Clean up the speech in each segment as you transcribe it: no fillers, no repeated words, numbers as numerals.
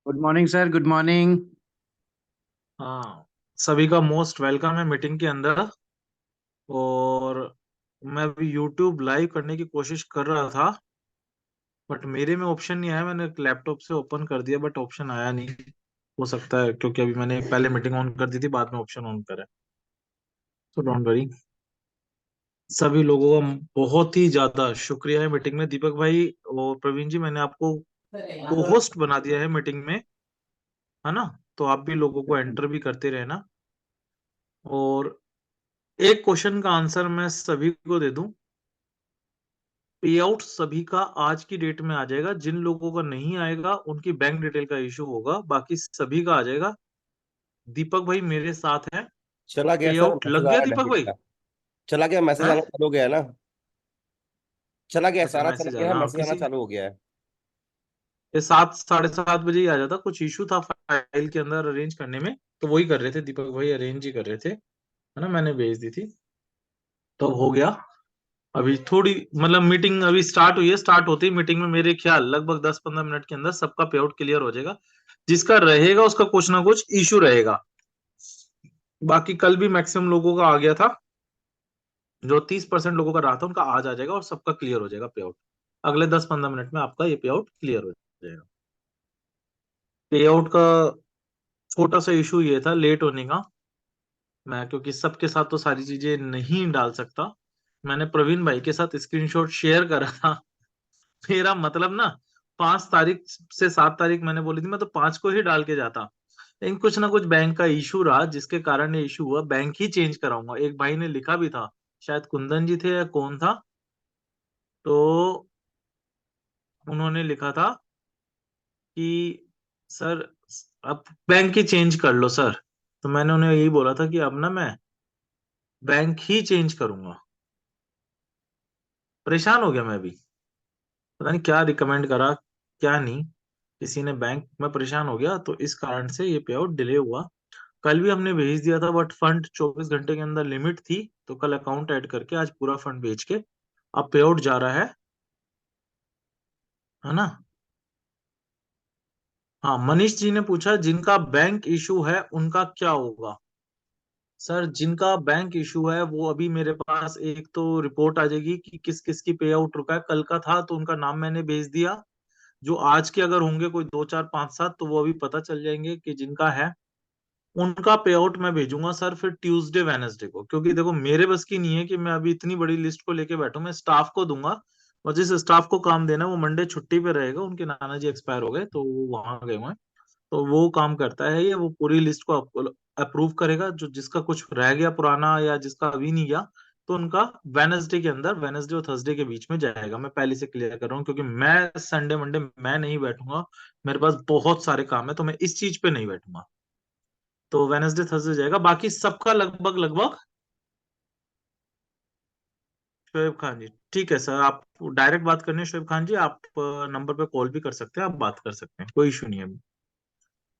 Good morning sir, good morning. हाँ, सभी का मोस्ट वेलकम है मीटिंग के अंदर। और मैं अभी यूट्यूब लाइव करने की कोशिश कर रहा था, बट मेरे में ऑप्शन नहीं आया। मैंने लैपटॉप से ओपन कर दिया बट ऑप्शन आया नहीं। हो सकता है क्योंकि अभी मैंने पहले मीटिंग ऑन कर दी थी, बाद में ऑप्शन ऑन करा। तो डोंट वरी। सभी लोगों का बहुत ही ज्यादा शुक्रिया है मीटिंग में। दीपक भाई और प्रवीण जी, मैंने आपको को होस्ट बना दिया है मीटिंग में, है ना? तो आप भी लोगों को एंटर भी करते रहना। और एक क्वेश्चन का आंसर मैं सभी को दे दूं। पे आउट सभी का आज की डेट में आ जाएगा। जिन लोगों का नहीं आएगा उनकी बैंक डिटेल का इशू होगा, बाकी सभी का आ जाएगा। दीपक भाई मेरे साथ हैं। चला गया पे सर, आउट मैसेज लग आ गया रहा है दीपक डेबिट भाई? का। चला गया, मैसेज हैं? आना चालू हो गया है ना। चला गया, अच्छा, सारा चला मैसेज आ गया है, रहा, हाँ मैसेज आना किसी। चालू हो गया है। ये 7 साढ़े 7 बजे ही आ जाता, कुछ इशू था फाइल के अंदर अरेंज करने में। तो वही कर रहे थे दीपक भाई, अरेंज ही कर रहे थे, है ना? मैंने भेज दी थी तो हो गया। अभी थोड़ी मतलब मीटिंग अभी स्टार्ट हुई है। स्टार्ट होती ही मीटिंग में मेरे ख्याल लगभग 10-15 मिनट के अंदर सबका पे आउट क्लियर हो जाएगा। जिसका रहेगा उसका कुछ ना कुछ इशू रहेगा। बाकी कल भी मैक्सिमम लोगों का आ गया था। जो 30% लोगों का रहा था उनका आज आ जाएगा और सबका क्लियर हो जाएगा पे आउट। अगले 10-15 मिनट में आपका ये पे आउट क्लियर हो जाएगा। पे आउट का छोटा सा इशू ये था लेट होने का। मैं क्योंकि सबके साथ तो सारी चीजें नहीं डाल सकता, मैंने प्रवीण भाई के साथ स्क्रीनशॉट शेयर करा था। मेरा मतलब ना, 5 तारीख से 7 तारीख मैंने बोली थी, मैं तो 5 को ही डाल के जाता। लेकिन कुछ ना कुछ बैंक का इशू रहा जिसके कारण ये इशू हुआ। बैंक ही चेंज कराऊंगा, एक भाई ने लिखा भी था, शायद कुंदन जी थे या कौन था। तो उन्होंने लिखा था कि सर अब बैंक ही चेंज कर लो सर। तो मैंने उन्हें यही बोला था कि अब ना मैं बैंक ही चेंज करूंगा। परेशान हो गया मैं भी, पता नहीं क्या रिकमेंड करा क्या नहीं। किसी ने बैंक में परेशान हो गया तो इस कारण से ये पे आउट डिले हुआ। कल भी हमने भेज दिया था बट फंड 24 घंटे के अंदर लिमिट थी, तो कल अकाउंट ऐड करके आज पूरा फंड भेज के अब पे आउट जा रहा है ना? हाँ, मनीष जी ने पूछा जिनका बैंक इशू है उनका क्या होगा। सर जिनका बैंक इशू है वो अभी मेरे पास एक तो रिपोर्ट आ जाएगी कि किस किस की पे आउट रुका है। कल का था तो उनका नाम मैंने भेज दिया। जो आज के अगर होंगे कोई 2 4 5 7, तो वो अभी पता चल जाएंगे कि जिनका है उनका पे आउट मैं भेजूंगा सर फिर ट्यूसडे वेनसडे को। क्योंकि देखो मेरे बस की नहीं है कि मैं अभी इतनी बड़ी लिस्ट को लेके बैठूं। मैं स्टाफ को दूंगा, और जिस स्टाफ को काम देना है वो मंडे छुट्टी पे रहेगा, उनके नाना जी एक्सपायर हो गए तो वो वहां गए हुए हैं। तो वो काम करता है, ये वो पूरी लिस्ट को अप्रूव करेगा। जो जिसका कुछ रह गया पुराना या जिसका अभी नहीं गया, तो उनका वेनसडे के अंदर, वेनसडे और थर्सडे के बीच में जाएगा। मैं पहले से क्लियर कर रहा हूँ क्योंकि मैं संडे मंडे मैं नहीं बैठूंगा। मेरे पास बहुत सारे काम है तो मैं इस चीज पे नहीं बैठूंगा। तो वेनसडे थर्सडे जाएगा, बाकी सबका लगभग लगभग। शोएब खान जी, ठीक है सर। आप डायरेक्ट बात करनी है शोएब खान जी, आप नंबर पे कॉल भी कर सकते हैं, आप बात कर सकते हैं, कोई इशू नहीं है।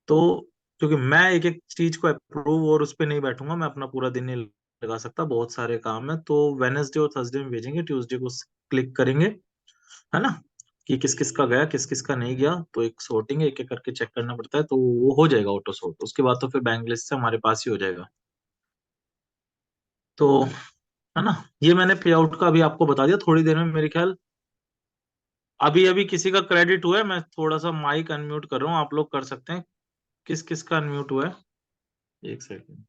तो क्योंकि मैं एक एक चीज को अप्रूव और उस पर नहीं बैठूंगा, मैं अपना पूरा दिन नहीं लगा सकता, बहुत सारे काम है। तो वेनसडे और थर्सडे में भेजेंगे, ट्यूसडे को क्लिक करेंगे, है ना? कि किस किस का गया किस किस का नहीं गया। तो एक सॉर्टिंग है, एक एक करके चेक करना पड़ता है, तो वो हो जाएगा ऑटो सॉर्ट। उसके बाद तो फिर बैंक लिस्ट से हमारे पास ही हो जाएगा। तो है ना, ये मैंने पे आउट का अभी आपको बता दिया। थोड़ी देर में मेरे ख्याल अभी अभी किसी का क्रेडिट हुआ है। मैं थोड़ा सा माइक अनम्यूट कर रहा हूँ, आप लोग कर सकते हैं। किस किस का अनम्यूट हुआ है? एक सेकंड।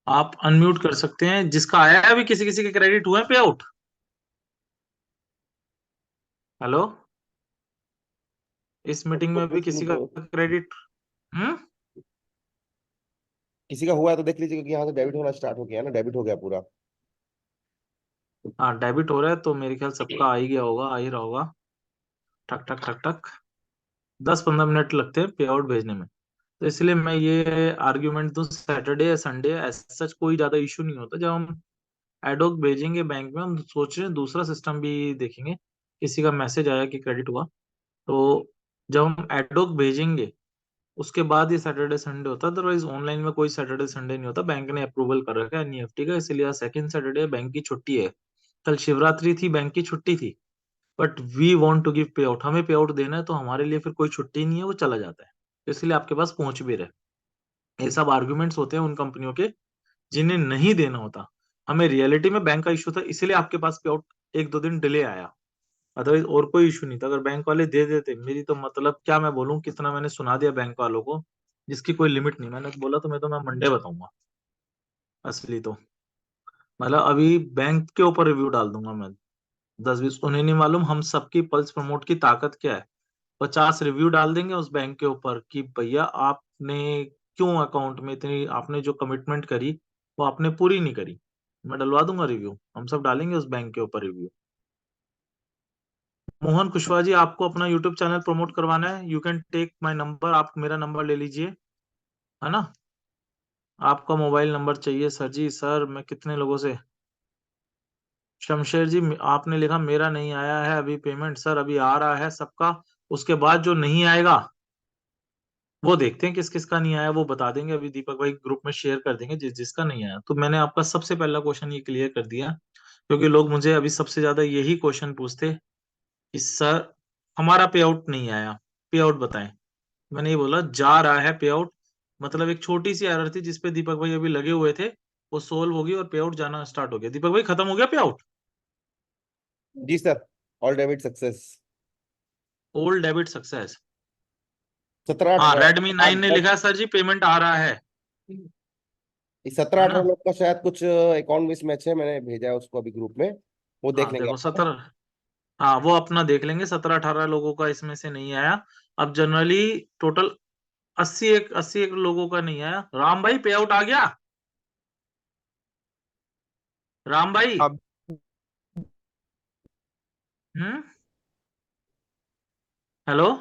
आप अनम्यूट कर सकते हैं जिसका आया है। अभी किसी किसी के क्रेडिट हुए हैं पे आउट? हेलो, इस मीटिंग में अभी सुनो किसी का तो, क्रेडिट? हम्म। किसी का हुआ है तो देख लीजिए, क्योंकि यहाँ से डेबिट होना स्टार्ट हो गया है ना, डेबिट हो गया पूरा। हाँ, डेबिट हो रहा है तो मेरे ख्याल सबका आ ही गया होगा, आ ही रहा होगा। ठक ठक ठक ठक। 10-15 मिनट लगते हैं पे आउट भेजने में। तो इसलिए मैं ये आर्ग्यूमेंट दूं, सैटरडे या संडे सच कोई ज्यादा इशू नहीं होता। जब हम एडोक भेजेंगे बैंक में, हम सोच रहे हैं दूसरा सिस्टम भी देखेंगे। किसी का मैसेज आया कि क्रेडिट हुआ, तो जब हम एडोक भेजेंगे उसके बाद ये सैटरडे संडे होता है, अदरवाइज ऑनलाइन में कोई सैटरडे संडे नहीं होता। बैंक ने अप्रूवल कर रखा है एनईएफटी का, इसलिए सेकंड सैटरडे बैंक की छुट्टी है। कल शिवरात्रि थी, बैंक की छुट्टी थी, but we want to give pay out, हमें पे आउट देना है, तो हमारे लिए फिर कोई छुट्टी नहीं है, वो चला जाता है, इसलिए आपके पास पहुंच भी रहे। ये सब आर्ग्यूमेंट्स होते हैं उन कंपनियों के जिन्हें नहीं देना होता। हमें रियलिटी में बैंक का इशू था, इसीलिए आपके पास पे आउट एक दो दिन डिले आया, अदरवाइज और कोई इशू नहीं था। अगर बैंक वाले दे देते, मेरी तो मतलब क्या मैं बोलूं, कितना मैंने सुना दिया बैंक वालों को जिसकी कोई लिमिट नहीं। मैंने तो बोला, मैं मंडे बताऊंगा असली तो। मतलब अभी बैंक के ऊपर रिव्यू डाल दूंगा मैं, 10-20, उन्हें नहीं मालूम हम सबकी पल्स प्रमोट की ताकत क्या है। 50 रिव्यू डाल देंगे उस बैंक के ऊपर कि भैया आपने क्यों अकाउंट में इतनी, आपने जो कमिटमेंट करी वो आपने पूरी नहीं करी। मैं डलवा दूंगा रिव्यू, हम सब डालेंगे उस बैंक के ऊपर रिव्यू। मोहन कुशवाहा जी, आपको अपना यूट्यूब चैनल प्रमोट करवाना है, you can take my number, आप मेरा नंबर ले लीजिए, है ना। आपका मोबाइल नंबर चाहिए सर जी। सर मैं कितने लोगों से, शमशेर जी आपने लिखा मेरा नहीं आया है अभी पेमेंट, सर अभी आ रहा है सबका, उसके बाद जो नहीं आएगा वो देखते हैं किस किस का नहीं आया, वो बता देंगे, अभी दीपक भाई ग्रुप में शेयर कर देंगे जिस जिसका नहीं आया। तो मैंने आपका सबसे पहला क्वेश्चन ये क्लियर कर दिया, क्योंकि लोग मुझे अभी सबसे ज्यादा यही क्वेश्चन पूछते कि सर हमारा पे आउट नहीं आया, पे आउट बताएं। मैंने ये बोला जा रहा है पे आउट, मतलब एक छोटी सी एरर थी जिसपे दीपक भाई अभी लगे हुए थे, वो सोल्व होगी और पे आउट जाना स्टार्ट हो गया। दीपक भाई खत्म हो गया पे आउट? जी sir, all debit success. Old debit success. 17 हाँ, 18 रेडमी 9 ने लिखा है सर जी पेमेंट आ रहा है 17 है 18 ना। लोग का शायद कुछ अकाउंट मिस मैच है, मैंने भेजा है उसको अभी ग्रुप में, वो देख हाँ लेंगे देखो आप। 17, हाँ वो अपना देख लेंगे, 17-18 लोगों का इसमें से नहीं आया। अब जनरली टोटल 80 एक लोगों का नहीं आया। राम भाई पे आउट आ गया? राम भाई। अब हम्म। हेलो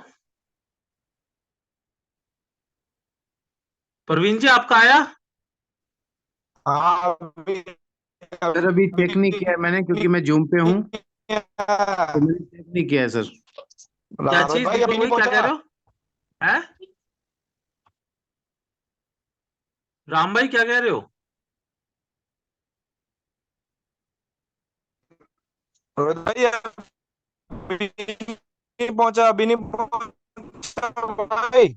प्रवीण जी, आपका आया? हाँ अभी सर अभी चेक नहीं अभी किया है मैंने, क्योंकि मैं जूम पे हूँ, तो मैंने चेक नहीं किया है सर। क्या रोहित चीज भाई दीपक अभी नहीं भाई क्या कह पहुंचा। रहे हो? है राम भाई क्या कह रहे हो? रोहित भाई अभी नहीं पहुंचा, अभी नहीं पहुंचा भाई।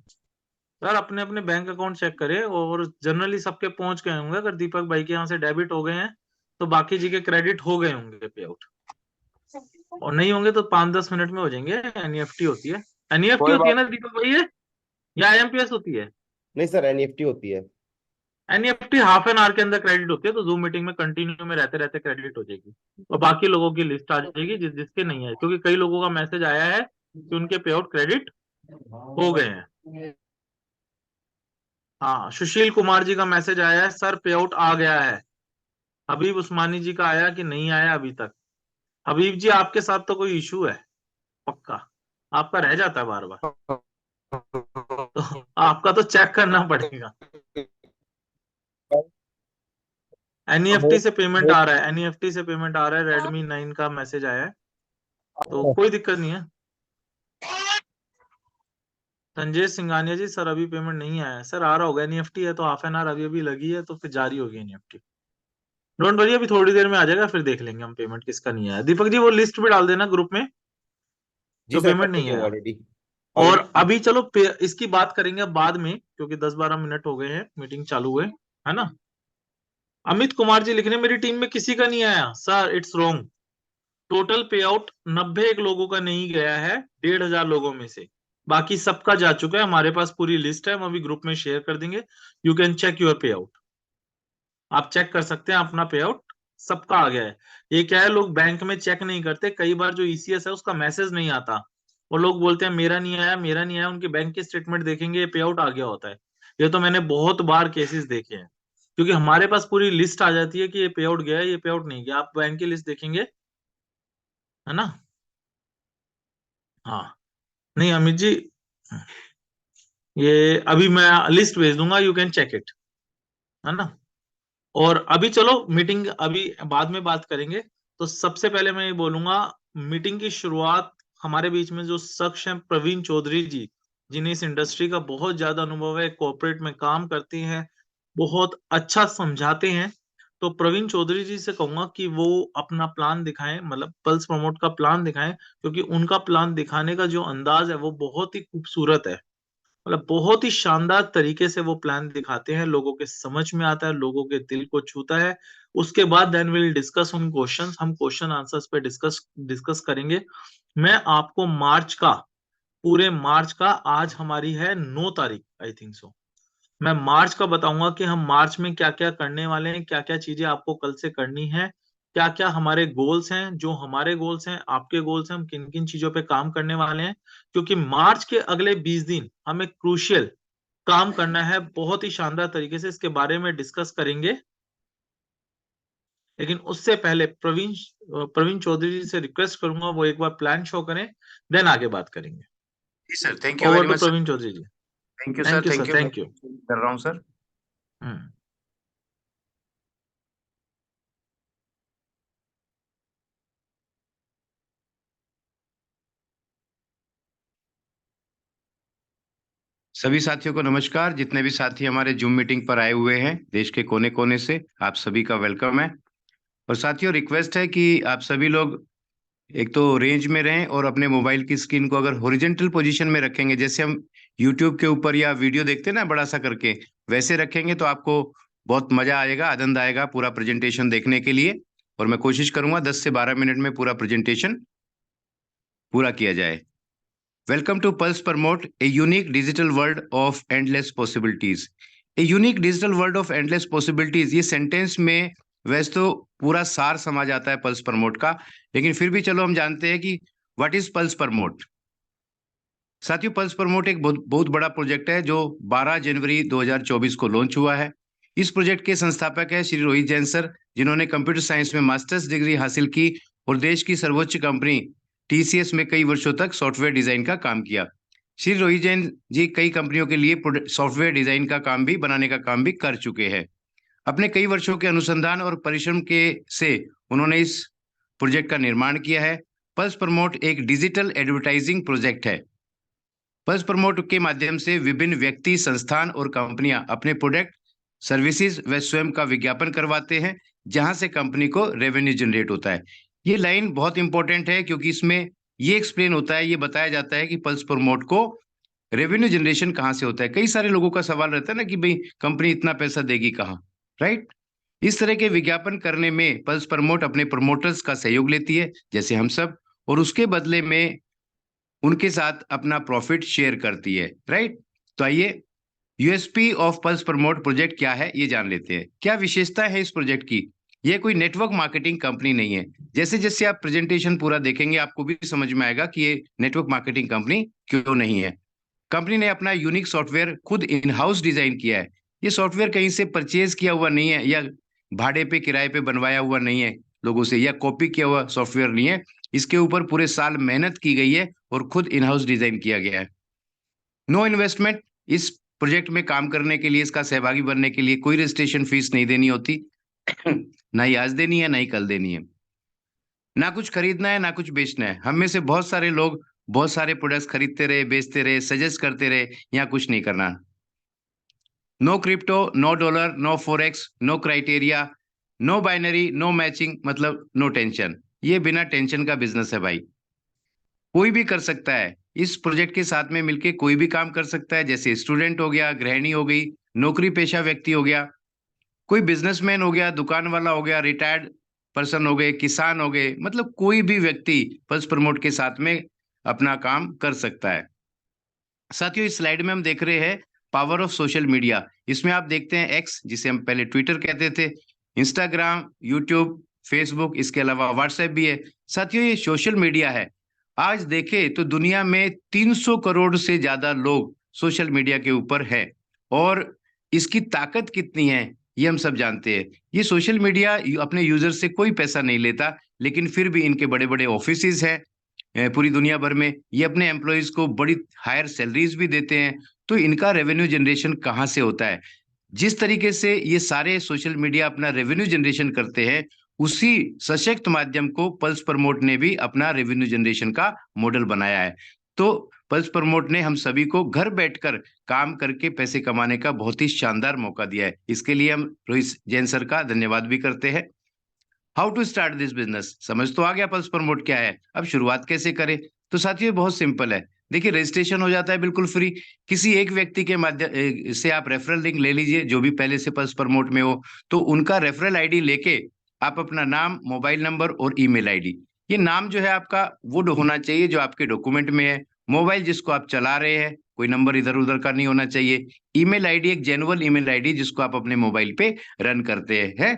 सर अपने अपने बैंक अकाउंट चेक करें, और जनरली सबके पहुंच गए होंगे। अगर दीपक भाई के यहाँ से डेबिट हो गए हैं तो बाकी जी के क्रेडिट हो गए होंगे पे आउट, और नहीं होंगे तो 5-10 मिनट में हो जाएंगे। एनईएफटी होती है, एनईएफटी कोई होती है बात ना दीपक भाई ये, या आईएमपीएस होती है? नहीं सर, एनईएफटी होती है। एनईएफटी हाफ एन आवर के अंदर क्रेडिट होती है, तो जूम मीटिंग में कंटिन्यू में रहते रहते क्रेडिट हो जाएगी, और बाकी लोगों की लिस्ट आ जाएगी जिस जिसके नहीं है, क्योंकि कई लोगों का मैसेज आया है कि उनके पे आउट क्रेडिट हो गए हैं। हाँ, सुशील कुमार जी का मैसेज आया है, सर पे आउट आ गया है। हबीब उस्मानी जी का आया कि नहीं आया अभी तक? हबीब जी आपके साथ तो कोई इशू है पक्का, आपका रह जाता है बार बार, तो आपका तो चेक करना पड़ेगा। हो, एनईएफटी से पेमेंट हो, आ रहा है, एनईएफटी से पेमेंट आ रहा है, रेडमी 9 का मैसेज आया है, तो कोई दिक्कत नहीं है। संजय सिंघानिया जी, सर अभी पेमेंट नहीं आया है। सर आ रहा होगा, एनईएफटी है तो हाफ एन आवर अभी अभी लगी है, तो फिर जारी होगी एनईएफटी। डोंट वरी, अभी थोड़ी देर में आ जाएगा, फिर देख लेंगे हम पेमेंट किसका नहीं आया। दीपक जी वो लिस्ट भी डाल देना ग्रुप में जी जो सर कर पेमेंट नहीं देंगे आया। ऑलरेडी। और ऑलरेडी। अभी चलो इसकी बात करेंगे अब बाद में, क्योंकि 10-12 मिनट हो गए हैं मीटिंग चालू हुए, है ना। अमित कुमार जी लिख रहे हैं मेरी टीम में किसी का नहीं आया। सर इट्स रॉन्ग, टोटल पे आउट 91 लोगों का नहीं गया है 1,500 लोगों में से, बाकी सबका जा चुका है। हमारे पास पूरी लिस्ट है, हम अभी ग्रुप में शेयर कर देंगे, you can check your pay out. आप चेक कर सकते हैं अपना पे आउट, सबका आ गया है। ये क्या है, लोग बैंक में चेक नहीं करते, कई बार जो ईसीएस है उसका मैसेज नहीं आता, वो लोग बोलते हैं मेरा नहीं आया, मेरा नहीं आया, उनके बैंक के स्टेटमेंट देखेंगे पे आउट आ गया होता है। ये तो मैंने बहुत बार केसेस देखे हैं, क्योंकि हमारे पास पूरी लिस्ट आ जाती है कि ये पे आउट गया है, ये पे आउट नहीं गया, आप बैंक की लिस्ट देखेंगे, है ना। हाँ, नहीं अमित जी, ये अभी मैं लिस्ट भेज दूंगा, यू कैन चेक इट, है ना। और अभी चलो मीटिंग अभी बाद में बात करेंगे, तो सबसे पहले मैं ये बोलूंगा, मीटिंग की शुरुआत हमारे बीच में जो शख्स हैं प्रवीण चौधरी जी, जिन्हें इस इंडस्ट्री का बहुत ज्यादा अनुभव है, कॉर्पोरेट में काम करती हैं, बहुत अच्छा समझाते हैं। तो प्रवीण चौधरी जी से कहूंगा कि वो अपना प्लान दिखाएं, मतलब पल्स प्रमोट का प्लान दिखाएं, क्योंकि उनका प्लान दिखाने का जो अंदाज है वो बहुत ही खूबसूरत है। मतलब बहुत ही शानदार तरीके से वो प्लान दिखाते हैं, लोगों के समझ में आता है, लोगों के दिल को छूता है। उसके बाद then will discuss on questions, हम क्वेश्चन आंसर्स पे डिस्कस डिस्कस करेंगे। मैं आपको मार्च का, पूरे मार्च का, आज हमारी है 9 तारीख आई थिंक सो, मैं मार्च का बताऊंगा कि हम मार्च में क्या क्या करने वाले हैं, क्या क्या चीजें आपको कल से करनी है, क्या क्या हमारे गोल्स हैं, जो हमारे गोल्स हैं, आपके गोल्स हैं, हम किन किन चीजों पे काम करने वाले हैं। क्योंकि मार्च के अगले 20 दिन हमें क्रूशियल काम करना है, बहुत ही शानदार तरीके से इसके बारे में डिस्कस करेंगे। लेकिन उससे पहले प्रवीण प्रवीण चौधरी जी से रिक्वेस्ट करूंगा वो एक बार प्लान शो करें, देन आगे बात करेंगे। जी sir, thank you over very too much sir. Praveen Chaudhary ji. Thank you sir, thank you thank sir, you. Thank you. कर रहा हूँ सर। हम्म। सभी साथियों को नमस्कार। जितने भी साथी हमारे जूम मीटिंग पर आए हुए हैं देश के कोने कोने से, आप सभी का वेलकम है। और साथियों, रिक्वेस्ट है कि आप सभी लोग एक तो रेंज में रहें और अपने मोबाइल की स्क्रीन को अगर हॉरिजॉन्टल पोजीशन में रखेंगे, जैसे हम यूट्यूब के ऊपर या वीडियो देखते हैं ना बड़ा सा करके, वैसे रखेंगे तो आपको बहुत मजा आएगा, आनंद आएगा पूरा प्रेजेंटेशन देखने के लिए। और मैं कोशिश करूंगा 10 से 12 मिनट में पूरा प्रेजेंटेशन पूरा किया जाए। Welcome to Pulse Promote, a unique digital world of endless possibilities. A unique digital world of endless possibilities, ये सेंटेंस में वैसे तो पूरा सार समा जाता है पल्स प्रमोट का, लेकिन फिर भी चलो हम जानते हैं कि व्हाट इज पल्स प्रमोट। साथियों, पल्स प्रमोट एक बहुत बहुत बड़ा प्रोजेक्ट है जो 12 जनवरी 2024 को लॉन्च हुआ है। इस प्रोजेक्ट के संस्थापक है श्री रोहित जैन सर, जिन्होंने कंप्यूटर साइंस में मास्टर्स डिग्री हासिल की और देश की सर्वोच्च कंपनी टीसीएस में कई वर्षों तक सॉफ्टवेयर डिजाइन का काम किया। श्री रोहित जैन जी कई कंपनियों के लिए सॉफ्टवेयर डिजाइन का काम भी, बनाने का काम भी कर चुके हैं। अपने कई वर्षों के अनुसंधान और परिश्रम के से उन्होंने इस प्रोजेक्ट का निर्माण किया है। पल्स प्रमोट एक डिजिटल एडवर्टाइजिंग प्रोजेक्ट है। पल्स प्रमोट के माध्यम से विभिन्न व्यक्ति, संस्थान और कंपनियां अपने प्रोडक्ट, सर्विसेज व स्वयं का विज्ञापन करवाते हैं, जहां से कंपनी को रेवेन्यू जनरेट होता है। ये लाइन बहुत इंपॉर्टेंट है क्योंकि इसमें ये एक्सप्लेन होता है, ये बताया जाता है कि पल्स प्रमोट को रेवेन्यू जनरेशन कहाँ से होता है। कई सारे लोगों का सवाल रहता है ना कि भाई कंपनी इतना पैसा देगी कहाँ, राइट। इस तरह के विज्ञापन करने में पल्स प्रमोट अपने प्रमोटर्स का सहयोग लेती है, जैसे हम सब, और उसके बदले में उनके साथ अपना प्रॉफिट शेयर करती है, राइट। तो आइए, USP of pulse promote project क्या है ये जान लेते हैं। क्या विशेषता है इस प्रोजेक्ट की। ये कोई नेटवर्क मार्केटिंग कंपनी नहीं है। जैसे जैसे आप प्रेजेंटेशन पूरा देखेंगे आपको भी समझ में आएगा कि ये नेटवर्क मार्केटिंग कंपनी क्यों नहीं है। कंपनी ने अपना यूनिक सॉफ्टवेयर खुद इन हाउस डिजाइन किया है। ये सॉफ्टवेयर कहीं से परचेज किया हुआ नहीं है, या भाड़े पे, किराए पे बनवाया हुआ नहीं है लोगों से, या कॉपी किया हुआ सॉफ्टवेयर नहीं है। इसके ऊपर पूरे साल मेहनत की गई है और खुद इन हाउस डिजाइन किया गया है। No investment. इस प्रोजेक्ट में काम करने के लिए, इसका सहभागी बनने के लिए कोई रजिस्ट्रेशन फीस नहीं देनी होती। ना ही आज देनी है, ना ही कल देनी है। ना कुछ खरीदना है, ना कुछ बेचना है। हम में से बहुत सारे लोग बहुत सारे प्रोडक्ट्स खरीदते रहे, बेचते रहे, सजेस्ट करते रहे, यहाँ कुछ नहीं करना। No crypto, no dollar, no forex, no criteria, no binary, no matching, मतलब नो टेंशन। ये बिना टेंशन का बिजनेस है भाई। कोई भी कर सकता है इस प्रोजेक्ट के साथ में मिलके, कोई भी काम कर सकता है। जैसे स्टूडेंट हो गया, गृहिणी हो गई, नौकरी पेशा व्यक्ति हो गया, कोई बिजनेसमैन हो गया, दुकान वाला हो गया, रिटायर्ड पर्सन हो गए, किसान हो गए, मतलब कोई भी व्यक्ति पल्स प्रमोट के साथ में अपना काम कर सकता है। साथियों, इस स्लाइड में हम देख रहे हैं पावर ऑफ सोशल मीडिया। इसमें आप देखते हैं एक्स, जिसे हम पहले ट्विटर कहते थे, इंस्टाग्राम, यूट्यूब, फेसबुक, इसके अलावा व्हाट्सएप भी है। साथियों, ये सोशल मीडिया है। आज देखें तो दुनिया में 300 करोड़ से ज्यादा लोग सोशल मीडिया के ऊपर है, और इसकी ताकत कितनी है ये हम सब जानते हैं। ये सोशल मीडिया अपने यूजर से कोई पैसा नहीं लेता, लेकिन फिर भी इनके बड़े बड़े ऑफिसेज हैं पूरी दुनिया भर में। ये अपने एम्प्लॉयज को बड़ी हायर सैलरीज भी देते हैं। तो इनका रेवेन्यू जनरेशन कहाँ से होता है। जिस तरीके से ये सारे सोशल मीडिया अपना रेवेन्यू जनरेशन करते हैं, उसी सशक्त माध्यम को पल्स प्रमोट ने भी अपना रेवेन्यू जनरेशन का मॉडल बनाया है। तो पल्स प्रमोट ने हम सभी को घर बैठकर काम करके पैसे कमाने का बहुत ही शानदार मौका दिया है। इसके लिए हम रोहित जैन सर का धन्यवाद भी करते हैं। How to start this business, समझ तो आ गया पल्स प्रमोट क्या है। अब शुरुआत कैसे करें? तो साथियों बहुत सिंपल है। देखिए रजिस्ट्रेशन हो जाता है बिल्कुल फ्री। किसी एक व्यक्ति के माध्यम से आप रेफरल लिंक ले लीजिए, जो भी पहले से पल्स प्रमोट में हो, तो उनका रेफरल आईडी लेके आप अपना नाम, मोबाइल नंबर और ईमेल आईडी, ये नाम जो है आपका वो होना चाहिए जो आपके डॉक्यूमेंट में है। मोबाइल जिसको आप चला रहे हैं, कोई नंबर इधर उधर का नहीं होना चाहिए। ईमेल आईडी एक जेन्युइन ईमेल आईडी जिसको आप अपने मोबाइल पे रन करते हैं।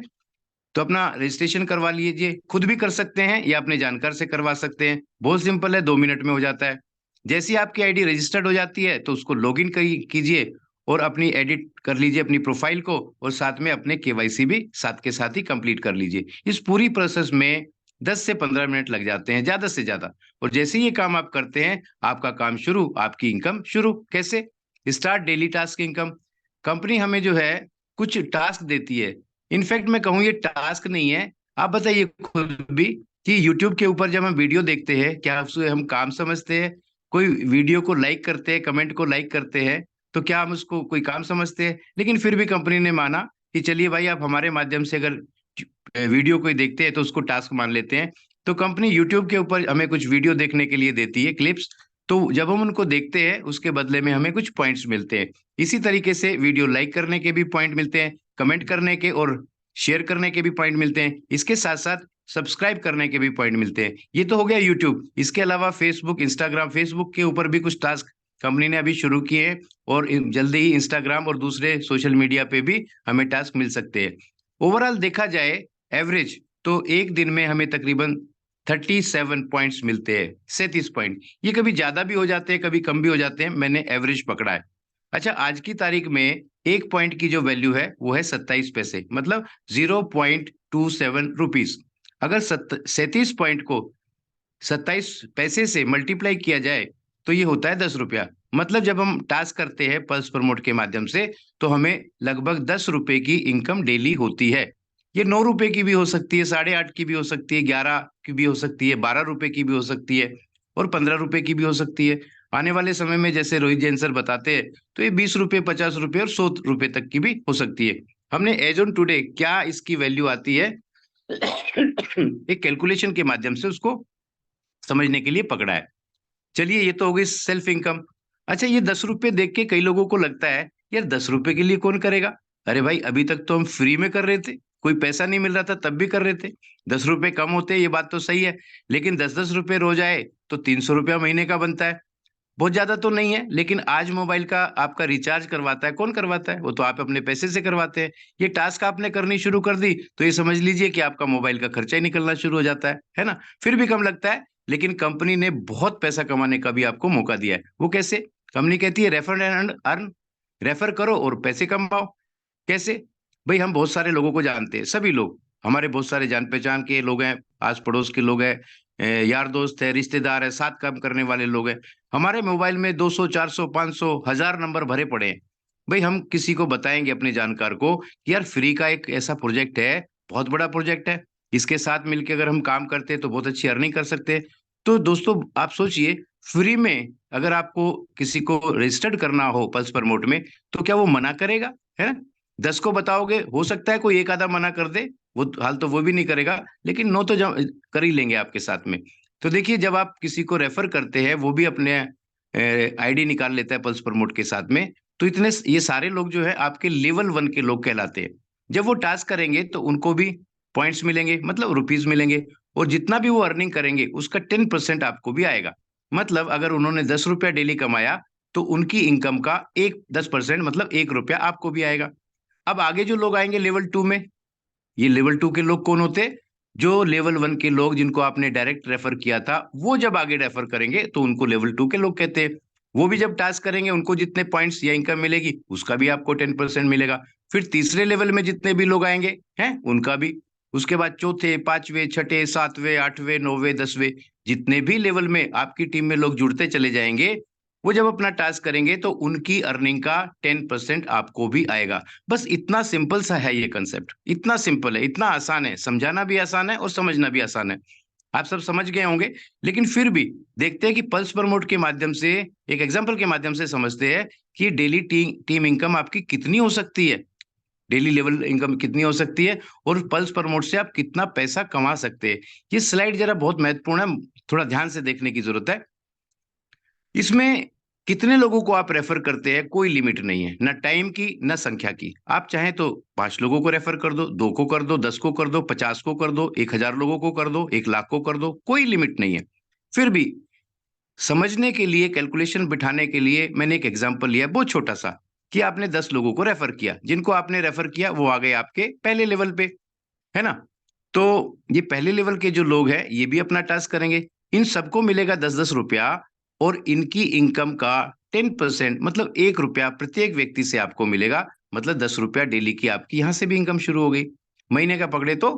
तो अपना रजिस्ट्रेशन करवा लीजिए, खुद भी कर सकते हैं या अपने जानकार से करवा सकते हैं। बहुत सिंपल है, 2 मिनट में हो जाता है। जैसे ही आपकी आईडी रजिस्टर्ड हो जाती है तो उसको लॉगिन कीजिए और अपनी एडिट कर लीजिए अपनी प्रोफाइल को, और साथ में अपने केवाईसी भी साथ के साथ ही कंप्लीट कर लीजिए। इस पूरी प्रोसेस में 10 से 15 मिनट लग जाते हैं ज्यादा से ज्यादा। और जैसे ही ये काम आप करते हैं, आपका काम शुरू, आपकी इनकम शुरू। कैसे? Start daily task income. Company हमें जो है कुछ टास्क देती है। इनफैक्ट मैं कहूँ ये टास्क नहीं है। आप बताइए खुद भी कि YouTube के ऊपर जब हम वीडियो देखते हैं, क्या उसको हम काम समझते हैं? कोई वीडियो को लाइक करते हैं, कमेंट को लाइक करते हैं, तो क्या हम उसको कोई काम समझते हैं? लेकिन फिर भी कंपनी ने माना कि चलिए भाई, आप हमारे माध्यम से अगर वीडियो कोई देखते हैं तो उसको टास्क मान लेते हैं। तो कंपनी यूट्यूब के ऊपर हमें कुछ वीडियो देखने के लिए देती है, क्लिप्स। तो जब हम उनको देखते हैं उसके बदले में हमें कुछ पॉइंट्स मिलते हैं। इसी तरीके से वीडियो लाइक करने के भी पॉइंट मिलते हैं, कमेंट करने के और शेयर करने के भी पॉइंट मिलते हैं। इसके साथ साथ सब्सक्राइब करने के भी पॉइंट मिलते हैं। ये तो हो गया यूट्यूब। इसके अलावा फेसबुक, इंस्टाग्राम, फेसबुक के ऊपर भी कुछ टास्क कंपनी ने अभी शुरू किए हैं, और जल्दी ही इंस्टाग्राम और दूसरे सोशल मीडिया पे भी हमें टास्क मिल सकते हैं। ओवरऑल देखा जाए एवरेज, तो एक दिन में हमें तकरीबन 37 पॉइंट्स मिलते हैं, 37 पॉइंट। ये कभी ज्यादा भी हो जाते हैं, कभी कम भी हो जाते हैं, मैंने एवरेज पकड़ा है। अच्छा, आज की तारीख में एक पॉइंट की जो वैल्यू है वो है 27 पैसे, मतलब 0.27 रुपीज। अगर 37 पॉइंट को 27 पैसे से मल्टीप्लाई किया जाए तो ये होता है 10 रुपया। मतलब जब हम टास्क करते हैं पल्स प्रमोट के माध्यम से, तो हमें लगभग 10 रुपए की इनकम डेली होती है। ये 9 रुपए की भी हो सकती है, 8.5 की भी हो सकती है, 11 की भी हो सकती है, 12 रुपए की भी हो सकती है, और 15 रुपए की भी हो सकती है। आने वाले समय में जैसे रोहित जैन सर बताते हैं, तो ये 20 रुपए, 50 रुपए और 100 रुपए तक की भी हो सकती है। हमने एज ऑन टुडे क्या इसकी वैल्यू आती है एक कैलकुलेशन के माध्यम से उसको समझने के लिए पकड़ा है। चलिए, ये तो हो गई सेल्फ इनकम। अच्छा, ये 10 रुपए देख के कई लोगों को लगता है यार 10 रुपए के लिए कौन करेगा? अरे भाई, अभी तक तो हम फ्री में कर रहे थे, कोई पैसा नहीं मिल रहा था तब भी कर रहे थे। 10 रुपए कम होते, ये बात तो सही है, लेकिन 10-10 रुपए रोज आए तो 300 रुपया महीने का बनता है। बहुत ज्यादा तो नहीं है, लेकिन आज मोबाइल का आपका रिचार्ज करवाता है कौन? करवाता है वो तो आप अपने पैसे से करवाते हैं। ये टास्क आपने करनी शुरू कर दी तो ये समझ लीजिए कि आपका मोबाइल का खर्चा ही निकलना शुरू हो जाता है ना। फिर भी कम लगता है, लेकिन कंपनी ने बहुत पैसा कमाने का भी आपको मौका दिया है। वो कैसे? कंपनी कहती है रेफर एंड अर्न, रेफर करो और पैसे कमाओ। कैसे? भाई, हम बहुत सारे लोगों को जानते हैं, सभी लोग हमारे बहुत सारे जान पहचान के लोग हैं, आस पड़ोस के लोग हैं, यार दोस्त है, रिश्तेदार है, साथ काम करने वाले लोग हैं। हमारे मोबाइल में 200, 400, 500, 1000 नंबर भरे पड़े हैं। भाई, हम किसी को बताएंगे अपने जानकार को कि यार फ्री का एक ऐसा प्रोजेक्ट है, बहुत बड़ा प्रोजेक्ट है, इसके साथ मिलकर अगर हम काम करते हैं तो बहुत अच्छी अर्निंग कर सकते हैं। तो दोस्तों आप सोचिए, फ्री में अगर आपको किसी को रजिस्टर्ड करना हो पल्स प्रमोट में, तो क्या वो मना करेगा? है ना। 10 को बताओगे, हो सकता है कोई एक आधा मना कर दे, वो हाल तो वो भी नहीं करेगा, लेकिन 9 तो कर ही लेंगे आपके साथ में। तो देखिए, जब आप किसी को रेफर करते हैं, वो भी अपने आईडी निकाल लेता है पल्स प्रमोट के साथ में, तो इतने ये सारे लोग जो है आपके लेवल 1 के लोग कहलाते हैं। जब वो टास्क करेंगे तो उनको भी पॉइंट्स मिलेंगे, मतलब रुपीज मिलेंगे, और जितना भी वो अर्निंग करेंगे उसका 10% आपको भी आएगा। मतलब अगर उन्होंने 10 रुपया डेली कमाया तो उनकी इनकम का 10% मतलब 1 रुपया आपको भी आएगा। अब आगे जो लोग आएंगे लेवल 2 में, ये लेवल 2 के लोग कौन होते? जो लेवल 1 के लोग जिनको आपने डायरेक्ट रेफर किया था, वो जब आगे रेफर करेंगे तो उनको लेवल 2 के लोग कहते हैं। वो भी जब टास्क करेंगे, उनको जितने पॉइंट्स या इनकम मिलेगी उसका भी आपको 10% मिलेगा। फिर तीसरे लेवल में जितने भी लोग आएंगे हैं उनका भी, उसके बाद चौथे, पांचवे, छठे, सातवें, आठवें, नौवें, 10वें, जितने भी लेवल में आपकी टीम में लोग जुड़ते चले जाएंगे, वो जब अपना टास्क करेंगे तो उनकी अर्निंग का 10% आपको भी आएगा। बस इतना सिंपल सा है ये कंसेप्ट, इतना सिंपल है, इतना आसान है, समझाना भी आसान है और समझना भी आसान है। आप सब समझ गए होंगे, लेकिन फिर भी देखते हैं कि पल्स प्रमोट के माध्यम से, एक एग्जांपल के माध्यम से समझते हैं कि डेली टीम इनकम आपकी कितनी हो सकती है, डेली लेवल इनकम कितनी हो सकती है, और पल्स प्रमोट से आप कितना पैसा कमा सकते हैं। ये स्लाइड जरा बहुत महत्वपूर्ण है, थोड़ा ध्यान से देखने की जरूरत है। इसमें कितने लोगों को आप रेफर करते हैं कोई लिमिट नहीं है, ना टाइम की ना संख्या की। आप चाहें तो 5 लोगों को रेफर कर दो, 2 को कर दो, 10 को कर दो, 50 को कर दो, 1000 लोगों को कर दो, 1 लाख को कर दो, कोई लिमिट नहीं है। फिर भी समझने के लिए, कैलकुलेशन बिठाने के लिए मैंने एक एग्जाम्पल लिया बहुत छोटा सा, कि आपने 10 लोगों को रेफर किया, जिनको आपने रेफर किया वो आ गए आपके पहले लेवल पे, है ना। तो ये पहले लेवल के जो लोग हैं ये भी अपना टास्क करेंगे, इन सबको मिलेगा 10-10 रुपया, और इनकी इनकम का 10% मतलब 1 रुपया प्रत्येक व्यक्ति से आपको मिलेगा, मतलब 10 रुपया डेली की आपकी यहां से भी इनकम शुरू हो गई। महीने का पकड़े तो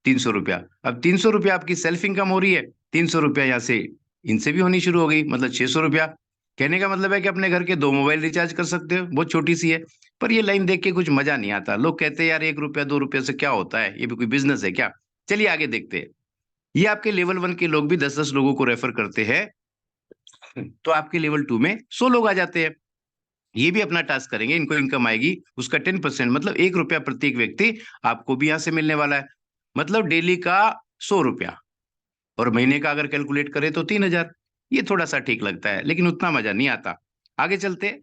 300 रुपया, अब 300 रुपया आपकी सेल्फ इनकम हो रही है, 300 रुपया यहाँ से इनसे भी होनी शुरू हो गई, मतलब 600 रुपया। कहने का मतलब है कि अपने घर के 2 मोबाइल रिचार्ज कर सकते हो, बहुत छोटी सी है। पर ये लाइन देख के कुछ मजा नहीं आता, लोग कहते हैं यार 1 रुपया 2 रुपया से क्या होता है, ये भी कोई बिजनेस है क्या। चलिए आगे देखते हैं। ये आपके लेवल 1 के लोग भी 10-10 लोगों को रेफर करते हैं, तो आपके लेवल 2 में 100 लोग आ जाते हैं। ये भी अपना टास्क करेंगे, इनको इनकम आएगी उसका 10% मतलब 1 रुपया प्रत्येक व्यक्ति आपको भी यहां से मिलने वाला है, मतलब डेली का 100 रुपया, और महीने का अगर कैलकुलेट करें तो 3000। ये थोड़ा सा ठीक लगता है, लेकिन उतना मजा नहीं आता। आगे चलते हैं।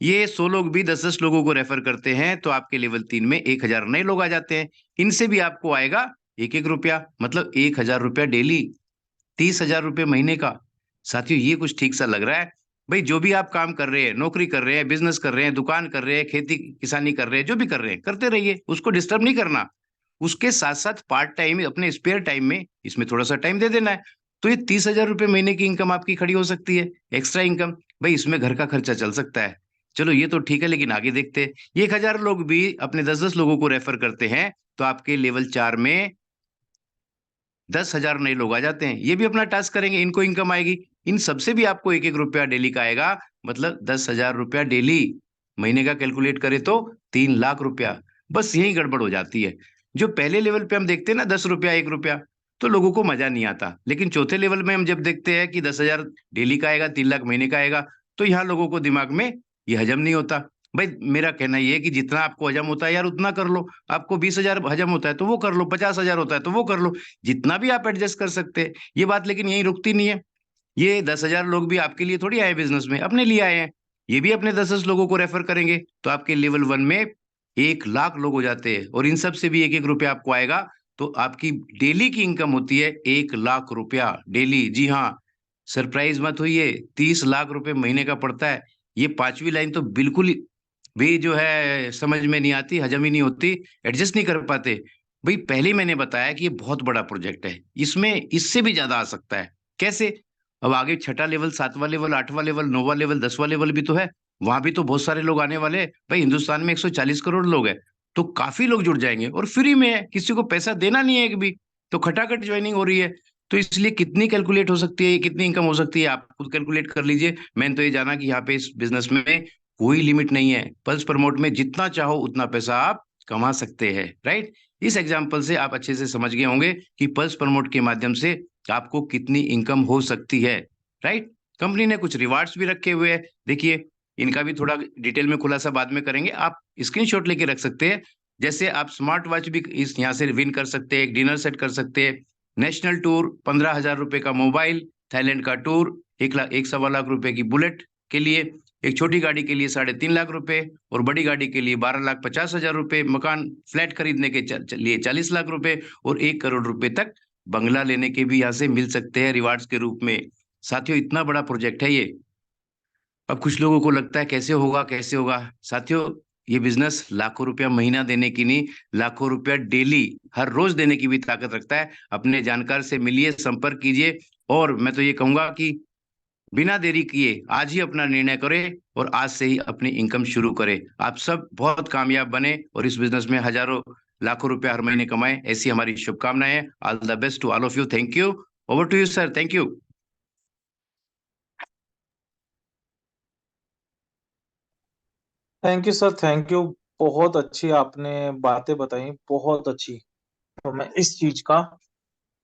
ये 100 लोग भी 10-10 लोगों को रेफर करते हैं, तो आपके लेवल 3 में 1000 नए लोग आ जाते हैं, इनसे भी आपको आएगा 1-1 रुपया, मतलब 1000 रुपया डेली, 30,000 रुपये महीने का। साथियों ये कुछ ठीक सा लग रहा है। भाई जो भी आप काम कर रहे हैं, नौकरी कर रहे हैं, बिजनेस कर रहे हैं, दुकान कर रहे हैं, खेती किसानी कर रहे हैं, जो भी कर रहे हैं करते रहिए, उसको डिस्टर्ब नहीं करना। उसके साथ साथ पार्ट टाइम अपने स्पेयर टाइम में इसमें थोड़ा सा टाइम दे देना है। तो ये 30,000 रुपये महीने की इनकम आपकी खड़ी हो सकती है, एक्स्ट्रा इनकम। भाई इसमें घर का खर्चा चल सकता है, चलो ये तो ठीक है, लेकिन आगे देखते हैं। ये 1000 लोग भी अपने 10-10 लोगों को रेफर करते हैं, तो आपके लेवल 4 में 10,000 नए लोग आ जाते हैं, ये भी अपना टास्क करेंगे, इनको इनकम आएगी। इन सबसे भी आपको 1-1 रुपया डेली का आएगा, मतलब 10,000 रुपया डेली। महीने का कैलकुलेट करें तो 3 लाख रुपया। बस यही गड़बड़ हो जाती है। जो पहले लेवल पे हम देखते हैं ना 10 रुपया 1 रुपया, तो लोगों को मजा नहीं आता, लेकिन चौथे लेवल में हम जब देखते हैं कि 10,000 डेली का आएगा, 3 लाख महीने का आएगा, तो यहाँ लोगों को दिमाग में ये हजम नहीं होता। भाई मेरा कहना ये है कि जितना आपको हजम होता है यार उतना कर लो। आपको 20,000 हजम होता है तो वो कर लो, 50,000 होता है तो वो कर लो, जितना भी आप एडजस्ट कर सकते हैं। ये बात लेकिन यही रुकती नहीं है। ये 10,000 लोग भी आपके लिए थोड़ी आए बिजनेस में, अपने लिए आए हैं। ये भी अपने 10-10 लोगों को रेफर करेंगे, तो आपके लेवल 1 में 1 लाख लोग हो जाते हैं, और इन सब से भी 1-1 रुपया आपको आएगा, तो आपकी डेली की इनकम होती है 1 लाख रुपया डेली। जी हाँ, सरप्राइज मत होइए, 30 लाख रुपए महीने का पड़ता है। ये 5वीं लाइन तो बिल्कुल भी जो है समझ में नहीं आती, हजम ही नहीं होती, एडजस्ट नहीं कर पाते। भाई पहले ही मैंने बताया कि ये बहुत बड़ा प्रोजेक्ट है, इसमें इससे भी ज्यादा आ सकता है। कैसे? अब आगे 6ठा लेवल, 7वां लेवल, 8वां लेवल, 9वां लेवल, 10वां लेवल भी तो है, वहां भी तो बहुत सारे लोग आने वाले हैं। भाई हिंदुस्तान में 140 करोड़ लोग हैं, तो काफी लोग जुड़ जाएंगे, और फ्री में है, किसी को पैसा देना नहीं है एक भी, तो खटाखट ज्वाइनिंग हो रही है। तो इसलिए कितनी कैलकुलेट हो सकती है, कितनी इनकम हो सकती है, आप खुद कैलकुलेट कर लीजिए। मैंने तो ये जाना कि यहाँ पे इस बिजनेस में कोई लिमिट नहीं है, पल्स प्रमोट में जितना चाहो उतना पैसा आप कमा सकते हैं, राइट। इस एग्जाम्पल से आप अच्छे से समझ गए होंगे कि पल्स प्रमोट के माध्यम से आपको कितनी इनकम हो सकती है, राइट। कंपनी ने कुछ रिवार्ड्स भी रखे हुए हैं, देखिए इनका भी थोड़ा डिटेल में खुलासा बाद में करेंगे, आप स्क्रीनशॉट लेके रख सकते हैं। जैसे आप स्मार्ट वॉच भी इस यहाँ से विन कर सकते हैं, एक डिनर सेट कर सकते हैं, नेशनल टूर, 15,000 रुपए का मोबाइल, थाईलैंड का टूर, 1 लाख 1-1.25 लाख रुपए की बुलेट के लिए, एक छोटी गाड़ी के लिए 3.5 लाख रुपए, और बड़ी गाड़ी के लिए 12,50,000 रुपए, मकान फ्लैट खरीदने के लिए 40 लाख रुपए, और 1 करोड़ रुपए तक बंगला लेने के भी यहाँ से मिल सकते हैं रिवार्ड्स के रूप में। साथियों इतना बड़ा प्रोजेक्ट है ये। अब कुछ लोगों को लगता है कैसे होगा कैसे होगा। साथियों ये बिजनेस लाखों रुपया महीना देने की नहीं, लाखों रुपया डेली हर रोज देने की भी ताकत रखता है। अपने जानकार से मिलिए, संपर्क कीजिए, और मैं तो ये कहूंगा कि बिना देरी किए आज ही अपना निर्णय करें, और आज से ही अपनी इनकम शुरू करें। आप सब बहुत कामयाब बने, और इस बिजनेस में हजारों लाखों रुपया हर महीने कमाएं, ऐसी हमारी शुभकामनाएं हैं। All the best to all of you. Thank you. Over to you sir. Thank you. Thank you sir, thank you. बहुत अच्छी आपने बातें बताई, बहुत अच्छी। तो मैं इस चीज का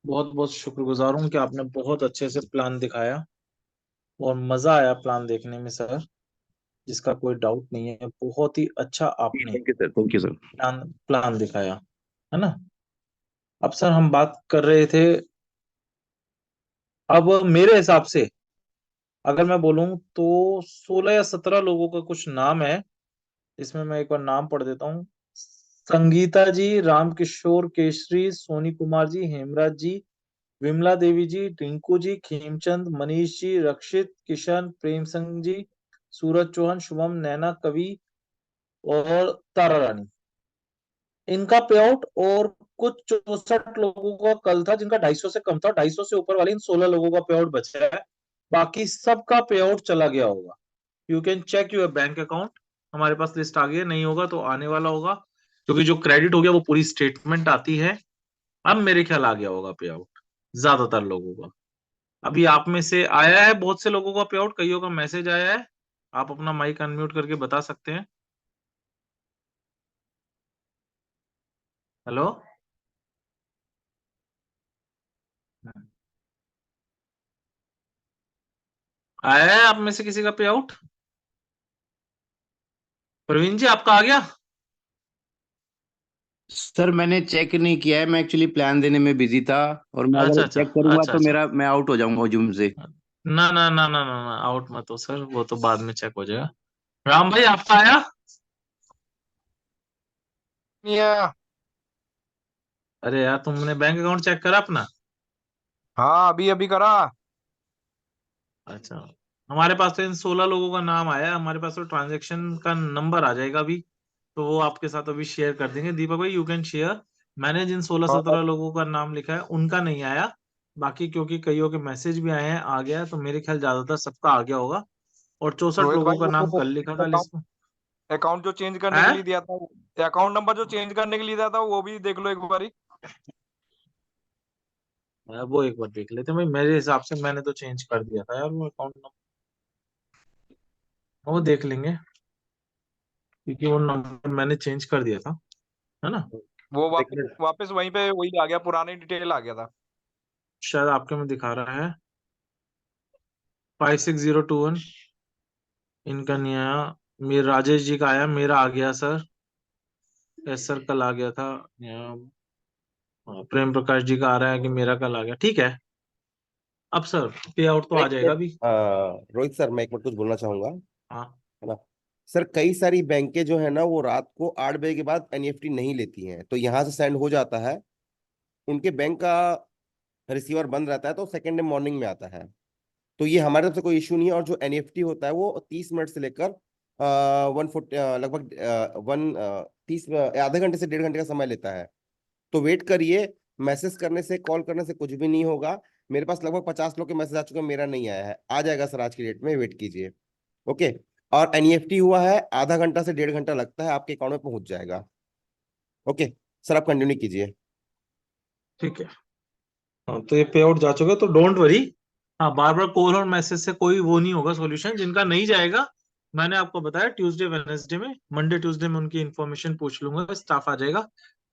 बहुत बहुत शुक्रगुजार हूँ कि आपने बहुत अच्छे से प्लान दिखाया और मजा आया प्लान देखने में सर, जिसका कोई डाउट नहीं है। बहुत ही अच्छा आपने thank you sir, thank you sir. Plan plan दिखाया, है ना। अब सर हम बात कर रहे थे, अब मेरे हिसाब से अगर मैं बोलूं तो 16 या 17 लोगों का कुछ नाम है। इसमें मैं एक बार नाम पढ़ देता हूँ। संगीता जी, रामकिशोर केसरी, सोनी कुमार जी, हेमराज जी, विमला देवी जी, टिंकू जी, खेमचंद, मनीष जी, रक्षित, किशन, प्रेम सिंह जी, सूरज चौहान, शुभम, नैना, कवि और तारा रानी। इनका पे आउट और कुछ 64 लोगों का कल था जिनका 250 से कम था, 250 से ऊपर वाले इन 16 लोगों का पे आउट बचा है। बाकी सबका पे आउट चला गया होगा। You can check your bank account. हमारे पास लिस्ट आ गई है, नहीं होगा तो आने वाला होगा, क्योंकि जो क्रेडिट हो गया वो पूरी स्टेटमेंट आती है। अब मेरे ख्याल आ गया होगा पे आउट ज्यादातर लोगों का। अभी आप में से आया है बहुत से लोगों का पे आउट, कईयों का मैसेज आया है। आप अपना माइक अनम्यूट करके बता सकते हैं। हेलो। आया है आप में से किसी का पे आउट? प्रवीण जी आपका आ गया? सर मैंने चेक नहीं किया है, मैं एक्चुअली प्लान देने में बिजी था, और मैं अच्छा अगर अच्छा। चेक करूंगा अच्छा तो अच्छा। मेरा मैं आउट हो जाऊंगा जूम से। ना ना ना ना ना ना, आउट मत हो सर, वो तो बाद में चेक हो जाएगा। राम भाई आपका आया? या अरे यार, तुमने बैंक अकाउंट चेक करा अपना? हाँ, अभी अभी करा। अच्छा। हमारे पास तो इन 16 लोगों का नाम आया है, हमारे पास तो ट्रांजैक्शन का नंबर आ जाएगा अभी, तो वो आपके साथ अभी शेयर कर देंगे। दीपक भाई यू कैन शेयर। मैंने जिन 16-17 और लोगों का नाम लिखा है उनका नहीं आया। बाकी क्योंकि कईयों के मैसेज भी आए हैं, आ गया है, तो मेरे ख्याल ज्यादातर सबका आ गया होगा। और 64 रोहित भाई, लोगों का नाम वो कल लिखा था अकाउंट लिस्ट में। अकाउंट जो चेंज करने के है? लिए दिया था, अकाउंट नंबर जो चेंज करने के लिए दिया था, वो भी देख लो एक बारी। वो एक बार देख लेते हैं भाई, मेरे हिसाब से मैंने तो चेंज कर दिया था यार वो अकाउंट नंबर। वो देख लेंगे, क्योंकि वो नंबर मैंने चेंज कर दिया था, है ना। वो एक वापस मिनट। वापस वहीं पे वही आ गया, पुरानी डिटेल आ गया था। शायद आपके में दिखा रहा है 56021। इनका नहीं आया। मेरे राजेश जी का आया, मेरा आ गया सर। यस सर, कल आ गया था। प्रेम प्रकाश जी का आ रहा है कि मेरा कल आ गया, ठीक है। अब सर पे आउट तो आ एक जाएगा मिनट। अभी। रोहित सर, मैं एक मिनट कुछ बोलना चाहूंगा, हाँ। है ना। सर कई सारी बैंकें जो है ना वो रात को 8 बजे के बाद एनईएफटी नहीं लेती हैं, तो यहाँ से सेंड हो जाता है, उनके बैंक का रिसीवर बंद रहता है, तो सेकेंड डे मॉर्निंग में आता है। तो ये हमारे तरफ से कोई इशू नहीं है। और जो एनईएफटी होता है वो 30 मिनट से लेकर 140 लगभग 30 आधे घंटे से 1.5 घंटे का समय लेता है। तो वेट करिए। मैसेज करने से कॉल करने से कुछ भी नहीं होगा। मेरे पास लगभग 50 लोग के मैसेज आ चुके हैं, मेरा नहीं आया है, आ जाएगा सर आज की डेट में, वेट कीजिए। ओके। और एनईएफटी हुआ है, आधा घंटा से 1.5 घंटा लगता है, आपके अकाउंट में पहुंच जाएगा। ओके। सर आप कंटिन्यू कीजिए। ठीक है। हाँ, तो ये पे आउट जा चुका है, तो डोंट वरी। हाँ, बार बार कॉल और मैसेज से कोई वो नहीं होगा सॉल्यूशन। जिनका नहीं जाएगा, मैंने आपको बताया ट्यूसडे वेडनेसडे में, मंडे ट्यूसडे में उनकी इन्फॉर्मेशन पूछ लूंगा, स्टाफ आ जाएगा।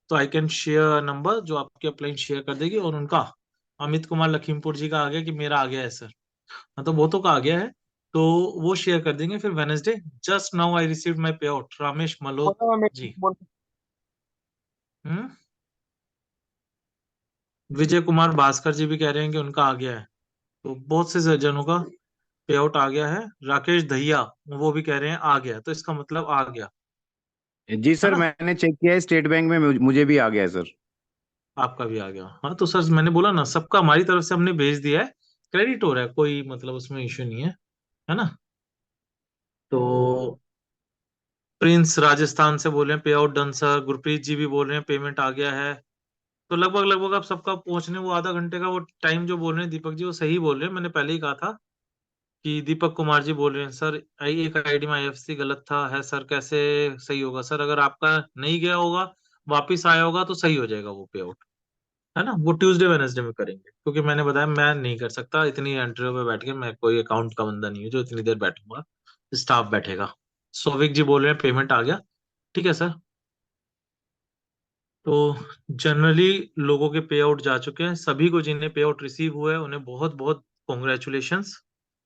तो आई कैन शेयर नंबर जो आपकी अपलाइन शेयर कर देगी। और उनका अमित कुमार लखीमपुर जी का आ गया कि मेरा आ गया है सर। हाँ, तो बहुतों का आ गया है, तो वो शेयर कर देंगे फिर Wednesday. Just now I receive my पे आउट, रामेश मलोत बोला मैं जी। बोल हम्म। विजय कुमार भास्कर जी भी कह रहे हैं कि उनका आ गया है। तो बहुत से जनों का पे आउट आ गया है। राकेश दहिया वो भी कह रहे हैं आ गया, तो इसका मतलब आ गया, जी है सर, ना। मैंने चेक किया है स्टेट बैंक में, मुझे भी आ गया है सर। आपका भी आ गया। हाँ, तो सर मैंने बोला ना, सबका हमारी तरफ से हमने भेज दिया है, क्रेडिट हो रहा है, कोई मतलब उसमें इश्यू नहीं है ना। तो प्रिंस राजस्थान से बोल रहे हैं पे आउट डन सर। गुरप्रीत जी भी बोल रहे हैं पेमेंट आ गया है। तो लगभग लगभग अब सबका पहुंचने वो आधा घंटे का वो टाइम जो बोल रहे हैं दीपक जी, वो सही बोल रहे हैं। मैंने पहले ही कहा था कि दीपक कुमार जी बोल रहे हैं सर, एक आईडी में आईएफएससी गलत था है सर, कैसे सही होगा सर? अगर आपका नहीं गया होगा, वापिस आया होगा, तो सही हो जाएगा वो पे आउट, है ना। वो ट्यूसडे वेडनेसडे में करेंगे, क्योंकि मैंने बताया मैं नहीं कर सकता इतनी एंट्रियों पे बैठ के, मैं कोई अकाउंट का बंदा नहीं हूँ जो इतनी देर बैठूंगा, स्टाफ बैठेगा। सौविक जी बोल रहे हैं पेमेंट आ गया, ठीक है सर। तो जनरली लोगों के पे आउट जा चुके हैं। सभी को जिन्हें पे आउट रिसीव हुआ है उन्हें बहुत बहुत congratulations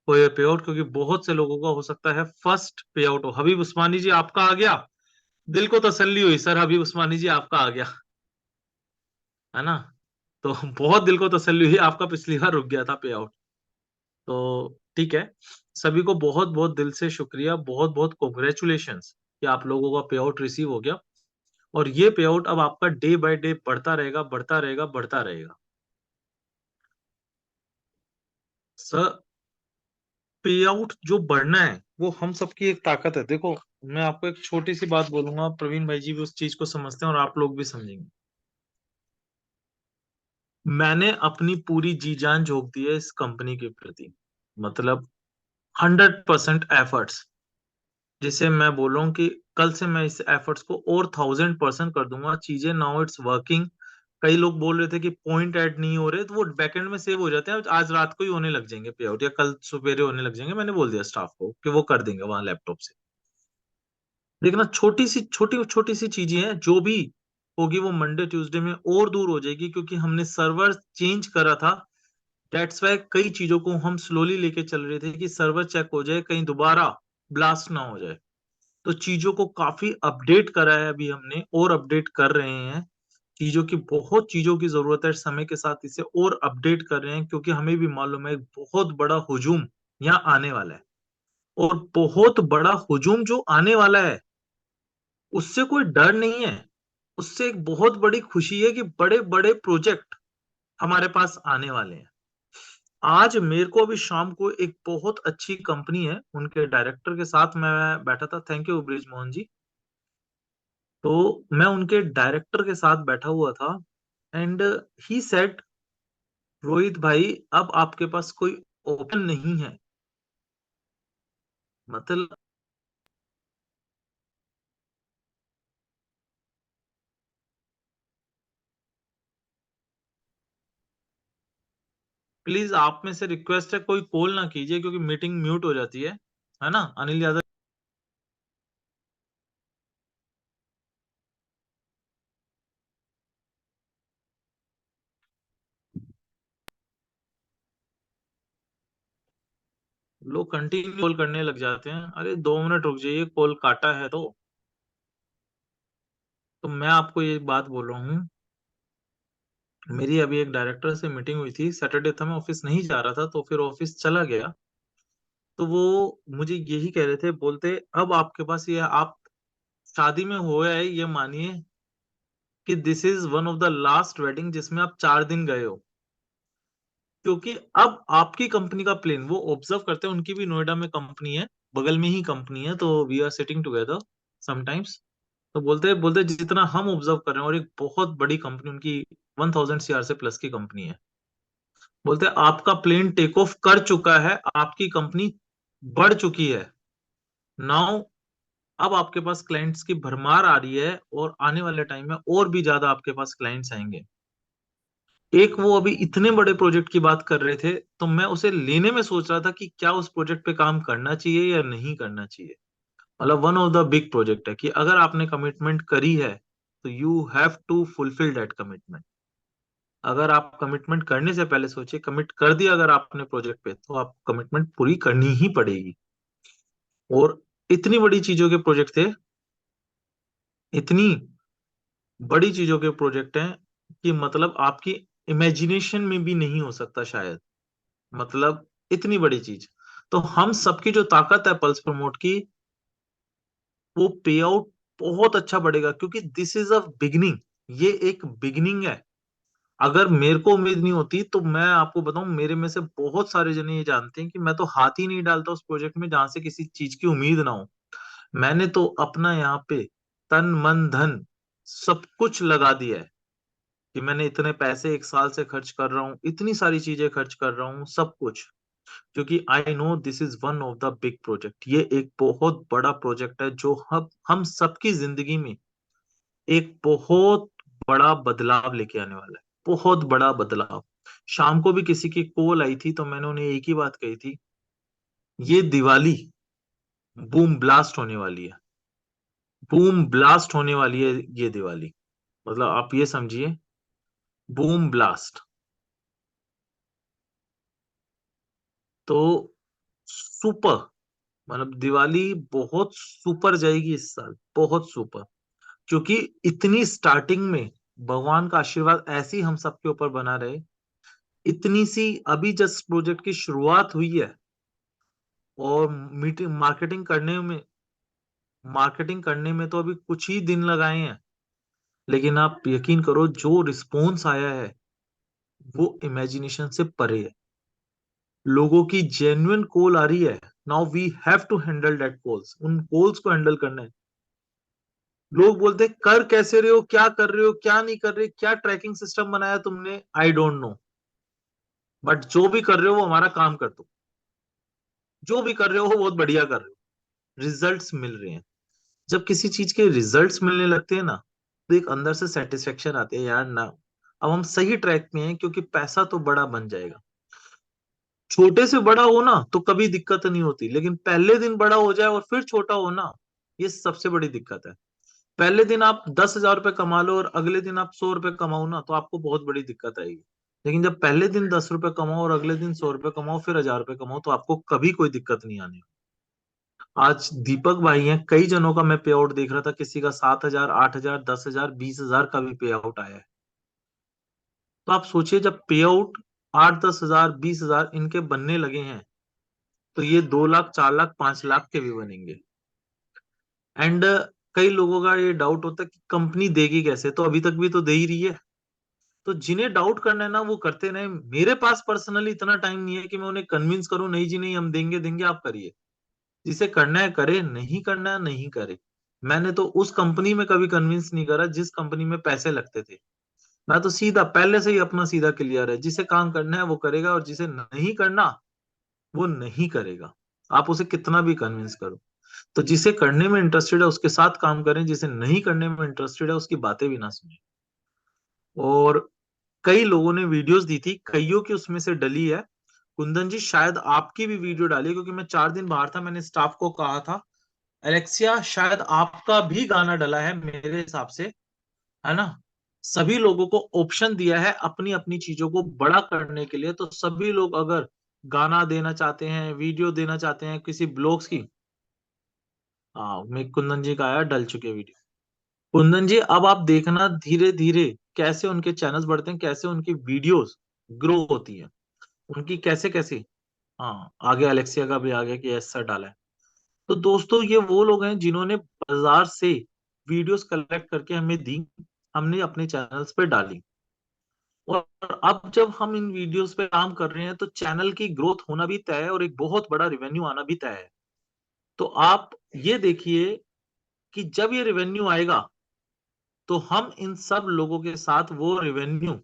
for your pay out, क्योंकि बहुत से लोगों का हो सकता है फर्स्ट पे आउट हो। हबीब उस्मानी जी आपका आ गया, दिल को तसल्ली हुई सर, हबीब उस्मानी जी आपका आ गया, है ना। तो बहुत दिल को तसल्ली हुई, आपका पिछली बार रुक गया था पे आउट। तो ठीक है, सभी को बहुत बहुत दिल से शुक्रिया, बहुत बहुत कॉन्ग्रेचुलेशंस कि आप लोगों का पे आउट रिसीव हो गया। और ये पे आउट अब आपका डे बाय डे बढ़ता रहेगा, बढ़ता रहेगा, बढ़ता रहेगा। सर, पे आउट जो बढ़ना है वो हम सबकी एक ताकत है। देखो, मैं आपको एक छोटी सी बात बोलूंगा, प्रवीण भाई जी भी उस चीज को समझते हैं और आप लोग भी समझेंगे। मैंने अपनी पूरी जी जान झोंक दी है इस कंपनी के प्रति, मतलब 100% एफर्ट्स, जिसे मैं बोल रहा हूँ कि कल से मैं इस एफर्ट्स को और 1000% कर दूंगा। चीजें नाउ इट्स वर्किंग। कई लोग बोल रहे थे कि पॉइंट ऐड नहीं हो रहे, तो वो बैकएंड में सेव हो जाते हैं, आज रात को ही होने लग जाएंगे पे आउट, या कल सवेरे होने लग जाएंगे। मैंने बोल दिया स्टाफ को कि वो कर देंगे वहां लैपटॉप से। देखना, छोटी छोटी सी चीजें हैं, जो भी होगी वो मंडे ट्यूसडे में और दूर हो जाएगी, क्योंकि हमने सर्वर चेंज करा था। दैट्स वाई कई चीजों को हम स्लोली लेके चल रहे थे कि सर्वर चेक हो जाए, कहीं दोबारा ब्लास्ट ना हो जाए। तो चीजों को काफी अपडेट करा है अभी हमने, और अपडेट कर रहे हैं। चीजों की, बहुत चीजों की जरूरत है, समय के साथ इसे और अपडेट कर रहे हैं, क्योंकि हमें भी मालूम है एक बहुत बड़ा हुजूम यहाँ आने वाला है। और बहुत बड़ा हुजूम जो आने वाला है, उससे कोई डर नहीं है, उससे एक बहुत बड़ी खुशी है कि बड़े बड़े प्रोजेक्ट हमारे पास आने वाले हैं। आज मेरे को अभी शाम को एक बहुत अच्छी कंपनी है, उनके डायरेक्टर के साथ मैं बैठा था। Thank you bridge Mohan ji. तो मैं उनके डायरेक्टर के साथ बैठा हुआ था, एंड ही सेड, रोहित भाई अब आपके पास कोई ओपन नहीं है, मतलब प्लीज आप में से रिक्वेस्ट है कोई कॉल ना कीजिए, क्योंकि मीटिंग म्यूट हो जाती है ना। अनिल यादव, लोग कंटिन्यू कॉल करने लग जाते हैं। अरे 2 मिनट रुक जाइए, कॉल काटा है तो मैं आपको ये बात बोल रहा हूँ। मेरी अभी एक डायरेक्टर से मीटिंग हुई थी, सैटरडे था, मैं ऑफिस नहीं जा रहा था, तो फिर ऑफिस चला गया। तो वो मुझे यही कह रहे थे, बोलते अब आपके पास ये, आप शादी में हो है, ये मानिए कि this is one of the last wedding जिसमें आप 4 दिन गए हो। क्योंकि अब आपकी कंपनी का प्लेन वो ऑब्जर्व करते हैं, उनकी भी नोएडा में कंपनी है, बगल में ही कंपनी है, तो we are sitting together sometimes. तो बोलते बोलते जितना हम ऑब्जर्व कर रहे हैं, और एक बहुत बड़ी कंपनी उनकी, 1000 CR से प्लस की कंपनी है, बोलते आपका प्लेन टेक ऑफ कर चुका है, आपकी कंपनी बढ़ चुकी है नाउ। अब आपके पास क्लाइंट्स की भरमार आ रही है, और आने वाले टाइम में और भी ज्यादा आपके पास क्लाइंट्स आएंगे। एक वो अभी इतने बड़े प्रोजेक्ट की बात कर रहे थे, तो मैं उसे लेने में सोच रहा था कि क्या उस प्रोजेक्ट पे काम करना चाहिए या नहीं करना चाहिए। मतलब one of the big project है कि अगर आपने कमिटमेंट करी है, तो you have to fulfil that commitment. अगर आप कमिटमेंट करने से पहले सोचिए, कमिट कर दिया अगर आपने प्रोजेक्ट पे, तो आप कमिटमेंट पूरी करनी ही पड़ेगी। और इतनी बड़ी चीजों के प्रोजेक्ट थे, इतनी बड़ी चीजों के प्रोजेक्ट हैं कि मतलब आपकी इमेजिनेशन में भी नहीं हो सकता शायद, मतलब इतनी बड़ी चीज। तो हम सबकी जो ताकत है पल्स प्रमोट की, वो पे आउट बहुत अच्छा बढ़ेगा, क्योंकि दिस इज अ बिगिनिंग। ये एक बिगिनिंग है। अगर मेरे को उम्मीद नहीं होती, तो मैं आपको बताऊं, मेरे में से बहुत सारे जने ये जानते हैं कि मैं तो हाथ ही नहीं डालता उस प्रोजेक्ट में जहां से किसी चीज की उम्मीद ना हो। मैंने तो अपना यहाँ पे तन मन धन सब कुछ लगा दिया है, कि मैंने इतने पैसे एक साल से खर्च कर रहा हूँ, इतनी सारी चीजें खर्च कर रहा हूँ, सब कुछ, क्योंकि I know this is one of the big project. ये एक बहुत बड़ा प्रोजेक्ट है, जो हम सबकी जिंदगी में एक बहुत बड़ा बदलाव लेके आने वाला है, बहुत बड़ा बदलाव। शाम को भी किसी की कॉल आई थी, तो मैंने उन्हें एक ही बात कही थी, ये दिवाली बूम ब्लास्ट होने वाली है, बूम ब्लास्ट होने वाली है ये दिवाली। मतलब आप ये समझिए, बूम ब्लास्ट। तो सुपर, मतलब दिवाली बहुत सुपर जाएगी इस साल, बहुत सुपर। क्योंकि इतनी स्टार्टिंग में भगवान का आशीर्वाद ऐसे ही हम सबके ऊपर बना रहे। इतनी सी अभी जस्ट प्रोजेक्ट की शुरुआत हुई है, और मीटिंग मार्केटिंग करने में तो अभी कुछ ही दिन लगाए हैं, लेकिन आप यकीन करो जो रिस्पॉन्स आया है वो इमेजिनेशन से परे है। लोगों की जेन्युइन कॉल आ रही है। Now we have to handle that calls, उन कॉल्स को हैंडल करना है। लोग बोलते हैं कर कैसे रहे हो, क्या कर रहे हो, क्या नहीं कर रहे, क्या ट्रैकिंग सिस्टम बनाया तुमने, आई डोंट नो, बट जो भी कर रहे हो वो हमारा काम कर दो। जो भी कर रहे हो वो बहुत बढ़िया कर रहे हो, रिजल्ट्स मिल रहे हैं। जब किसी चीज के रिजल्ट्स मिलने लगते हैं ना, तो एक अंदर से सेटिस्फेक्शन आती है यार ना, अब हम सही ट्रैक में हैं, क्योंकि पैसा तो बड़ा बन जाएगा। छोटे से बड़ा हो ना तो कभी दिक्कत नहीं होती, लेकिन पहले दिन बड़ा हो जाए और फिर छोटा हो ना, ये सबसे बड़ी दिक्कत है। पहले दिन आप 10,000 रुपये कमा लो और अगले दिन आप 100 रुपये कमाओ ना, तो आपको बहुत बड़ी दिक्कत आएगी। लेकिन जब पहले दिन 10 रुपये कमाओ और अगले दिन 100 रुपये कमाओ, फिर 1,000 रुपये कमाओ, तो आपको कभी कोई दिक्कत नहीं आनी। आज दीपक भाई हैं, कई जनों का मैं पे आउट देख रहा था, किसी का 7,000, 8,000, 10,000, 20,000 का भी पे आउट आया है। तो आप सोचिए, जब पे आउट 8, 10,000, 20,000 इनके बनने लगे हैं, तो ये 2 लाख, 4 लाख, 5 लाख के भी बनेंगे। एंड कई लोगों का ये डाउट होता है कि कंपनी देगी कैसे, तो अभी तक भी तो दे ही रही है। तो जिन्हें डाउट करना है ना वो करते रहे। मेरे पास पर्सनली इतना टाइम नहीं है कि मैं उन्हें कन्विंस करूं, नहीं जी नहीं, हम देंगे देंगे, आप करिए। जिसे करना है करे, नहीं करना है नहीं करे। मैंने तो उस कंपनी में कभी कन्विंस नहीं करा जिस कंपनी में पैसे लगते थे। मैं तो सीधा पहले से ही अपना सीधा क्लियर है, जिसे काम करना है वो करेगा, और जिसे नहीं करना वो नहीं करेगा। आप उसे कितना भी कन्विंस करो। तो जिसे करने में इंटरेस्टेड है उसके साथ काम करें, जिसे नहीं करने में इंटरेस्टेड है उसकी बातें भी ना सुने। और कई लोगों ने वीडियोस दी थी, कईयों की उसमें से डली है। कुंदन जी शायद आपकी भी वीडियो डाली है, क्योंकि मैं 4 दिन बाहर था, मैंने स्टाफ को कहा था। एलेक्सिया शायद आपका भी गाना डला है मेरे हिसाब से, है ना। सभी लोगों को ऑप्शन दिया है अपनी अपनी चीजों को बड़ा करने के लिए, तो सभी लोग अगर गाना देना चाहते हैं, वीडियो देना चाहते हैं किसी ब्लॉग्स की। हाँ, मैं कुंदन जी का आया डल चुके वीडियो। कुंदन जी अब आप देखना धीरे धीरे कैसे उनके चैनल्स बढ़ते हैं, कैसे उनकी वीडियोस ग्रो होती है, उनकी कैसे कैसे। हाँ, आगे अलेक्सिया का भी आ गया कि ऐसा डाला है। तो दोस्तों ये वो लोग हैं जिन्होंने बाजार से वीडियोस कलेक्ट करके हमें दी, हमने अपने चैनल्स पे डाली। और अब जब हम इन वीडियोस पे काम कर रहे हैं तो चैनल की ग्रोथ होना भी तय है और एक बहुत बड़ा रेवेन्यू आना भी तय है। तो आप ये देखिए कि जब ये रेवेन्यू आएगा तो हम इन सब लोगों के साथ वो रेवेन्यू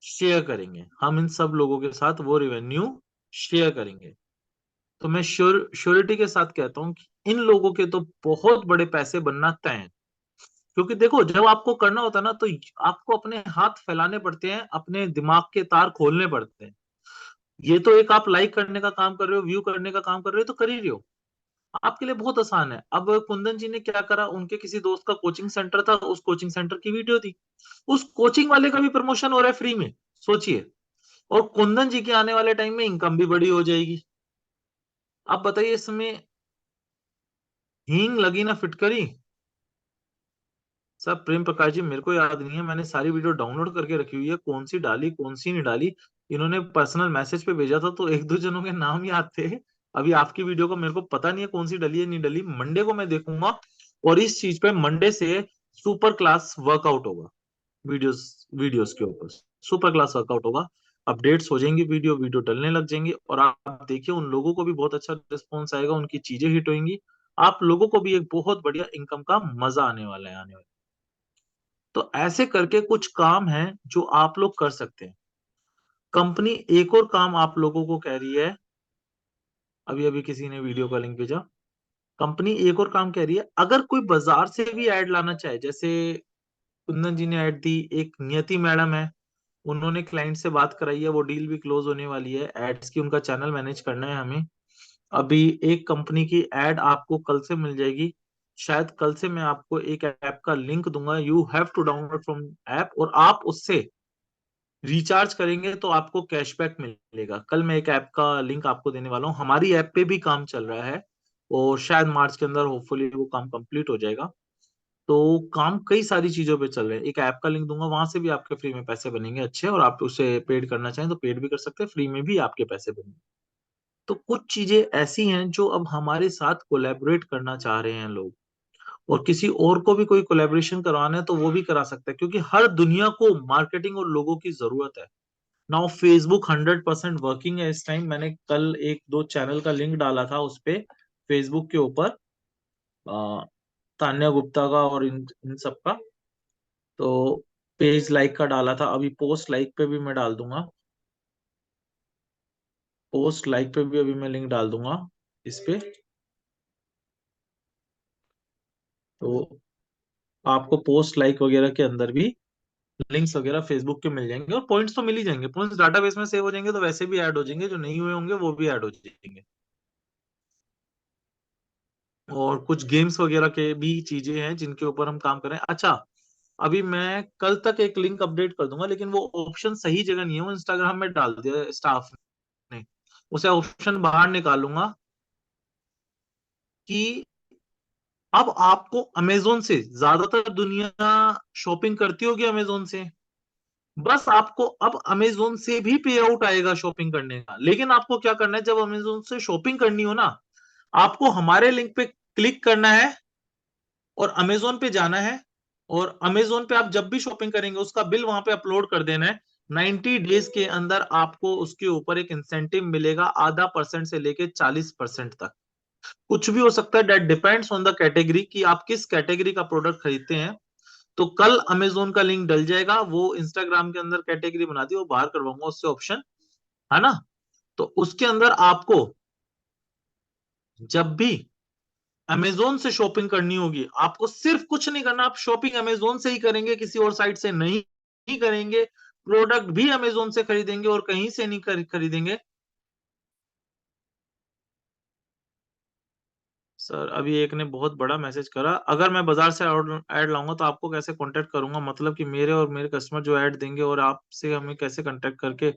शेयर करेंगे, हम इन सब लोगों के साथ वो रेवेन्यू शेयर करेंगे। तो मैं श्योरिटी के साथ कहता हूं कि इन लोगों के तो बहुत बड़े पैसे बनना तय है। क्योंकि देखो, जब आपको करना होता है ना, तो आपको अपने हाथ फैलाने पड़ते हैं, अपने दिमाग के तार खोलने पड़ते हैं। ये तो एक आप लाइक करने का काम कर रहे हो, व्यू करने का काम कर रहे हो, तो कर ही रहे हो। आपके लिए बहुत आसान है। अब कुंदन जी ने क्या करा, उनके किसी दोस्त का कोचिंग सेंटर था, उस कोचिंग सेंटर की वीडियो थी, उस कोचिंग वाले का भी प्रमोशन हो रहा है फ्री में, सोचिए। और कुंदन जी के आने वाले टाइम में इनकम भी बड़ी हो जाएगी। आप बताइए, इसमें हींग लगी ना फिटकरी। सब प्रेम प्रकाश जी, मेरे को याद नहीं है, मैंने सारी वीडियो डाउनलोड करके रखी हुई है, कौन सी डाली कौन सी नहीं डाली। इन्होंने पर्सनल मैसेज पे भेजा था तो एक दो जनों के नाम याद थे। अभी आपकी वीडियो को मेरे को पता नहीं है कौन सी डली है नहीं डली, मंडे को मैं देखूंगा। और इस चीज पे मंडे से सुपर क्लास वर्कआउट होगा, वीडियोस वीडियोस के ऊपर सुपर क्लास वर्कआउट होगा। अपडेट्स हो जाएंगी, वीडियो वीडियो डलने लग जाएंगी, और आप देखिए उन लोगों को भी बहुत अच्छा रिस्पॉन्स आएगा, उनकी चीजें हिट होंगी। आप लोगों को भी एक बहुत बढ़िया इनकम का मजा आने वाला है, आने वाला। तो ऐसे करके कुछ काम है जो आप लोग कर सकते हैं। कंपनी एक और काम आप लोगों को कह रही है, अभी अभी किसी ने वीडियो का लिंक भेजा। कंपनी एक और काम कह रही है, अगर कोई बाजार से भी ऐड लाना चाहे, जैसे कुंदन जी ने ऐड दी, एक नियति मैडम है, उन्होंने क्लाइंट से बात कराई है, वो डील भी क्लोज होने वाली है, एड्स की, उनका चैनल मैनेज करना है हमें। अभी एक कंपनी की एड आपको कल से मिल जाएगी, शायद कल से मैं आपको एक ऐप का लिंक दूंगा, you have to download from app, और आप उससे रिचार्ज करेंगे तो आपको कैशबैक मिलेगा। कल मैं एक ऐप का लिंक आपको देने वाला हूँ, हमारी ऐप पे भी काम चल रहा है और शायद मार्च के अंदर होपफुली वो काम कंप्लीट हो जाएगा। तो काम कई सारी चीजों पे चल रहे हैं, एक ऐप का लिंक दूंगा, वहां से भी आपके फ्री में पैसे बनेंगे अच्छे, और आप उसे पेड करना चाहें तो पेड भी कर सकते हैं, फ्री में भी आपके पैसे बनेंगे। तो कुछ चीजें ऐसी हैं जो अब हमारे साथ कोलैबोरेट करना चाह रहे हैं लोग, और किसी और को भी कोई कोलैबोरेशन करवाना है तो वो भी करा सकता है, क्योंकि हर दुनिया को मार्केटिंग और लोगों की जरूरत है। नाउ फेसबुक 100% वर्किंग है इस टाइम। मैंने कल एक दो चैनल का लिंक डाला था उस पे, फेसबुक के ऊपर, तान्या गुप्ता का और इन इन सब का। तो पेज लाइक का डाला था, अभी पोस्ट लाइक पे भी मैं डाल दूंगा, पोस्ट लाइक पे भी अभी मैं लिंक डाल दूंगा इस पे। तो आपको पोस्ट लाइक वगैरह के अंदर भी लिंक्स वगैरह फेसबुक के मिल जाएंगे, और पॉइंट्स तो मिल ही जाएंगे, पॉइंट्स डाटाबेस में सेव हो जाएंगे तो वैसे भी ऐड हो जाएंगे, जो नहीं हुए होंगे वो भी ऐड हो जाएंगे। और कुछ गेम्स वगैरह के भी चीजें हैं जिनके ऊपर हम काम कर रहे हैं। अच्छा, अभी मैं कल तक एक लिंक अपडेट कर दूंगा, लेकिन वो ऑप्शन सही जगह नहीं है, वो इंस्टाग्राम में डाल दिया स्टाफ ने, उसे ऑप्शन बाहर निकालूंगा कि अब आपको अमेजोन से, ज्यादातर दुनिया शॉपिंग करती होगी अमेजोन से, बस आपको अब अमेजोन से भी पे आउट आएगा शॉपिंग करने का। लेकिन आपको क्या करना है, जब अमेजोन से शॉपिंग करनी हो ना, आपको हमारे लिंक पे क्लिक करना है और अमेजोन पे जाना है, और अमेजोन पे आप जब भी शॉपिंग करेंगे उसका बिल वहां पे अपलोड कर देना है। 90 डेज के अंदर आपको उसके ऊपर एक इंसेंटिव मिलेगा, आधा परसेंट से लेके 40% तक। कुछ भी हो सकता है, that depends on the category कि आप किस कैटेगरी का प्रोडक्ट खरीदते हैं। तो कल अमेजोन का लिंक डल जाएगा, वो इंस्टाग्राम के अंदर कैटेगरी बना दी, वो बाहर करवाऊंगा उससे ऑप्शन, है ना। तो उसके अंदर आपको जब भी अमेजोन से शॉपिंग करनी होगी, आपको सिर्फ कुछ नहीं करना, आप शॉपिंग अमेजोन से ही करेंगे, किसी और साइट से नहीं करेंगे, प्रोडक्ट भी अमेजोन से खरीदेंगे और कहीं से नहीं खरीदेंगे। सर अभी एक ने बहुत बड़ा मैसेज करा, अगर मैं बाजार से ऐड लाऊंगा तो आपको कैसे कांटेक्ट करूंगा, मतलब कि मेरे और मेरे कस्टमर जो ऐड देंगे और आपसे हमें कैसे कांटेक्ट करके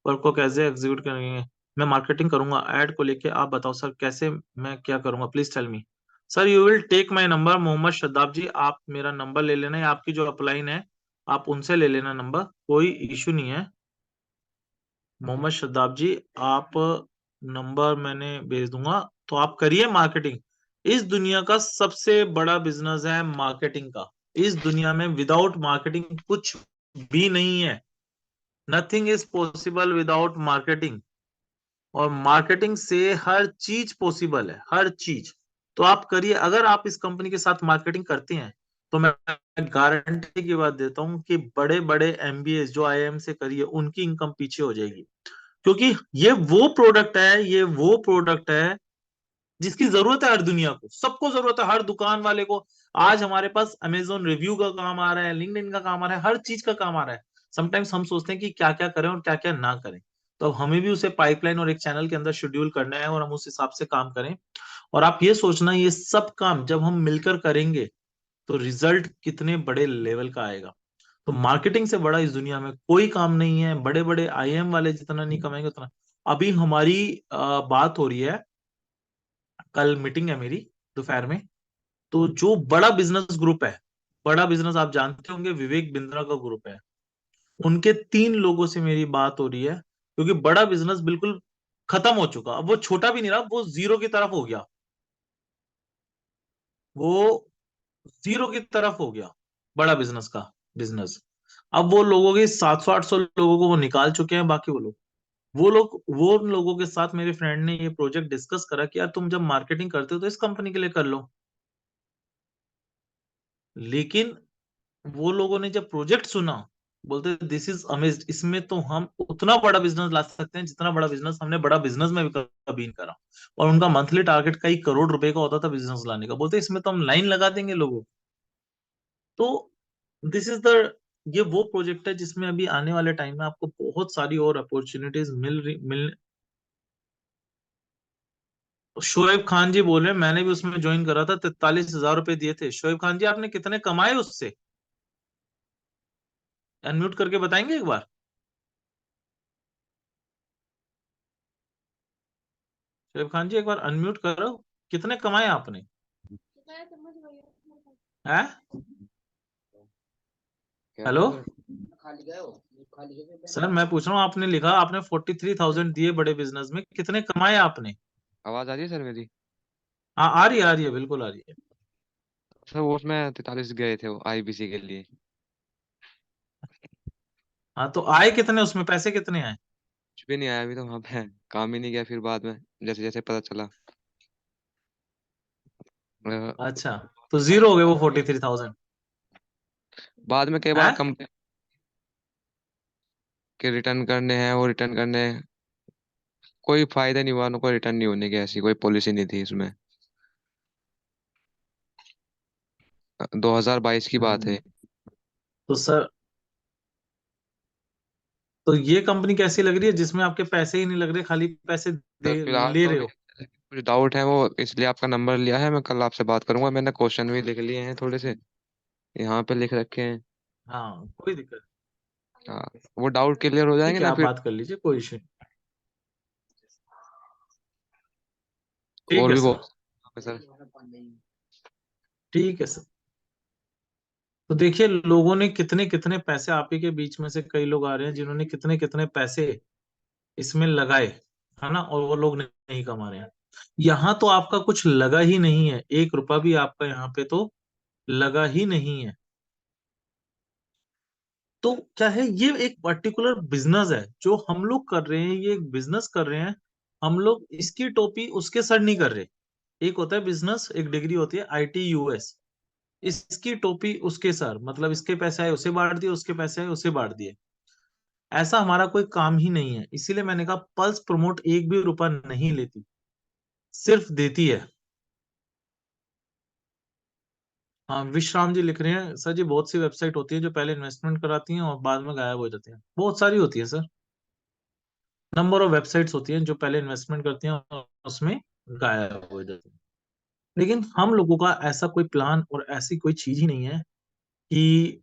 वर्क को कैसे एग्जीक्यूट करेंगे। मैं मार्केटिंग करूंगा ऐड को लेके, आप बताओ सर कैसे, मैं क्या करूंगा, please tell me. Sir you will take my number, Mohammad Shadab ji, आप मेरा नंबर ले लेना, या आपकी जो अपलाइन है आप उनसे ले लेना नंबर, कोई इशू नहीं है। मोहम्मद शदाब जी, आप नंबर मैंने भेज दूंगा, तो आप करिए मार्केटिंग। इस दुनिया का सबसे बड़ा बिजनेस है मार्केटिंग का। इस दुनिया में विदाउट मार्केटिंग कुछ भी नहीं है, nothing is possible without marketing, और मार्केटिंग से हर चीज पॉसिबल है, हर चीज। तो आप करिए, अगर आप इस कंपनी के साथ मार्केटिंग करते हैं तो मैं गारंटी की बात देता हूँ कि बड़े बड़े एमबीए जो आईआईएम से करिए उनकी इनकम पीछे हो जाएगी, क्योंकि ये वो प्रोडक्ट है जिसकी जरूरत है हर दुनिया को, सबको जरूरत है, हर दुकान वाले को। आज हमारे पास अमेजोन रिव्यू का काम आ रहा है, लिंक्डइन का काम आ रहा है, हर चीज का काम आ रहा है। समटाइम्स हम सोचते हैं कि क्या क्या करें और क्या क्या ना करें, तो अब हमें भी उसे पाइपलाइन और एक चैनल के अंदर शेड्यूल करना है और हम उस हिसाब से काम करें। और आप ये सोचना, ये सब काम जब हम मिलकर करेंगे तो रिजल्ट कितने बड़े लेवल का आएगा। तो मार्केटिंग से बड़ा इस दुनिया में कोई काम नहीं है, बड़े बड़े आईएम वाले जितना नहीं कमाएंगे उतना। अभी हमारी बात हो रही है, कल मीटिंग है मेरी दोपहर में, तो जो बड़ा बिजनेस ग्रुप है, बड़ा बिजनेस आप जानते होंगे, विवेक बिंद्रा का ग्रुप है, उनके 3 लोगों से मेरी बात हो रही है, क्योंकि बड़ा बिजनेस बिल्कुल खत्म हो चुका, अब वो छोटा भी नहीं रहा, वो जीरो की तरफ हो गया, वो जीरो की तरफ हो गया बड़ा बिजनेस का बिजनेस। अब वो लोगों के 700-800 लोगों को वो निकाल चुके हैं, बाकी वो उन लोगों के साथ मेरे फ्रेंड ने ये प्रोजेक्ट डिस्कस करा कि यार तुम जब मार्केटिंग करते हो तो इस कंपनी के लिए कर लो। लेकिन वो लोगों ने जब प्रोजेक्ट सुना, बोलते दिस इज अमेज्ड, इसमें तो हम उतना बड़ा बिजनेस ला सकते हैं जितना बड़ा बिजनेस हमने बड़ा बिजनेस में भी कभी नहीं करा। और उनका मंथली टारगेट कई करोड़ रुपए का होता था बिजनेस लाने का, बोलते इसमें तो हम लाइन लगा देंगे लोगों। तो दिस इज द ये वो प्रोजेक्ट है जिसमें अभी आने वाले टाइम में आपको बहुत सारी और अपॉर्चुनिटीज शोएब खान जी बोल रहे हैं मैंने भी उसमें ज्वाइन करा था, 43,000 रुपए दिए थे। शोएब खान जी आपने कितने कमाए उससे, अनम्यूट करके बताएंगे एक बार। शोएब खान जी एक बार अनम्यूट करो, कितने कमाए आपने हैं? हेलो सर, मैं पूछ रहा हूँ, आपने लिखा आपने 43,000 दिए बड़े बिजनेस में, कितने कमाए आपने? आवाज आ रही है सर मेरी? हाँ आ रही है बिल्कुल आ रही है। सर वो उसमें 43 गए थे वो आईबीसी के लिए। हाँ तो आए कितने उसमें, पैसे कितने आए? कुछ भी नहीं आया अभी तो, वहां पे काम ही नहीं किया फिर बाद में जैसे जैसे पता चला। अच्छा, तो जीरो हो गए वो 43,000 बाद में कई बार है। कम के रिटर्न करने हैं, वो रिटर्न करने हैं। कोई फायदा नहीं हुआ उनको रिटर्न नहीं होने की, ऐसी कोई पॉलिसी नहीं थी इसमें। 2022 की बात है। तो सर, तो ये कंपनी कैसी लग रही है जिसमें आपके पैसे ही नहीं लग रहे, खाली पैसे सर दे फिलहाल ले तो रहे अभी हो? कुछ डाउट है, वो इसलिए आपका नंबर लिया है। मैं कल आपसे बात करूंगा, मैंने क्वेश्चन भी लिख लिए हैं थोड़े से, यहाँ पे लिख रखे हैं। हाँ कोई दिक्कत हाँ, वो डाउट क्लियर हो जाएंगे ठीक है, ना आप फिर। बात कर लीजिए, कोई इशू नहीं। ठीक और है भी सर, बहुत सर। ठीक है सर। तो देखिए लोगों ने कितने कितने पैसे, आप ही के बीच में से कई लोग आ रहे हैं जिन्होंने कितने कितने पैसे इसमें लगाए, है ना, और वो लोग नहीं कमा रहे हैं। यहाँ तो आपका कुछ लगा ही नहीं है, 1 रुपया भी आपका यहाँ पे तो लगा ही नहीं है। तो क्या है, ये एक पर्टिकुलर बिजनेस है जो हम लोग कर रहे हैं, ये एक बिजनेस कर रहे हैं हम लोग, इसकी टोपी उसके सर नहीं कर रहे। एक होता है बिजनेस, एक डिग्री होती है ITUS, इसकी टोपी उसके सर, मतलब इसके पैसे आए उसे बांट दिए, उसके पैसे आए उसे बांट दिए। ऐसा हमारा कोई काम ही नहीं है, इसीलिए मैंने कहा पल्स प्रमोट एक भी रुपया नहीं लेती, सिर्फ देती है। हाँ विश्राम जी लिख रहे हैं सर जी, बहुत सी वेबसाइट होती है जो पहले इन्वेस्टमेंट कराती हैं और बाद में गायब हो जाती हैं, बहुत सारी होती है सर। नंबर ऑफ वेबसाइट्स होती हैं जो पहले इन्वेस्टमेंट करती हैं और उसमें गायब हो जाती हैं। लेकिन हम लोगों का ऐसा कोई प्लान और ऐसी कोई चीज ही नहीं है कि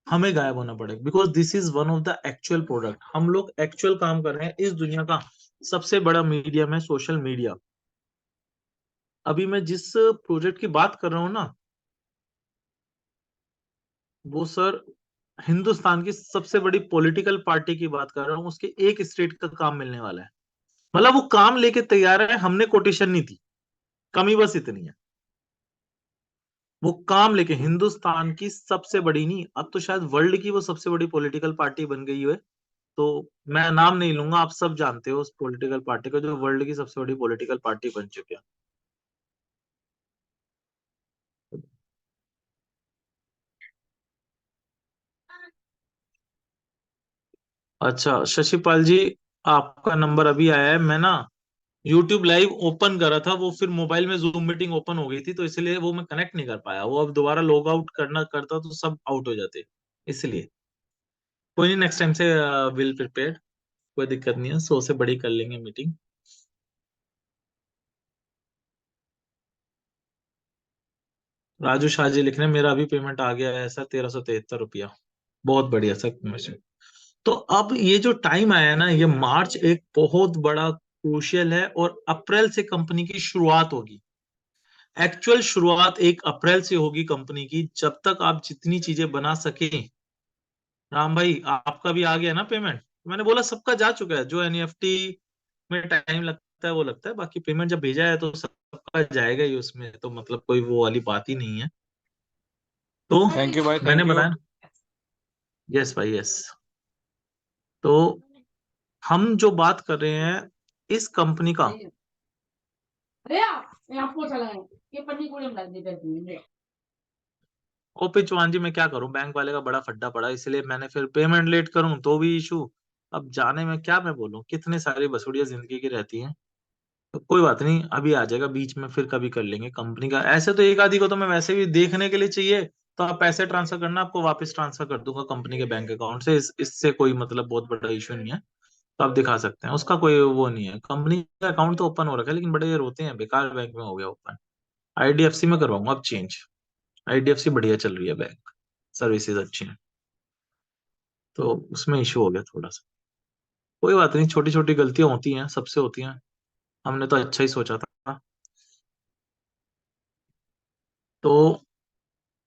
हमें गायब होना पड़े, because this is one of the actual product. हम लोग एक्चुअल काम कर रहे हैं, इस दुनिया का सबसे बड़ा मीडियम है सोशल मीडिया। अभी मैं जिस प्रोजेक्ट की बात कर रहा हूँ ना, वो सर हिंदुस्तान की सबसे बड़ी पॉलिटिकल पार्टी की बात कर रहा हूँ, उसके एक स्टेट का काम मिलने वाला है। मतलब वो काम लेके तैयार है, हमने कोटेशन नहीं दी, कमी बस इतनी है। वो काम लेके हिंदुस्तान की सबसे बड़ी नहीं, अब तो शायद वर्ल्ड की वो सबसे बड़ी पॉलिटिकल पार्टी बन गई है। तो मैं नाम नहीं लूंगा, आप सब जानते हो उस पॉलिटिकल पार्टी को, जो वर्ल्ड की सबसे बड़ी पॉलिटिकल पार्टी बन चुकी है। अच्छा शशिपाल जी, आपका नंबर अभी आया है। मैं ना यूट्यूब लाइव ओपन करा था, वो फिर मोबाइल में जूम मीटिंग ओपन हो गई थी, तो इसलिए वो मैं कनेक्ट नहीं कर पाया। वो अब दोबारा लॉग आउट करना करता तो सब आउट हो जाते, इसलिए। कोई नहीं, नेक्स्ट टाइम से विल प्रिपेयर, कोई दिक्कत नहीं है, 100 से बड़ी कर लेंगे मीटिंग। राजू शाह जी लिख रहे हैं मेरा अभी पेमेंट आ गया है सर, 1373 रुपया। बहुत बढ़िया सर, कमीशन। तो अब ये जो टाइम आया है ना, ये मार्च एक बहुत बड़ा क्रूशियल है, और अप्रैल से कंपनी की शुरुआत होगी। एक्चुअल शुरुआत 1 अप्रैल से होगी कंपनी की। जब तक आप जितनी चीजें बना सके, राम भाई आपका भी आ गया ना पेमेंट? मैंने बोला सबका जा चुका है, जो NEFT में टाइम लगता है वो लगता है, बाकी पेमेंट जब भेजा है तो सबका जाएगा ही, उसमें तो मतलब कोई वो वाली बात ही नहीं है। तो थैंक यू भाई, मैंने थैंक यू। बताया, यस भाई यस। तो हम जो बात कर रहे हैं इस कंपनी का, ओपी चौहान जी मैं क्या करूं, बैंक वाले का बड़ा फड्डा पड़ा, इसलिए मैंने फिर पेमेंट लेट करूं तो भी इशू। अब जाने में क्या मैं बोलूं, कितने सारी बसुड़ियां जिंदगी की रहती हैं। तो कोई बात नहीं, अभी आ जाएगा बीच में, फिर कभी कर लेंगे कंपनी का। ऐसे तो एक आधी को तो मैं वैसे भी देखने के लिए चाहिए, तो आप पैसे ट्रांसफर करना, आपको वापस ट्रांसफर कर दूंगा कंपनी के बैंक अकाउंट से, इससे कोई मतलब बहुत बड़ा इशू नहीं है। तो आप दिखा सकते हैं, उसका कोई वो नहीं है। कंपनी का अकाउंट तो ओपन हो रखा है, लेकिन बड़े देर होते हैं, बेकार बैंक में हो गया ओपन। आईडीएफसी में करवाऊंगा अब चेंज। आईडीएफसी बढ़िया चल रही है बैंक, सर्विसेज अच्छी है, तो उसमें इशू हो गया थोड़ा सा। कोई बात नहीं, छोटी छोटी गलतियां होती हैं, सबसे होती हैं। हमने तो अच्छा ही सोचा था। तो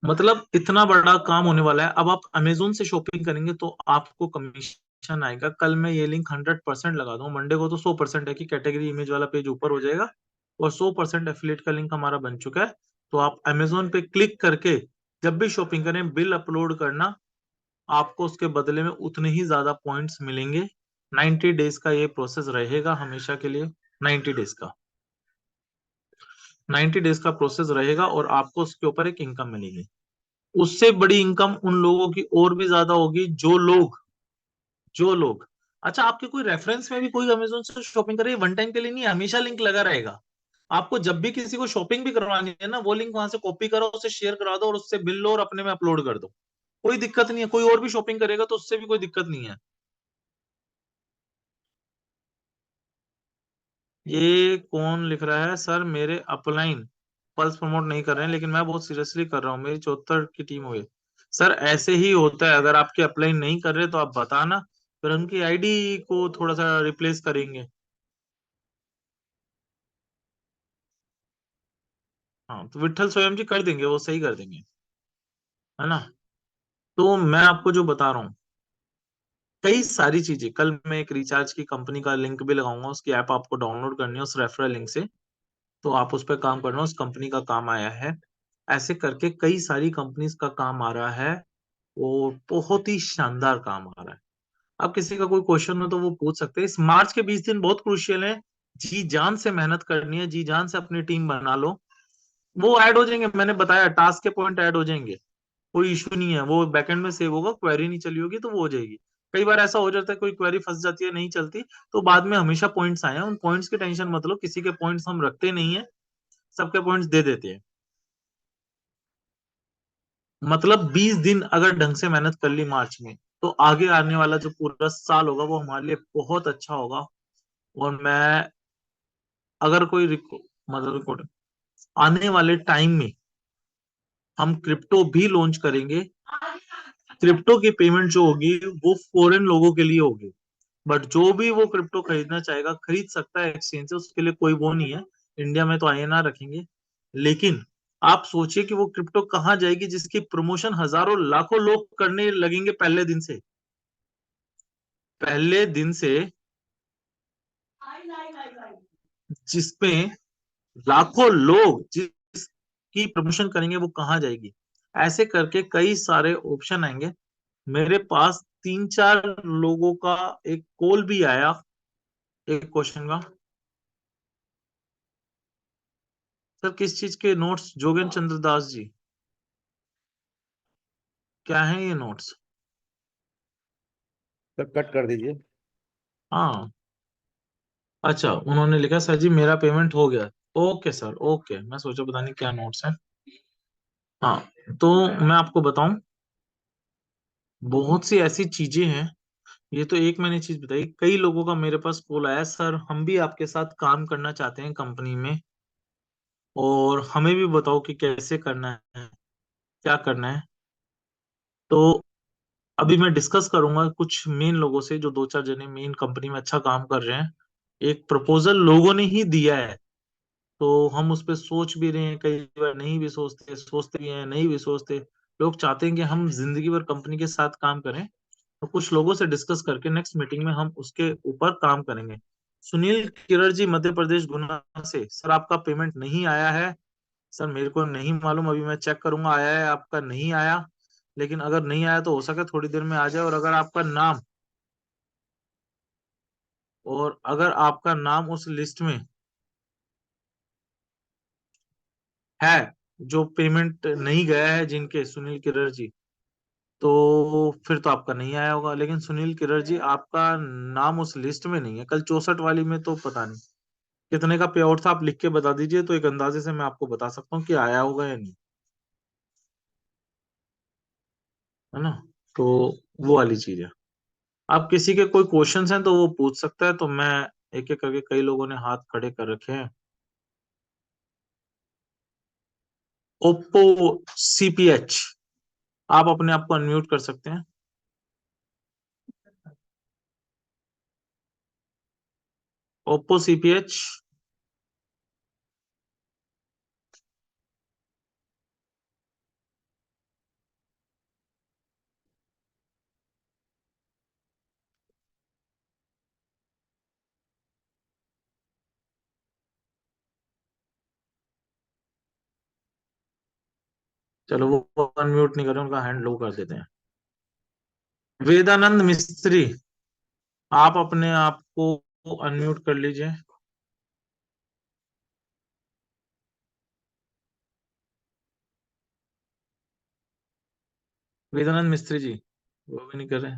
मतलब इतना बड़ा काम होने वाला है। अब आप अमेजोन से शॉपिंग करेंगे तो आपको कमीशन आएगा। कल मैं ये लिंक 100% लगा दूं, मंडे को तो 100% है कि कैटेगरी इमेज वाला पेज ऊपर हो जाएगा, और 100% एफिलिएट का लिंक हमारा बन चुका है। तो आप अमेजोन पे क्लिक करके जब भी शॉपिंग करें, बिल अपलोड करना, आपको उसके बदले में उतने ही ज्यादा पॉइंट्स मिलेंगे। 90 डेज का ये प्रोसेस रहेगा हमेशा के लिए। 90 डेज का 90 डेज का प्रोसेस रहेगा, और आपको उसके ऊपर एक इनकम मिलेगी। उससे बड़ी इनकम उन लोगों की और भी ज्यादा होगी जो लोग अच्छा, आपके कोई रेफरेंस में भी कोई अमेजोन से शॉपिंग करे, वन टाइम के लिए नहीं, हमेशा लिंक लगा रहेगा। आपको जब भी किसी को शॉपिंग भी करवानी है ना, वो लिंक वहां से कॉपी करो, उसे शेयर करा दो, और उससे बिल लो और अपने में अपलोड कर दो। कोई दिक्कत नहीं है। कोई और भी शॉपिंग करेगा तो उससे भी कोई दिक्कत नहीं है। ये कौन लिख रहा है सर? मेरे अपलाइन पल्स प्रमोट नहीं कर रहे हैं, लेकिन मैं बहुत सीरियसली कर रहा हूँ, मेरी 74 की टीम हुई। सर ऐसे ही होता है, अगर आपके अपलाइन नहीं कर रहे तो आप बताना, फिर उनकी आईडी को थोड़ा सा रिप्लेस करेंगे। हाँ, तो विट्ठल स्वयं जी कर देंगे, वो सही कर देंगे, है ना। तो मैं आपको जो बता रहा हूँ, कई सारी चीजें, कल मैं एक रिचार्ज की कंपनी का लिंक भी लगाऊंगा, उसकी ऐप आपको डाउनलोड करनी है उस रेफरल लिंक से, तो आप उस पर काम करना, उस कंपनी का काम आया है। ऐसे करके कई सारी कंपनीज का काम आ रहा है, और बहुत ही शानदार काम आ रहा है। अब किसी का कोई क्वेश्चन हो तो वो पूछ सकते हैं। इस मार्च के 20 दिन बहुत क्रूशियल है, जी जान से मेहनत करनी है, जी जान से अपनी टीम बना लो। वो ऐड हो जाएंगे, मैंने बताया, टास्क के पॉइंट ऐड हो जाएंगे, कोई इशू नहीं है। वो बैकएंड में सेव होगा, क्वेरी नहीं चली होगी तो वो हो जाएगी। कई बार ऐसा हो जाता है, कोई क्वेरी फंस जाती है, नहीं चलती, तो बाद में हमेशा पॉइंट्स आए हैं, उन पॉइंट्स की टेंशन मत लो, किसी के पॉइंट्स हम रखते नहीं है, सबके पॉइंट्स दे देते हैं। मतलब 20 दिन अगर ढंग से मेहनत कर ली मार्च में, तो आगे आने वाला जो पूरा साल होगा वो हमारे लिए बहुत अच्छा होगा। और मैं, अगर कोई मतलब रिकॉर्ड, आने वाले टाइम में हम क्रिप्टो भी लॉन्च करेंगे। क्रिप्टो की पेमेंट जो होगी वो फॉरेन लोगों के लिए होगी, बट जो भी वो क्रिप्टो खरीदना चाहेगा खरीद सकता है एक्सचेंज से, उसके लिए कोई वो नहीं है। इंडिया में तो आईएनआर रखेंगे, लेकिन आप सोचिए कि वो क्रिप्टो कहाँ जाएगी जिसकी प्रमोशन हजारों लाखों लोग करने लगेंगे पहले दिन से, जिसमें लाखों लोग जिसकी प्रमोशन करेंगे, वो कहाँ जाएगी। ऐसे करके कई सारे ऑप्शन आएंगे। मेरे पास 3-4 लोगों का एक कॉल भी आया, एक क्वेश्चन का। सर किस चीज के नोट्स? जोगेन चंद्र दास जी, क्या है ये नोट्स? सर कट कर दीजिए। हाँ, अच्छा, उन्होंने लिखा सर जी मेरा पेमेंट हो गया। ओके सर, ओके, मैं सोचा पता नहीं क्या नोट्स है। हाँ, तो मैं आपको बताऊं, बहुत सी ऐसी चीजें हैं। ये तो एक मैंने चीज बताई, कई लोगों का मेरे पास कॉल आया, सर हम भी आपके साथ काम करना चाहते हैं कंपनी में, और हमें भी बताओ कि कैसे करना है, क्या करना है। तो अभी मैं डिस्कस करूंगा कुछ मेन लोगों से, जो 2-4 जने मेन कंपनी में अच्छा काम कर रहे हैं। एक प्रपोजल लोगों ने ही दिया है, तो हम उस पर सोच भी रहे हैं, कई बार नहीं भी सोचते, सोचते भी हैं, नहीं भी सोचते। लोग चाहते हैं कि हम जिंदगी भर कंपनी के साथ काम करें, तो कुछ लोगों से डिस्कस करके नेक्स्ट मीटिंग में हम उसके ऊपर काम करेंगे। सुनील किरण जी, मध्य प्रदेश, गुना से, सर आपका पेमेंट नहीं आया है। सर मेरे को नहीं मालूम, अभी मैं चेक करूंगा आया है आपका, नहीं आया। लेकिन अगर नहीं आया तो हो सके थोड़ी देर में आ जाए, और अगर आपका नाम उस लिस्ट में है, जो पेमेंट नहीं गया है जिनके, सुनील किरण जी, तो फिर तो आपका नहीं आया होगा। लेकिन सुनील किरण जी, आपका नाम उस लिस्ट में नहीं है। कल 64 वाली में तो पता नहीं कितने का पे आउट था, आप लिख के बता दीजिए, तो एक अंदाजे से मैं आपको बता सकता हूँ कि आया होगा या नहीं, है ना। तो वो वाली चीज है। आप किसी के कोई क्वेश्चंस हैं तो वो पूछ सकता है, तो मैं एक एक करके, कई लोगों ने हाथ खड़े कर रखे हैं। ओप्पो CPH, आप अपने आप को अनम्यूट कर सकते हैं। Oppo CPH। चलो, वो अनम्यूट नहीं कर रहे, उनका हैंड लो कर देते हैं। वेदानंद मिस्त्री, आप अपने आप को अनम्यूट कर लीजिए। वेदानंद मिस्त्री जी, वो भी नहीं कर रहे।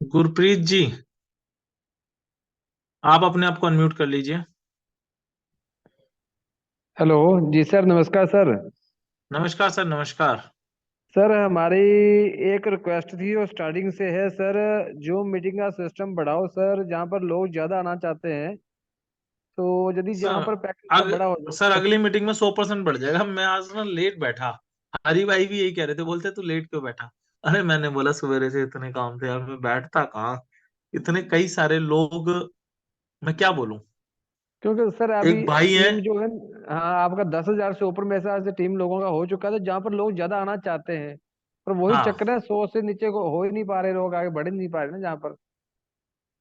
गुरप्रीत जी, आप अपने आप को अनम्यूट कर लीजिए। हेलो जी सर, नमस्कार सर। नमस्कार सर, नमस्कार। सर हमारी एक रिक्वेस्ट थी, वो स्टार्टिंग से है सर। जूम मीटिंग का सिस्टम बढ़ाओ सर, जहाँ पर लोग ज़्यादा आना चाहते हैं। तो यदि जहाँ सर पर पैकेज का अग, बड़ा हो सर जाए। अगली मीटिंग में 100% बढ़ जाएगा। मैं आज ना लेट बैठा। हरी भाई भी यही कह रहे थे, बोलते तू लेट क्यों बैठा। अरे मैंने बोला सवेरे से इतने काम थे यार, मैं बैठता कहाँ। इतने कई सारे लोग, मैं क्या बोलूं। क्योंकि सर अभी एक भाई है। टीम जो है, हाँ आपका 10,000 से ऊपर में ऐसा टीम लोगों का हो चुका है, तो जहाँ पर लोग ज़्यादा आना चाहते हैं। पर वही हाँ, चक्कर है, 100 से नीचे को हो ही नहीं पा रहे, लोग आगे बढ़ ही नहीं पा रहे ना जहाँ पर।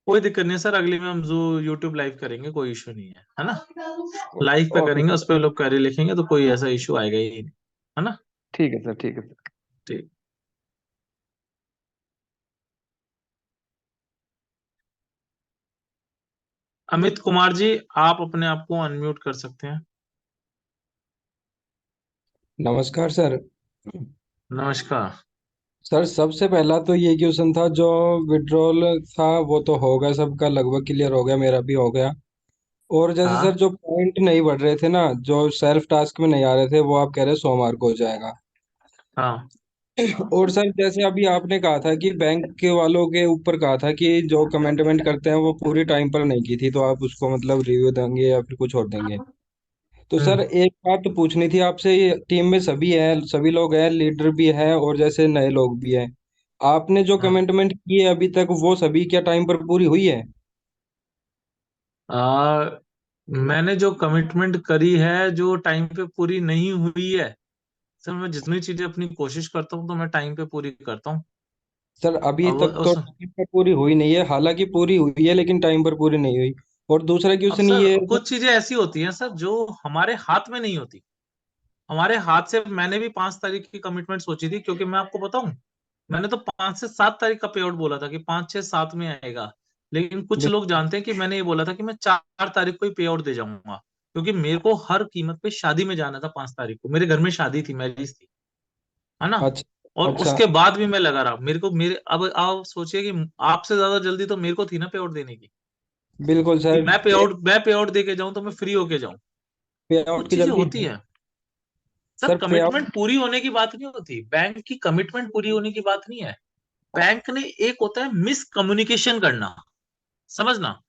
कोई दिक्कत नहीं है सर, अगली में हम जो यूट्यूब लाइव करेंगे, कोई इशू नहीं है ना। लाइव पे ओके करेंगे, सर। उस पर लोग क्वेरी लिखेंगे, तो कोई ऐसा इशू आएगा ही नहीं, है ना। ठीक है सर, ठीक है सर। ठीक। अमित कुमार जी, आप अपने आप को अनम्यूट कर सकते हैं। नमस्कार सर। नमस्कार। सर सबसे पहला तो ये क्वेश्चन था, जो विड्रॉल था वो तो हो गया, सबका लगभग क्लियर हो गया, मेरा भी हो गया। और जैसे सर हाँ, जो पॉइंट नहीं बढ़ रहे थे ना, जो सेल्फ टास्क में नहीं आ रहे थे, वो आप कह रहे सोमवार को हो जाएगा। हाँ, और सर जैसे अभी आपने कहा था कि बैंक के वालों के ऊपर कहा था कि जो कमेंटमेंट करते हैं वो पूरी टाइम पर नहीं की थी, तो आप उसको मतलब रिव्यू देंगे या फिर कुछ और देंगे। तो सर हम्म, एक बात तो पूछनी थी आपसे, ये टीम में सभी हैं, सभी लोग हैं, लीडर भी हैं और जैसे नए लोग भी हैं। आपने जो हम्म। कमिटमेंट की है अभी तक, वो सभी क्या टाइम पर पूरी हुई है? आ, मैंने जो कमिटमेंट करी है, जो टाइम पे पूरी नहीं हुई है। सर मैं जितनी चीजें अपनी कोशिश करता हूँ, तो मैं टाइम पे पूरी करता हूँ। सर अभी अब तक तो उस टाइम पर पूरी हुई नहीं है, हालांकि पूरी हुई है लेकिन टाइम पर पूरी नहीं हुई। और दूसरा अब क्वेश्चन सर ये है, कुछ चीजें ऐसी होती हैं सर, जो हमारे हाथ में नहीं होती। हमारे हाथ से मैंने भी 5 तारीख की कमिटमेंट सोची थी, क्योंकि मैं आपको बताऊं, मैंने तो 5 से 7 तारीख का पे आउट बोला था कि 5, 6, 7 में आएगा। लेकिन कुछ लोग जानते हैं कि मैंने ये बोला था कि मैं 4 तारीख को ही पे आउट दे जाऊंगा, क्योंकि मेरे को हर कीमत पे शादी में जाना था। 5 तारीख को मेरे घर में शादी थी, मैरिज थी, है ना। अच्छा और अच्छा। उसके बाद भी मैं लगा रहा, मेरे को मेरे अब आप सोचिए कि आपसे ज्यादा जल्दी तो मेरे को थी ना पे आउट देने की, बिल्कुल कि सर। मैं पे आउट दे के जाऊं, तो मैं फ्री होके जाऊं। पे आउट कुछ की चीजें जल्दी होती है। हैं सर, सर पे आउट। कमिटमेंट पूरी होने की बात नहीं होती, बैंक की कमिटमेंट पूरी होने की बात नहीं है। बैंक ने, एक होता है मिस कम्युनिकेशन करना, समझना।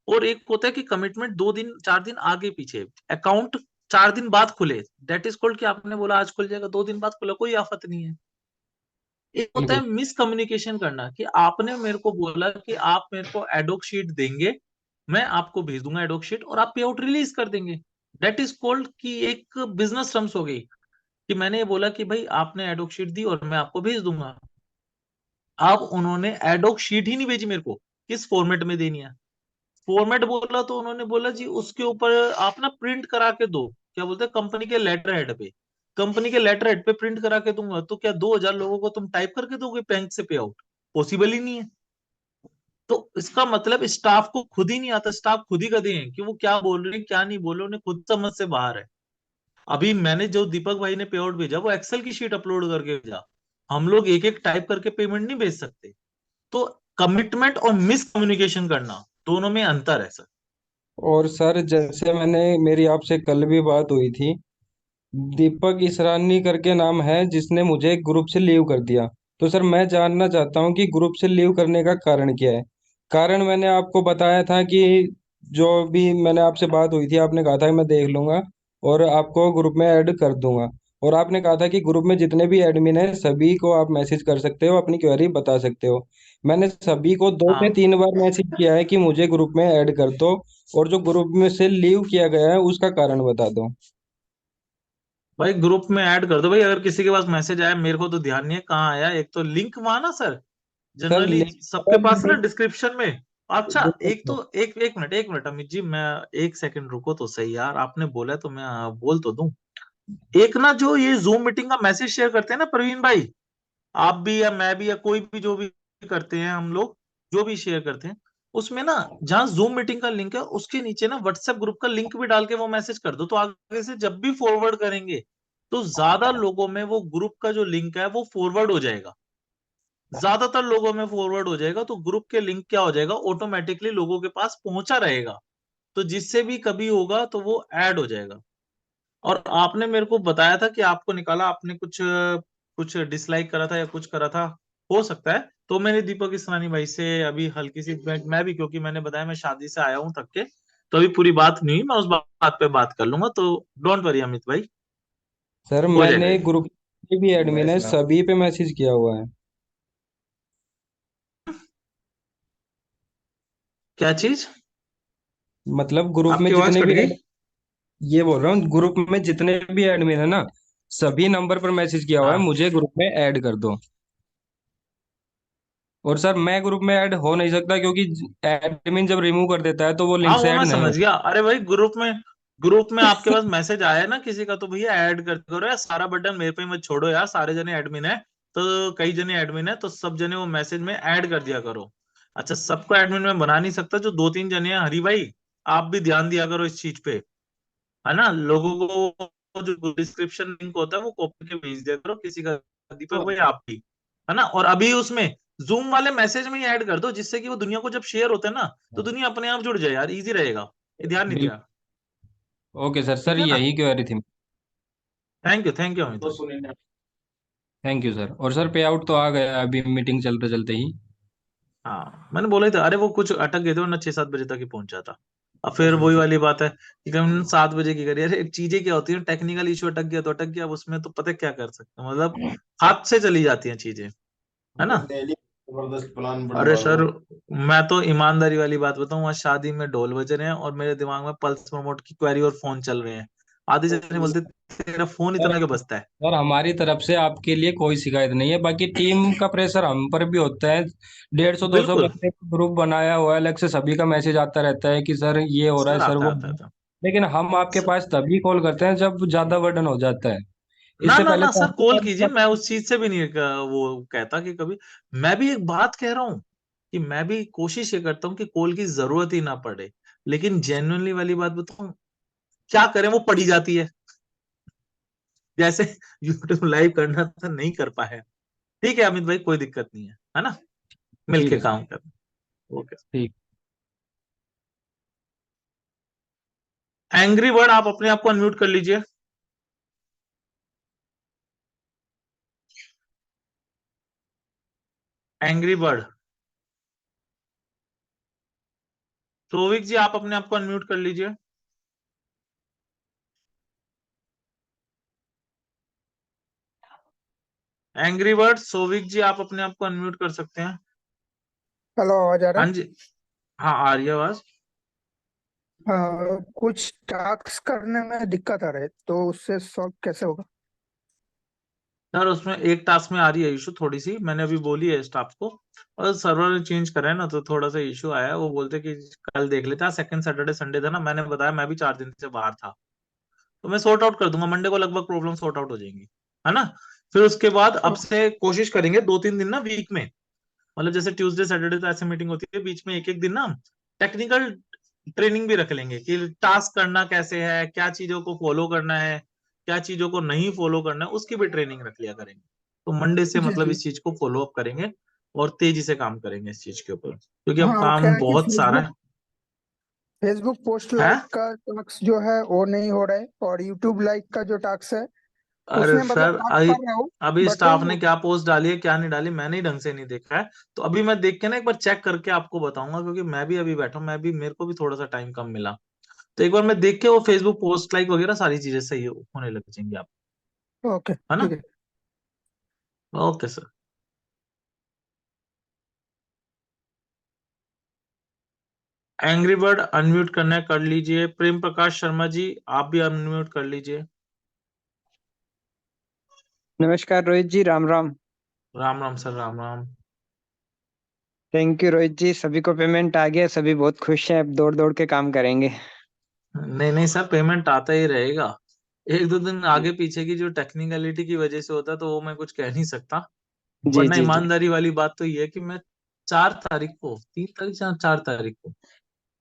और एक होता है कि कमिटमेंट 2 दिन 4 दिन आगे पीछे, अकाउंट 4 दिन बाद खुले, दैट इज कॉल्ड कि आपने बोला आज खुल जाएगा, 2 दिन बाद खुला, कोई आफत नहीं है। एक होता है बिल्कुल। मिस कम्युनिकेशन करना, कि आपने मेरे को बोला कि आप मेरे को एडोक शीट देंगे, मैं आपको भेज दूंगा एडोक शीट, और आप पे आउट रिलीज कर देंगे। दैट इज कॉल्ड कि एक बिजनेस टर्म्स हो गई, कि मैंने ये बोला कि भाई आपने एडोक शीट दी और मैं आपको भेज दूंगा। अब उन्होंने एडोक शीट ही नहीं भेजी मेरे को, किस फॉर्मेट में देनी है। फॉर्मेट बोला तो उन्होंने बोला जी उसके ऊपर आप ना प्रिंट करा के दो, क्या बोलते हैं, कंपनी के लेटर हेड पे। कंपनी के लेटर हेड पे प्रिंट करा के दूंगा, तो क्या 2,000 लोगों को तुम टाइप करके दोगे बैंक से पे आउट? पॉसिबल ही नहीं है। तो इसका मतलब स्टाफ को खुद ही नहीं आता, स्टाफ खुद ही गधे हैं कि वो क्या बोल रहे हैं क्या नहीं बोल रहे, उन्हें खुद समझ से बाहर है। अभी मैंने जो दीपक भाई ने पे आउट भेजा, वो एक्सेल की शीट अपलोड करके भेजा। हम लोग एक एक टाइप करके पेमेंट नहीं भेज सकते। तो कमिटमेंट और मिस कम्युनिकेशन करना, दोनों में अंतर है सर। और सर जैसे मैंने, मेरी आपसे कल भी बात हुई थी, दीपक इसरानी करके नाम है जिसने मुझे ग्रुप से लीव कर दिया। तो सर मैं जानना चाहता हूँ कि ग्रुप से लीव करने का कारण क्या है। कारण मैंने आपको बताया था कि जो भी मैंने आपसे बात हुई थी, आपने कहा था कि मैं देख लूंगा और आपको ग्रुप में ऐड कर दूंगा। और आपने कहा था कि ग्रुप में जितने भी एडमिन है सभी को आप मैसेज कर सकते हो, अपनी क्वेरी बता सकते हो। मैंने सभी को 2 से 3 बार मैसेज किया है कि मुझे ग्रुप में ऐड कर दो, और जो ग्रुप में से लीव किया गया है उसका कारण बता दो। भाई ग्रुप में ऐड कर दो भाई, अगर किसी के पास मैसेज आया, मेरे को तो ध्यान नहीं है कहाँ आया। एक तो लिंक वहां ना सर, सर जनरली सबके पास ना डिस्क्रिप्शन में। अच्छा, एक तो एक मिनट अमित जी, मैं एक सेकंड रुको तो सही यार, आपने बोला है तो मैं बोल तो दूं। एक ना जो ये जूम मीटिंग का मैसेज शेयर करते हैं ना प्रवीण भाई, आप भी या मैं भी या कोई भी जो भी करते हैं हम लोग, जो भी शेयर करते हैं, उसमें ना जहां जूम मीटिंग का लिंक है उसके नीचे ना व्हाट्सएप ग्रुप का लिंक भी डाल के वो मैसेज कर दो, तो आगे से जब भी फॉरवर्ड करेंगे तो ज्यादा लोगों में वो ग्रुप का जो लिंक है वो फॉरवर्ड हो जाएगा, ज्यादातर लोगों में फॉरवर्ड हो जाएगा, तो ग्रुप के लिंक क्या हो जाएगा, ऑटोमेटिकली लोगों के पास पहुंचा रहेगा, तो जिससे भी कभी होगा तो वो ऐड हो जाएगा। और आपने मेरे को बताया था कि आपको निकाला, आपने कुछ कुछ डिसलाइक करा था या कुछ करा था, हो सकता है। तो मैंने दीपक इसरानी भाई से अभी हल्की सी मैं भी, क्योंकि मैंने बताया मैं शादी से आया हूँ थक के, तो अभी पूरी बात नहीं हुई, मैं उस बात पे बात कर लूंगा, तो डोंट वरी अमित भाई, सर हो जाएगा मैंने ये। ग्रुप के भी एडमिन है, सभी पे मैसेज किया हुआ है। क्या चीज? मतलब ग्रुप में आपकी आवाज जितने कट भी गई। ये बोल रहा हूँ, ग्रुप में जितने भी एडमिन है ना, सभी नंबर पर मैसेज किया हुआ है, हाँ मुझे ग्रुप में ऐड कर दो। और सर मैं ग्रुप में ऐड हो नहीं सकता क्योंकि एडमिन जब रिमूव कर देता है तो वो हाँ, लिंक से वो ऐड मैं नहीं समझ होता। गया। अरे भाई ग्रुप में आपके पास मैसेज आया ना किसी का, तो भैया ऐड कर करो यार, सारा बटन मेरे पे मत छोड़ो यार, सारे जने एडमिन है, तो कई जने एडमिन है, तो सब जने वो मैसेज में ऐड कर दिया करो। अच्छा, सबको एडमिन में बना नहीं सकता, जो 2-3 जने हैं, हरी भाई आप भी ध्यान दिया करो इस चीज पे, है ना, लोगों को जो डिस्क्रिप्शन लिंक होता है वो कॉपी के भेज दिया करो किसी का, दीपक भाई आप भी, है ना। और अभी उसमें जूम वाले मैसेज में ही ऐड कर दो, जिससे कि वो दुनिया को जब शेयर होता है ना, तो दुनिया अपने आप जुड़ जाए यार, इजी रहेगा। ये ध्यान नहीं दिया। बिल्कुल। ओके सर, ठीक सर है ना। यही क्वेरी थी। थैंक यू अमित भाई। Thank you sir. और सर पे आउट तो आ गया अभी मीटिंग चलते चलते ही। हाँ, मैंने बोला ही था, अरे वो कुछ अटक गए थे, वरना 6-7 बजे तक ही पहुंच जाता। अब फिर वही वाली बात है कि हम 7 बजे की करिए, अरे चीजें क्या होती है, टेक्निकल इशू अटक गया तो अटक गया, अब उसमें तो पता है क्या कर सकते हैं, मतलब हाथ से चली जाती हैं चीजें, है ना। जबरदस्त प्लान अरे बनवा लो। सर, मैं तो ईमानदारी वाली बात बताऊं, आज शादी में ढोल बज रहे हैं और मेरे दिमाग में पल्स प्रमोट की क्वेरी और फोन चल रहे हैं, आधे जने बोलते तेरा फोन सर इतना क्यों बजता है। सर हमारी तरफ से आपके लिए कोई शिकायत नहीं है, बाकी टीम का प्रेशर हम पर भी होता है। 150-200 बिल्कुल बंदे का ग्रुप बनाया हुआ है अलग से, सभी का मैसेज आता रहता है कि सर ये हो रहा है, सर, सर आता वो है हो आता रहा है है। आता है। लेकिन हम आपके पास तभी कॉल करते हैं जब ज्यादा वर्डन हो जाता है। ना इससे ना पहले ना तो सर, आपके कॉल पास कीजिए, मैं उस चीज से भी नहीं वो कहता कि कभी, मैं भी एक बात कह रहा हूँ कि मैं भी कोशिश ये करता हूँ कि कॉल की जरूरत ही ना पड़े, लेकिन जेन्युइनली वाली बात बताऊं, क्या करें, वो पड़ी जाती है, जैसे यूट्यूब लाइव करना था, नहीं कर पाए। ठीक है अमित भाई, कोई दिक्कत नहीं है ना, ठीक मिलके है सर। काम करना। ओके। ठीक। एंग्री बर्ड, आप अपने आप को अनम्यूट कर लीजिए। एंग्री बर्ड, सोविक जी आप अपने आप को अनम्यूट कर लीजिए। एंग्री बर्ड सोविक जी, आप अपने आप को अनम्यूट कर सकते हैं। हेलो, आवाज आ रहा हाँ है? जी, हाँ आ रही है आवाज। कुछ टास्क करने में दिक्कत आ रही है, तो उससे सॉल्व कैसे होगा? सर उसमें एक टास्क में आ रही है इशू थोड़ी सी, मैंने अभी बोली है स्टाफ को, और सर्वर ने चेंज करा है ना, तो थोड़ा सा इशू आया है, वो बोलते कि कल देख लेते हैं, सेकंड सैटरडे संडे था ना, मैंने बताया मैं भी 4 दिन से बाहर था, तो मैं सॉर्ट आउट कर दूंगा, मंडे को लगभग प्रॉब्लम सॉर्ट आउट हो जाएंगी, है ना। फिर उसके बाद अब से कोशिश करेंगे 2-3 दिन ना वीक में, मतलब जैसे ट्यूसडे सैटरडे तो ऐसे मीटिंग होती है, बीच में एक एक दिन ना टेक्निकल ट्रेनिंग भी रख लेंगे कि टास्क करना कैसे है, क्या चीजों को फॉलो करना है, क्या चीजों को नहीं फॉलो करना है, उसकी भी ट्रेनिंग रख लिया करेंगे, तो मंडे से जी मतलब जी। इस चीज को फॉलो अप करेंगे और तेजी से काम करेंगे इस चीज के ऊपर, क्योंकि अब हाँ, वो क्या काम है कि बहुत सारा फेसबुक फेसबुक पोस्ट है। लाइक का टास्क जो है वो नहीं हो रहा है, और यूट्यूब लाइक का जो टास्क है अरे उसमें मतलब सर, आप अभी कर रहे हो, अभी बट स्टाफ ने क्या पोस्ट डाली है क्या नहीं डाली मैंने ही ढंग से नहीं देखा है। तो अभी मैं देख के ना एक बार चेक करके आपको बताऊंगा, क्योंकि मैं भी अभी बैठा हूं, मैं भी मेरे को भी थोड़ा सा टाइम कम मिला। तो एक बार मैं देख के वो फेसबुक पोस्ट लाइक वगैरह सारी चीजें सही होने लग जाएंगी आप, ओके है ना। ठीक है। Okay sir. Angry bird unmute करना है कर लीजिए। प्रेम प्रकाश शर्मा जी, आप भी अनम्यूट कर लीजिए। नमस्कार Rohit ji, Ram Ram. Ram Ram sir, Ram Ram. Thank you Rohit ji, सभी को पेमेंट आ गया, सभी बहुत खुश हैं, अब दौड़ दौड़ के काम करेंगे। नहीं नहीं सर, पेमेंट आता ही रहेगा। एक दो दिन आगे पीछे की जो टेक्निकलिटी की वजह से होता है तो वो मैं कुछ कह नहीं सकता। जी वरना जी जी। ईमानदारी वाली बात तो ये है कि मैं 4 तारीख को, 3 तारीख या 4 तारीख को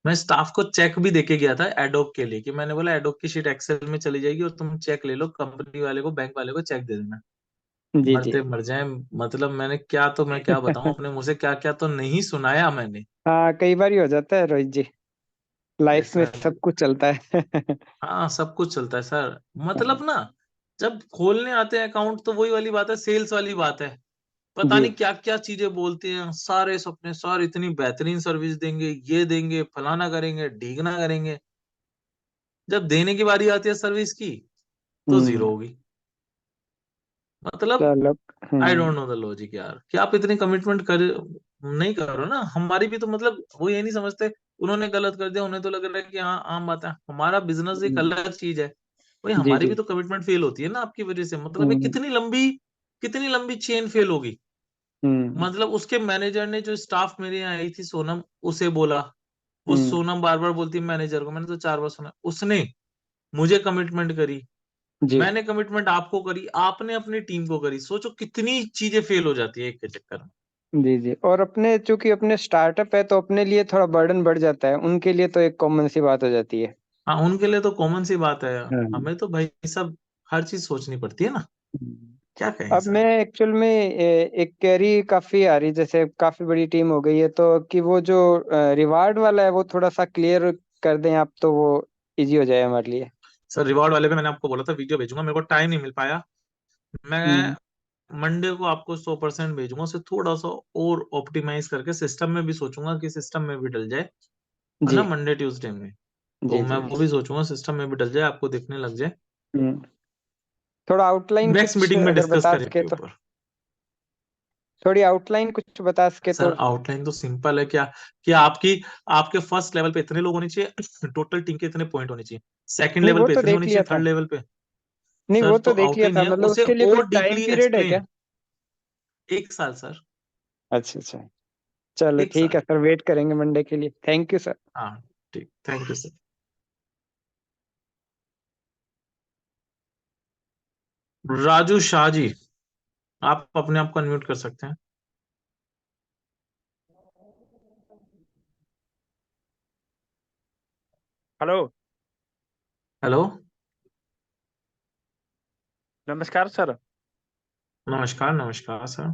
मैं स्टाफ को चेक भी देके गया था एडोब के लिए, कि मैंने बोला एडोब की शीट एक्सेल में चली जाएगी और तुम चेक ले लो, कंपनी वाले को बैंक वाले को चेक दे देना। जी जी। मरते मर जाए। मतलब मैंने क्या, तो मैं क्या बताऊं अपने मुंह से, क्या क्या तो नहीं सुनाया मैंने। हाँ, कई बार ही हो जाता है रोहित जी, लाइफ में ऐसा सब कुछ चलता है। हाँ, सब कुछ चलता है सर। मतलब ना, जब खोलने आते हैं अकाउंट तो वही वाली बात है, सेल्स वाली बात है। पता जी। नहीं क्या क्या चीजें बोलते हैं, सारे सपने, सर इतनी बेहतरीन सर्विस देंगे, ये देंगे, फलाना करेंगे, ढीकना करेंगे। जब देने की बारी आती है सर्विस की तो जीरो हम्म। होगी। मतलब चलो। I don't know the logic यार, कि आप इतनी कमिटमेंट कर नहीं करो ना। हमारी भी तो मतलब वो ये नहीं समझते, उन्होंने गलत कर दिया, उन्हें तो लग रहा है कि हाँ आम बात है, हमारा बिजनेस एक हम्म, अलग चीज है। भाई जी हमारी जी। भी तो कमिटमेंट फेल होती है ना आपकी वजह से। मतलब ये हम्म कितनी लंबी चेन फेल होगी। हम्म मतलब उसके मैनेजर ने, जो स्टाफ मेरे यहाँ आई थी सोनम, उसे बोला। वो हम्म। सोनम बार बार बोलती है मैनेजर को, मैंने तो 4 बार सुना। उसने मुझे कमिटमेंट करी, जी मैंने कमिटमेंट आपको करी, आपने अपनी टीम को करी। सोचो कितनी चीजें फेल हो जाती है एक के चक्कर में। जी जी। और अपने चूंकि अपने स्टार्टअप है तो अपने लिए थोड़ा बर्डन बढ़ जाता है, उनके लिए तो एक कॉमन सी बात हो जाती है। हाँ, उनके लिए तो कॉमन सी बात है। हाँ। हमें तो भाई सब हर चीज सोचनी पड़ती है ना। क्या कहें अब मैं सर। एक्चुअल में एक क्वेरी काफी आ रही, जैसे काफी बड़ी टीम हो गई है तो कि वो जो रिवार्ड वाला है वो थोड़ा सा क्लियर कर दें आप, तो वो इजी हो जाए हमारे लिए। सर रिवॉर्ड वाले पे मैंने आपको बोला था वीडियो भेजूंगा, मेरे को टाइम नहीं मिल पाया। मैं हम्म। मंडे को आपको 100% भेजूंगा, उसे थोड़ा सा और ऑप्टिमाइज करके सिस्टम में भी सोचूंगा कि सिस्टम में भी डल जाए, है जी ना, मंडे ट्यूसडे में। तो जी मैं जी। वो भी सोचूंगा सिस्टम में भी डल जाए, आपको दिखने लग जाए। हम्म। थोड़ा आउटलाइन नेक्स्ट कुछ मीटिंग में अगर डिस्कस बता करें सके इसके तो, ऊपर। थोड़ी आउटलाइन कुछ बता सके सर तो। आउटलाइन तो सिंपल है क्या, कि आपकी आपके फर्स्ट लेवल पे इतने लोग होने चाहिए, टोटल टीम के इतने पॉइंट होने चाहिए, सेकंड नहीं लेवल वो पे तो इतने देख होने लिया चाहिए, था। थर्ड लेवल पे। नहीं वो सर तो तो देख लिया आउटलाइन था, है, मतलब उसे उसके लिए कोई और टाइम डीपली पीरियड है क्या? एक्सप्लेन। 1 साल सर। अच्छा अच्छा। चलो एक ठीक है साल सर, वेट करेंगे मंडे के लिए। Thank you sir. हाँ ठीक, thank you sir. Raju Shah ji, आप अपने आप को अनम्यूट कर सकते हैं। हेलो। हेलो। नमस्कार सर। नमस्कार नमस्कार सर।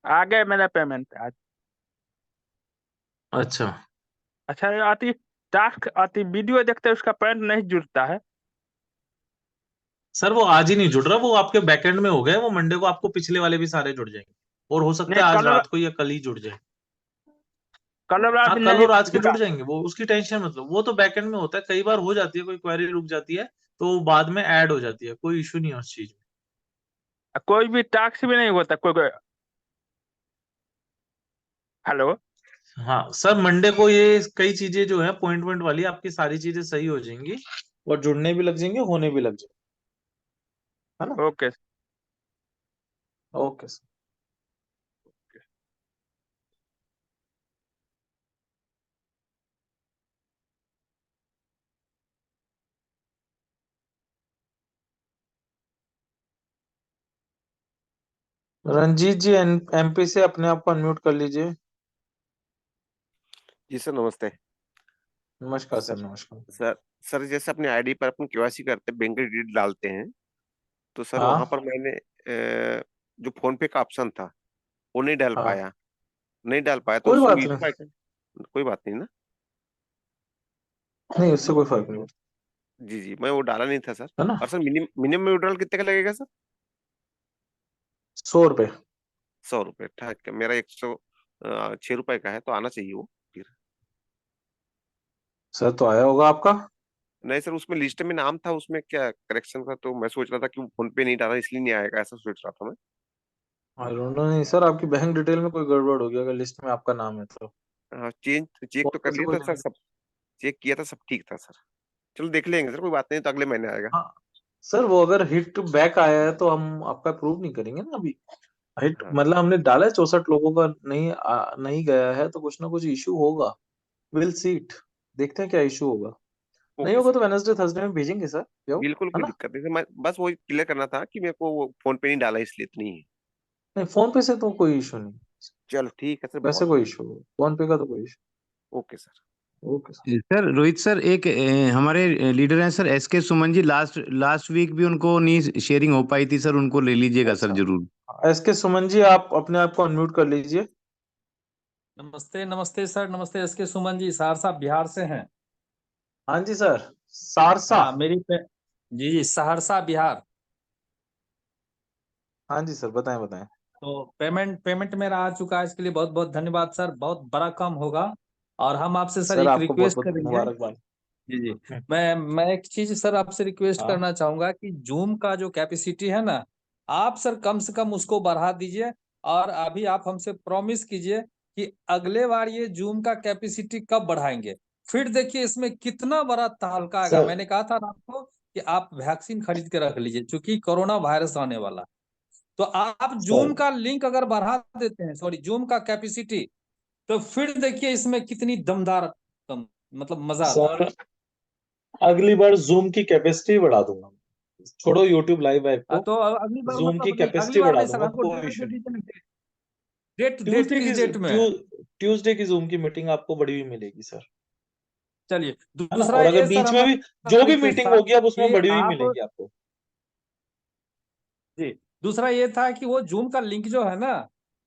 आ गए मेरा पेमेंट आज। अच्छा अच्छा, ये आती टास्क आती वीडियो देखते उसका पेमेंट नहीं जुड़ता है। सर, वो आज ही नहीं जुड़ रहा, वो आपके बैकएंड में हो गए, वो मंडे को आपको पिछले वाले भी सारे जुड़ जाएंगे, और हो सकता नहीं, है आज कल रात को या कल ही जुड़ जाए। कल रात हाँ, कल नहीं और आज के जुड़ जुड़ा। जाएंगे, वो उसकी टेंशन मतलब, वो तो बैकएंड में होता है, कई बार हो जाती है, कोई क्वेरी रुक जाती है तो वो बाद में ऐड हो जाती है, कोई इशू नहीं है उस चीज में। कोई भी टास्क भी नहीं होता कोई। हेलो। हाँ सर, मंडे को ये कई चीजें जो है पॉइंट पॉइंट वाली, आपकी सारी चीजें सही हो जाएंगी, और जुड़ने भी लग जाएंगे, होने भी लग जाएंगे, है ना। Okay. Okay sir. Ranjeet ji, MP से अपने आप को अनम्यूट कर लीजिए। जी सर, नमस्ते। नमस्कार सर सर, नमस्कार। सर सर जैसे अपने आईडी पर अपन केवाईसी करते हैं, बैंक डिटेल डालते हैं, तो सर वहां हाँ पर मैंने जो फोन पे का ऑप्शन था वो नहीं डाल हाँ, पाया। नहीं डाल पाया तो कोई उसमें बात इशू नहीं, आएगा? कोई बात नहीं ना। नहीं उससे कोई फर्क नहीं जी जी, मैं वो डाला नहीं था सर। है ना। और सर मिनिमम विड्रॉल कितने का लगेगा सर? 100 रुपए। 100 रुपये, ठीक है। मेरा 106 रुपए का है, तो आना चाहिए वो फिर। सर तो आया होगा आपका। नहीं सर, उसमें लिस्ट में नाम था, उसमें क्या करेक्शन था, तो मैं सोच रहा था कि वो फोन पे नहीं डाला इसलिए नहीं आएगा, ऐसा सोच रहा था मैं। आई डोंट नो, नहीं सर, आपकी बैंक डिटेल में कोई गड़बड़ होगी अगर लिस्ट में आपका नाम है तो। हाँ, चेक फोन तो पे कर से लिया कोई था सर, सब चेक किया था, सब ठीक था सर। चलो देख लेंगे सर, कोई बात नहीं, तो अगले महीने आएगा। हाँ सर, वो अगर हिट बैक आया है तो हम आपका अप्रूव नहीं करेंगे ना अभी। हिट हाँ मतलब हमने डाला है 64 लोगों का, नहीं गया है तो कुछ ना कुछ इशू होगा। विल सीट, देखते हैं क्या इशू होगा। नहीं ओके होगा सर। तो वेनसडे थर्सडे में भेजेंगे सर, यो, बिल्कुल, है कोई ना। दिक्कत नहीं सर, मैं बस वही क्लियर करना था कि मेरे को वो फोन पे नहीं डाला, इसलिए इतनी ही। नहीं, फोन पे से तो कोई इशू नहीं। चलो ठीक है सर, वैसे बहुत कोई बढ़िया। इशू, फोन पे का तो कोई issue. Okay sir. Okay sir. Sir Rohit sir, एक हमारे लीडर हैं सर एस के Suman ji, last last week भी उनको नहीं शेयरिंग हो पाई थी सर, उनको ले लीजिएगा सर अच्छा, जरूर। एस के सुमन जी, आप अपने आप को अनम्यूट कर लीजिए। नमस्ते नमस्ते सर, नमस्ते। एसके सुमन जी, सहरसा बिहार से हैं। हाँ जी सर, सारसा। हाँ जी जी, सहरसा बिहार। हाँ जी सर, बताएं बताएं। तो पेमेंट पेमेंट मेरा आ चुका है, इसके लिए बहुत बहुत धन्यवाद सर। बहुत बड़ा काम होगा। और हम आपसे सर सर एक आपको बहुत रिक्वेस्ट बहुत करेंगे। मुबारकबाद। जी जी। हम्म, मैं एक चीज सर आपसे रिक्वेस्ट हाँ करना चाहूंगा कि जूम का जो कैपेसिटी है ना, आप सर कम से कम उसको बढ़ा दीजिए। और अभी आप हमसे प्रॉमिस कीजिए कि अगले बार ये जूम का कैपेसिटी कब बढ़ाएंगे। फिर देखिए इसमें कितना बड़ा तहलका आएगा। सर। मैंने कहा था ना आपको कि आप वैक्सीन खरीद के रख लीजिए, क्योंकि कोरोना वायरस आने वाला। तो आप सर जूम का लिंक अगर बढ़ा देते हैं, सॉरी, जूम का कैपेसिटी, तो फिर देखिए इसमें कितनी दमदार मतलब मजा आता है। सर अगली बार जूम की कैपेसिटी बढ़ा दूंगा। छोड़ो यूट्यूब लाइव वाइव को, तो अगली बार जूम की मतलब नहीं, अगली कैपेसिटी बार बढ़ा नहीं सर, दूंगा, हमको कोई डेट दे इशू नहीं। दीजिए ना। डेट डेट ट्यूसडे की किस डेट में है? ट्यू, ट्यूसडे की जूम की मीटिंग आपको बड़ी हुई मिलेगी सर। चलिए, है ना, दूसरा और अगर ये सर बीच में भी हमारा जो भी रिक्वेस्ट मीटिंग था होगी अब उसमें कि बड़ी हुई आप, मिलेगी आपको। जी, दूसरा ये था कि वो जूम का लिंक जो है ना,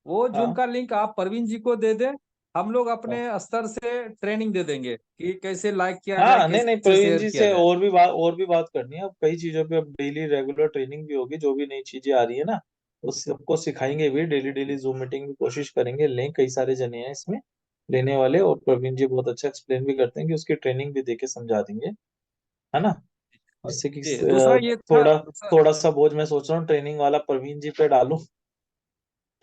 वो जूम हाँ का लिंक आप परवीन जी को दे दें। हम लोग अपने हाँ स्तर से ट्रेनिंग दे देंगे कि कैसे लाइक किया जाए, हाँ, नहीं नहीं, कैसे प्रवीण शेयर जी किया से जाए। और भी बात करनी है। अब कई चीजों पे अब डेली रेगुलर ट्रेनिंग भी होगी, जो भी नई चीजें आ रही है ना, उस सबको सिखाएंगे भी। डेली डेली जूम मीटिंग भी कोशिश करेंगे लें, कई सारे जने हैं इसमें लेने वाले, और प्रवीण जी बहुत अच्छा एक्सप्लेन भी करते हैं कि उसकी ट्रेनिंग भी देके समझा देंगे, है ना। जिससे कि जी, दूसरा ये था थोड़ा सर, थोड़ा सा बोझ मैं सोच रहा हूँ ट्रेनिंग वाला प्रवीण जी पे डालूं।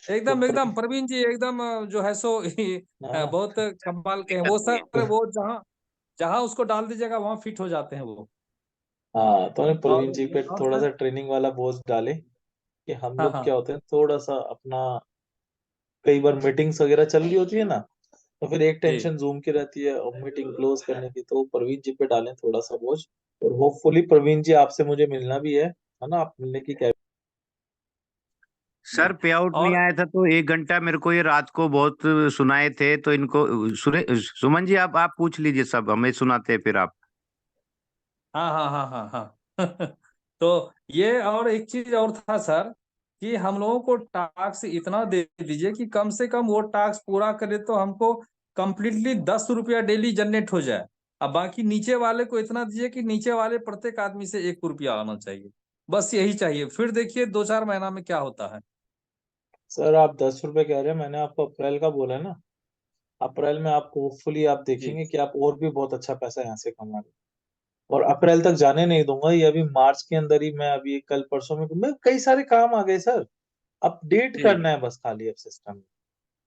तो एकदम एकदम प्रवीण जी एकदम जो है सो हाँ बहुत कमाल के हैं वो दिक्कत नहीं है। सर। वो जहाँ जहाँ उसको डाल दीजिएगा वहां फिट हो जाते हैं वो। हाँ, तो मैं प्रवीण और जी पे और थोड़ा सर, सा ट्रेनिंग वाला बोझ डाले कि हम हाँ लोग हाँ क्या होते हैं, थोड़ा सा अपना, कई बार मीटिंग्स वगैरह चल रही होती है ना, तो फिर एक जी टेंशन जूम की रहती है और मीटिंग क्लोज करने की, तो प्रवीण जी पे डालें थोड़ा सा बोझ। और होपफुली प्रवीण जी आपसे मुझे मिलना भी है ना, आप मिलने की क्या। सर पे आउट नहीं और आया था तो 1 घंटा मेरे को ये रात को बहुत सुनाए थे, तो इनको सुने सुमन जी, आप पूछ लीजिए, सब हमें सुनाते हैं फिर आप। हाँ हाँ हाँ हाँ हाँ तो ये और एक चीज और था सर, कि हम लोगों को टास्क इतना दे दीजिए कि कम से कम वो टास्क पूरा करे तो हमको कंप्लीटली 10 रुपया डेली जनरेट हो जाए। अब बाकी नीचे वाले को इतना दीजिए कि नीचे वाले प्रत्येक आदमी से 1 रुपया आना चाहिए। बस यही चाहिए, फिर देखिए 2-4 महीना में क्या होता है। सर आप 10 रुपए कह रहे हैं, मैंने आपको अप्रैल का बोला है ना। अप्रैल में आपको होपफुली आप जी देखेंगे कि आप और भी बहुत अच्छा पैसा यहाँ से कमा रहे हैं। और अप्रैल तक जाने नहीं दूंगा, ये अभी मार्च के अंदर ही, मैं अभी कल परसों में कई सारे काम आ गए सर। अपडेट जी करना है बस खाली अब सिस्टम।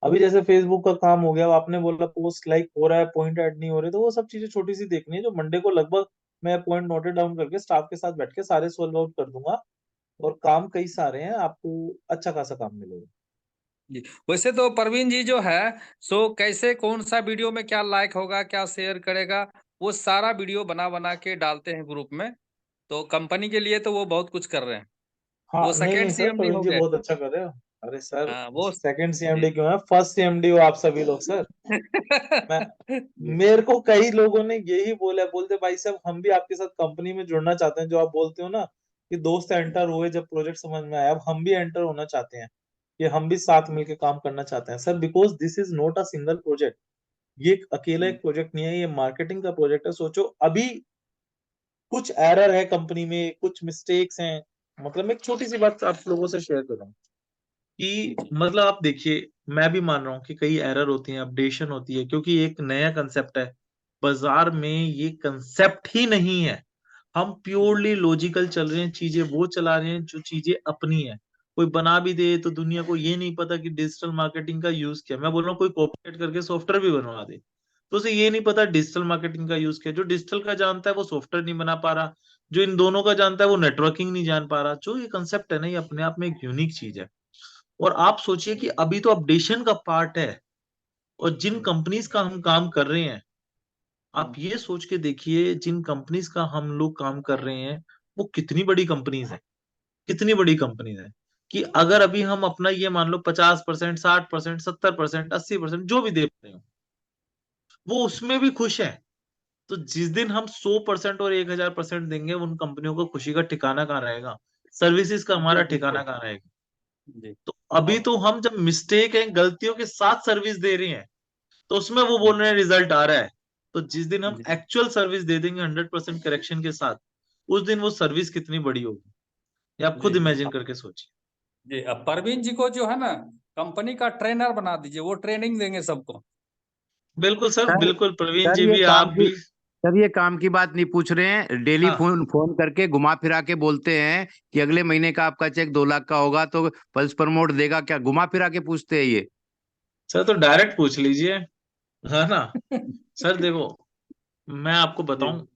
अभी जैसे फेसबुक का काम हो गया, अब आपने बोला पोस्ट लाइक हो रहा है, पॉइंट ऐड नहीं हो रहे, तो वो सब चीजें छोटी सी देखनी है, जो मंडे को लगभग मैं पॉइंट नोटेड डाउन करके स्टाफ के साथ बैठ के सारे सॉल्व आउट कर दूंगा। और काम कई सारे हैं, आपको अच्छा खासा काम मिलेगा। जी। वैसे तो परवीन जी जो है, सो कैसे कौन सा वीडियो में क्या लाइक होगा, क्या शेयर करेगा, वो सारा वीडियो बना बना के डालते हैं ग्रुप में। तो कंपनी के लिए तो वो बहुत कुछ कर रहे हैं। हाँ, वो नहीं सेकेंड नहीं सर, सीएमडी प्रवीण हो जी गए। बहुत अच्छा कर रहे हो। अरे सर, हाँ वो सेकंड जी सीएमडी क्यों है, फर्स्ट सीएमडी हो आप सभी लोग सर। मैं जी मेरे को कई लोगों ने यही बोला, बोलते भाई साहब हम भी आपके साथ कंपनी में जुड़ना चाहते हैं, जो आप बोलते हो ना कि दोस्त एंटर हुए जब प्रोजेक्ट समझ में आया, अब हम भी एंटर होना चाहते हैं, कि हम भी साथ मिलकर काम करना चाहते हैं sir, because this is not a single project. ये एक अकेला एक प्रोजेक्ट नहीं है, ये मार्केटिंग का प्रोजेक्ट है। सोचो अभी कुछ एरर है कंपनी में, कुछ मिस्टेक्स हैं। मतलब मैं एक छोटी सी बात आप लोगों से शेयर कर रहा हूँ कि मतलब आप देखिए, मैं भी मान रहा हूँ कि कई एरर होती हैं, अपडेशन होती है, क्योंकि एक नया कंसेप्ट है बाजार में, ये कंसेप्ट ही नहीं है। हम प्योरली लॉजिकल चल रहे हैं, चीजें वो चला रहे हैं जो चीजें अपनी है। कोई बना भी दे तो दुनिया को ये नहीं पता कि डिजिटल मार्केटिंग का यूज क्या है। मैं बोल रहा हूँ कोई कॉपीराइट करके सॉफ्टवेयर भी बनवा दे तो उसे ये नहीं पता डिजिटल मार्केटिंग का यूज क्या है। जो डिजिटल का जानता है वो सॉफ्टवेयर नहीं बना पा रहा, जो इन दोनों का जानता है वो नेटवर्किंग नहीं जान पा रहा। जो ये कंसेप्ट है ना, ये अपने आप में एक यूनिक चीज है। और आप सोचिए कि अभी तो अपडेशन का पार्ट है, और जिन कंपनीज का हम काम कर रहे हैं, आप ये सोच के देखिए जिन कंपनीज का हम लोग काम कर रहे हैं वो कितनी बड़ी कंपनीज है, कितनी बड़ी कंपनीज है। कि अगर अभी हम अपना ये मान लो 50%, 60%, 70%, 80% जो भी दे रहे हो, वो उसमें भी खुश है। तो जिस दिन हम 100% और 1000% देंगे, उन कंपनियों को खुशी का ठिकाना कहाँ रहेगा, सर्विसेज का हमारा ठिकाना कहाँ रहेगा। जी तो अभी तो हम जब मिस्टेक है, गलतियों के साथ सर्विस दे रहे हैं, तो उसमें वो बोल रहे हैं रिजल्ट आ रहा है। तो जिस दिन हम एक्चुअल सर्विस दे देंगे 100% करेक्शन के साथ, उस दिन वो सर्विस कितनी बड़ी होगी, ये आप खुद जी इमेजिन करके सोचिए। जी। अब परवीन जी को जो है ना कंपनी का ट्रेनर बना दीजिए, वो ट्रेनिंग देंगे सबको। बिल्कुल सर, सर बिल्कुल प्रवीण सर जी ये भी, आप काम की भी। सर ये काम की बात नहीं पूछ रहे हैं, डेली हाँ फोन फोन करके घुमा फिरा के बोलते हैं कि अगले महीने का आपका चेक 2 लाख का होगा तो पल्स प्रमोट देगा क्या, घुमा फिरा के पूछते हैं ये। सर, तो डायरेक्ट पूछ लीजिए, है ना। सर देखो, मैं आपको जी बताऊं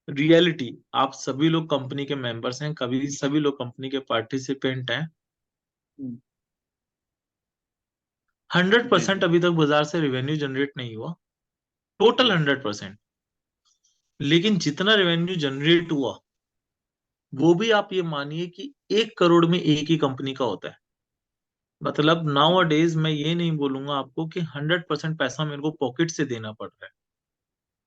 रियलिटी, आप सभी लोग कंपनी के मेंबर्स हैं, कभी सभी लोग कंपनी के पार्टिसिपेंट हैं। हम्म, 100% जी अभी तक बाजार से रेवेन्यू जनरेट नहीं हुआ, टोटल जी 100%। लेकिन जितना रेवेन्यू जनरेट हुआ, वो भी आप ये मानिए कि 1 करोड़ में एक ही कंपनी का होता है। मतलब नाउ डेज मैं ये नहीं बोलूंगा आपको कि 100% पैसा मेरे को पॉकेट से देना पड़ रहा है।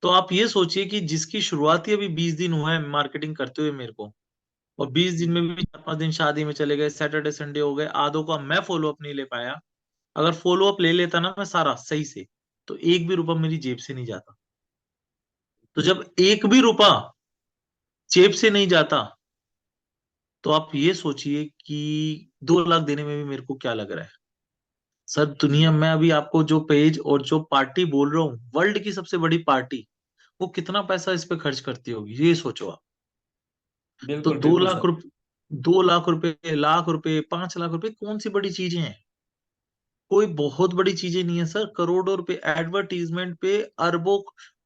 तो आप ये सोचिए कि जिसकी शुरुआत ही अभी 20 दिन हुआ है मार्केटिंग करते हुए मेरे को, और 20 दिन में भी 4-5 दिन शादी में चले गए, सैटरडे संडे हो गए, आधों का मैं फॉलो अप नहीं ले पाया। अगर फॉलो अप ले लेता ना मैं सारा सही से, तो एक भी रुपया मेरी जेब से नहीं जाता। तो जब एक भी रुपया जेब से नहीं जाता, तो आप ये सोचिए कि 2 लाख देने में भी मेरे को क्या लग रहा है। सर दुनिया में अभी आपको जो पेज और जो पार्टी बोल रहा हूँ, वर्ल्ड की सबसे बड़ी पार्टी, वो कितना पैसा इस पे खर्च करती होगी, ये सोचो आप। तो बिल्कुल दो बिल्कुल लाख सर। रुपए 2 लाख रुपए, लाख रुपए, 5 लाख रुपए कौन सी बड़ी चीजें हैं। कोई बहुत बड़ी चीजें नहीं है सर। करोड़ों रुपए एडवर्टीजमेंट पे, अरबों,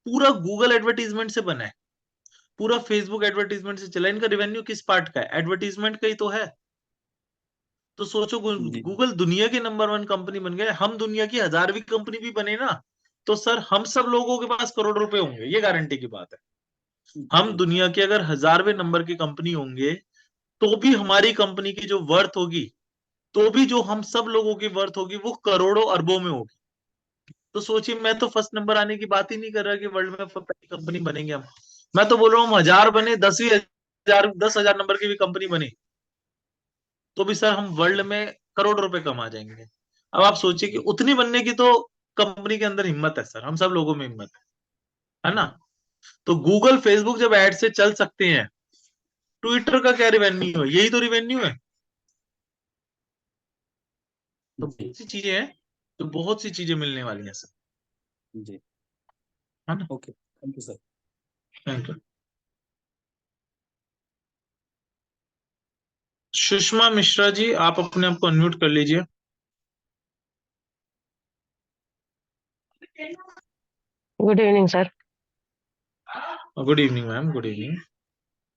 पूरा गूगल एडवर्टीजमेंट से बना है, पूरा फेसबुक एडवर्टीजमेंट से चला है। इनका रेवेन्यू किस पार्ट का है, एडवर्टीजमेंट का ही तो है। तो सोचो, जी गूगल दुनिया की नंबर 1 कंपनी बन गए, हम दुनिया की 1000वीं कंपनी भी बने ना, तो सर हम सब लोगों के पास करोड़ रुपए होंगे, ये गारंटी की बात है। हम जी दुनिया के अगर 1000वें नंबर की कंपनी होंगे, तो भी हमारी कंपनी की जो वर्थ होगी, तो भी जो हम सब लोगों की वर्थ होगी, वो करोड़ों अरबों में होगी। तो सोचिए, मैं तो फर्स्ट नंबर आने की बात ही नहीं कर रहा कि वर्ल्ड में पहली कंपनी बनेंगे हम। मैं तो बोल रहा हूँ 1000 बने, 10,000, 10,000 नंबर की भी कंपनी बने, तो भी सर हम वर्ल्ड में करोड़ रुपए कमा जाएंगे। अब आप सोचिए कि उतनी बनने की तो कंपनी के अंदर हिम्मत है सर, हम सब लोगों में हिम्मत है ना। तो गूगल फेसबुक जब एड से चल सकते हैं, ट्विटर का क्या रिवेन्यू है, यही तो रिवेन्यू है। तो जी बहुत सी चीजें हैं, तो बहुत सी चीजें मिलने वाली हैं सर, जी। है ना। Okay, thank you sir. Thank you. Sushma Mishra ji, आप अपने आप को अनम्यूट कर लीजिए। Good evening sir. Good evening ma'am, good evening.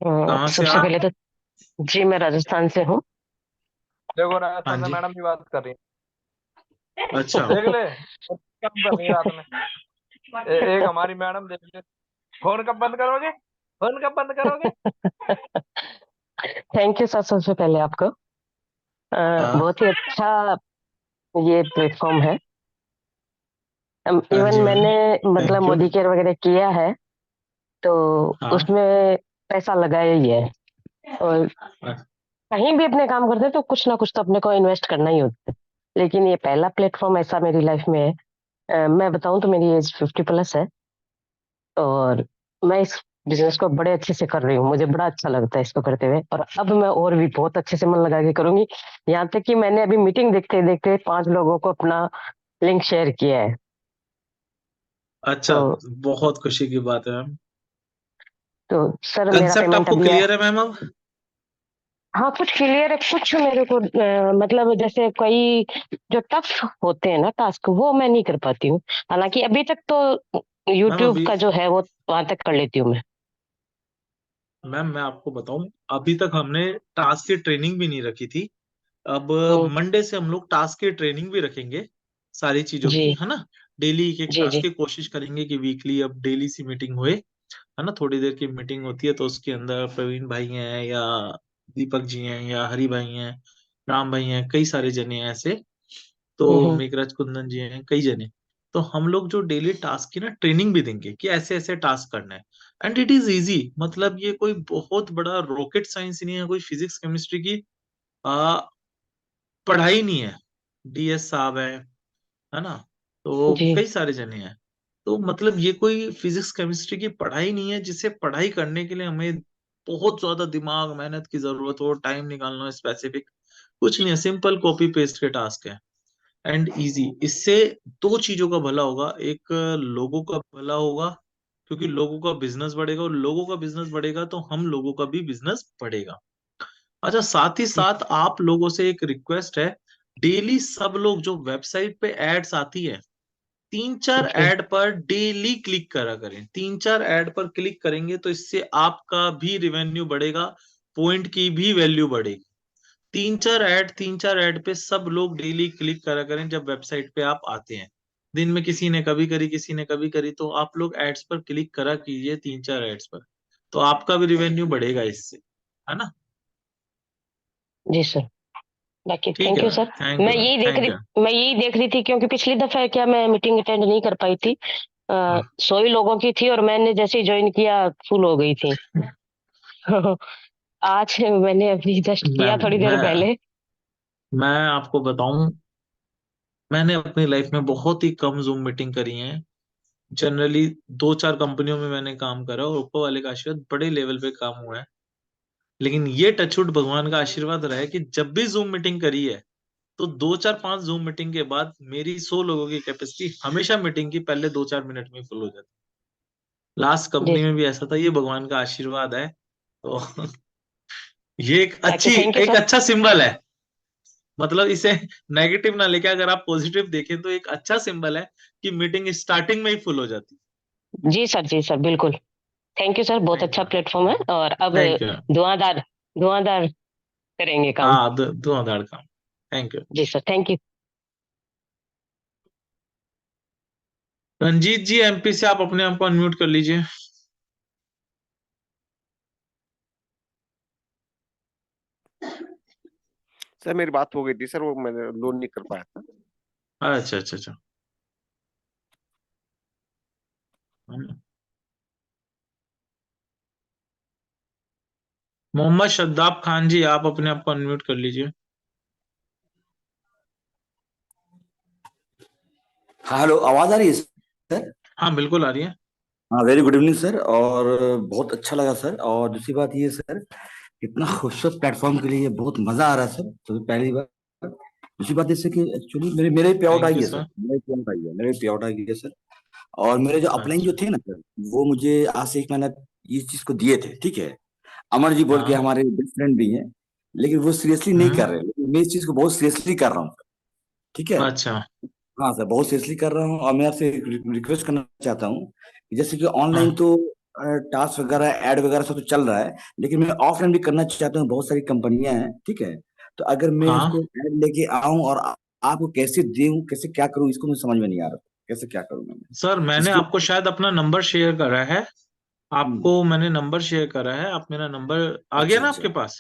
कहाँ से सबसे आप? पहले तो जी मैं राजस्थान से हूँ। देखो हाँ राजस्थान से जी। मैडम भी बात कर रही अच्छा। है, देख ले कब कर रही है रात में। एक हमारी मैडम देख ले, फोन कब बंद करोगे, फोन कब बंद करोगे। थैंक यू सर, सबसे पहले आपको हाँ बहुत ही अच्छा ये प्लेटफॉर्म है। हाँ इवन जी मैम, मैंने मतलब थैंक यू। मोदी केयर वगैरह किया है, तो हाँ उसमें पैसा लगाया ही है। और हाँ, कहीं भी अपने काम करते हैं तो कुछ ना कुछ तो अपने को इन्वेस्ट करना ही होता है। लेकिन ये पहला प्लेटफॉर्म ऐसा मेरी लाइफ में है। मैं बताऊं तो मेरी एज 50 प्लस है, और मैं इस बिजनेस को बड़े अच्छे से कर रही हूँ, मुझे बड़ा अच्छा लगता है इसको करते हुए, और अब मैं और भी बहुत अच्छे से मन लगा के करूंगी। यहाँ तक कि मैंने अभी मीटिंग देखते देखते 5 लोगों को अपना लिंक शेयर किया है। अच्छा, तो बहुत खुशी की बात है मैम। तो सर मेरा कंसेप्ट पेमेंट आपको अभी क्लियर है मैम अब? हाँ कुछ क्लियर है, कुछ मेरे को मतलब जैसे कई जो टफ होते हैं ना टास्क, वो मैं नहीं कर पाती हूँ। हालांकि अभी तक तो मैम यूट्यूब अभी का जो है वो वहां तक कर लेती हूँ मैं। मैम मैं आपको बताऊं, अभी तक हमने टास्क की ट्रेनिंग भी नहीं रखी थी। अब हम्म। मंडे से हम लोग टास्क की ट्रेनिंग भी रखेंगे, सारी चीजों जी की, है ना। डेली एक एक जी टास्क जी। की कोशिश करेंगे कि वीकली अब डेली सी मीटिंग होए, है ना। थोड़ी देर की मीटिंग होती है तो उसके अंदर प्रवीण भाई हैं या दीपक जी हैं या हरि भाई हैं, राम भाई हैं, कई सारे जने हैं ऐसे। तो हम्म। मेघराज कुंदन जी हैं, कई जने। तो हम लोग जो डेली टास्क की ना ट्रेनिंग भी देंगे कि ऐसे ऐसे टास्क करना है। एंड इट इज इजी, मतलब ये कोई बहुत बड़ा रॉकेट साइंस नहीं है, कोई फिजिक्स केमिस्ट्री की आ, पढ़ाई नहीं है। डीएस साहब है ना। तो जी कई सारे जने हैं। तो मतलब ये कोई फिजिक्स केमिस्ट्री की पढ़ाई नहीं है जिसे पढ़ाई करने के लिए हमें बहुत ज्यादा दिमाग मेहनत की जरूरत हो, टाइम निकालना हो स्पेसिफिक, कुछ नहीं है। सिंपल कॉपी पेस्ट के टास्क है एंड इजी। इससे दो चीजों का भला होगा, एक लोगों का भला होगा, क्योंकि लोगों का बिजनेस बढ़ेगा, और लोगों का बिजनेस बढ़ेगा तो हम लोगों का भी बिजनेस बढ़ेगा। अच्छा, साथ ही साथ आप लोगों से एक रिक्वेस्ट है, डेली सब लोग जो वेबसाइट पे एड्स आती है, 3-4 जी ऐड पर डेली क्लिक करा करें। 3-4 ऐड पर क्लिक करेंगे तो इससे आपका भी रिवेन्यू बढ़ेगा, पॉइंट की भी वैल्यू बढ़ेगी। 3-4 ऐड पे सब लोग डेली क्लिक करा करें जब वेबसाइट पे आप आते हैं। दिन में किसी ने कभी करी, किसी ने कभी करी, तो आप लोग एड्स पर क्लिक करा कीजिए, 3-4 एड्स पर, तो आपका भी रिवेन्यू बढ़ेगा इससे, है ना। जी सर। बाकी ठीक थैंक है you ma'am, sir. Thank you ma'am, thank you. मैं यही देख रही थी क्योंकि पिछली दफा क्या मैं मीटिंग अटेंड नहीं कर पाई थी। हाँ 100 ही लोगों की थी और मैंने जैसे ही ज्वाइन किया फुल हो गई थी। आज मैंने अभी जस्ट किया मैम थोड़ी देर पहले। मैं आपको बताऊं, मैंने अपनी लाइफ में बहुत ही कम जूम मीटिंग करी है। जनरली 2-4 कंपनियों में मैंने काम करा और ऊपर वाले का आशीर्वाद बड़े लेवल पे काम हुआ है। लेकिन ये टचवुड भगवान का आशीर्वाद रहा है कि जब भी जूम मीटिंग करी है तो 2-4-5 जूम मीटिंग के बाद मेरी 100 लोगों की कैपेसिटी हमेशा मीटिंग की पहले 2-4 मिनट में फुल हो जाती। लास्ट जी कंपनी में भी ऐसा था, ये भगवान का आशीर्वाद है। तो ये बाकी थैंक यू एक सर। अच्छा सिंबल है। मतलब इसे नेगेटिव ना लेके अगर आप पॉजिटिव देखें तो एक अच्छा सिंबल है कि मीटिंग स्टार्टिंग में ही फुल हो जाती। जी सर बिल्कुल। थैंक यू सर, बहुत थैंक अच्छा यू, प्लेटफॉर्म है और अब थैंक यू। धुआंधार धुआंधार करेंगे काम। हाँ, धुआंधार काम। Thank you. जी sir thank you. Ranjeet ji MP से आप अपने आप को अनम्यूट कर लीजिए। सर मेरी बात हो गई थी सर, वो मैंने लोन नहीं कर पाया था। अच्छा अच्छा अच्छा। मोहम्मद शद्दाब खान जी, आप अपने आप को अनम्यूट कर लीजिए। हाँ हेलो, आवाज आ रही है सर? हाँ बिल्कुल आ रही है। हाँ, वेरी गुड इवनिंग सर। और बहुत अच्छा लगा सर। और दूसरी बात ये सर, इतना खूबसूरत प्लेटफॉर्म के लिए बहुत मजा आ रहा है सर, तो पहली बात। दूसरी बात इससे कि एक्चुअली मेरे मेरे पे आउट थैंक आई यू है सर। सर, मेरे पे आउट आई है सर। और मेरे जो अपलाइन जो अच्छा। थे ना सर, वो मुझे आज से 1 महीना इस चीज को दिए थे, ठीक है। अमर जी बोल के हाँ। हमारे बेस्ट फ्रेंड भी हैं, लेकिन वो सीरियसली नहीं कर हम्म। रहे, लेकिन मैं इस चीज को बहुत सीरियसली कर रहा हूँ, ठीक है। अच्छा। हाँ सर, बहुत सीरियसली कर रहा हूँ। और मैं आपसे रिक्वेस्ट करना चाहता हूँ कि जैसे कि ऑनलाइन हाँ तो टास्क वगैरह ऐड वगैरह सब तो चल रहा है, लेकिन मैं ऑफलाइन भी करना चाहता हूँ। बहुत सारी कंपनियां हैं, ठीक है। तो अगर मैं हाँ इसको ऐड लेके आऊँ और आपको कैसे दूँ, कैसे क्या करूँ, इसको मुझे समझ में नहीं आ रहा, कैसे क्या करूँ मैं सर, मैंने इसको। आपको शायद अपना नंबर शेयर करा है। हम्म, आपको मैंने नंबर शेयर करा है, आप मेरा नंबर आ गया अच्छा ना अच्छा आपके पास?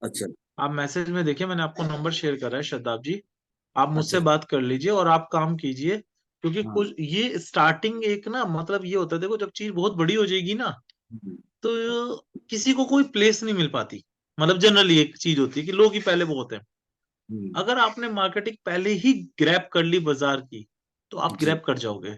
अच्छा आप मैसेज में देखिए, मैंने आपको नंबर शेयर करा है शताब जी। आप अच्छा। मुझसे बात कर लीजिए और आप काम कीजिए, क्योंकि हाँ। कुछ ये स्टार्टिंग एक ना, मतलब ये होता है, देखो जब चीज बहुत बड़ी हो जाएगी ना हम्म, तो किसी को कोई प्लेस नहीं मिल पाती। मतलब जनरली एक चीज होती है कि लोग ही पहले बहुत है। हम्म, अगर आपने मार्केटिंग पहले ही ग्रैब कर ली बाजार की तो आप जी। ग्रैब कर जाओगे।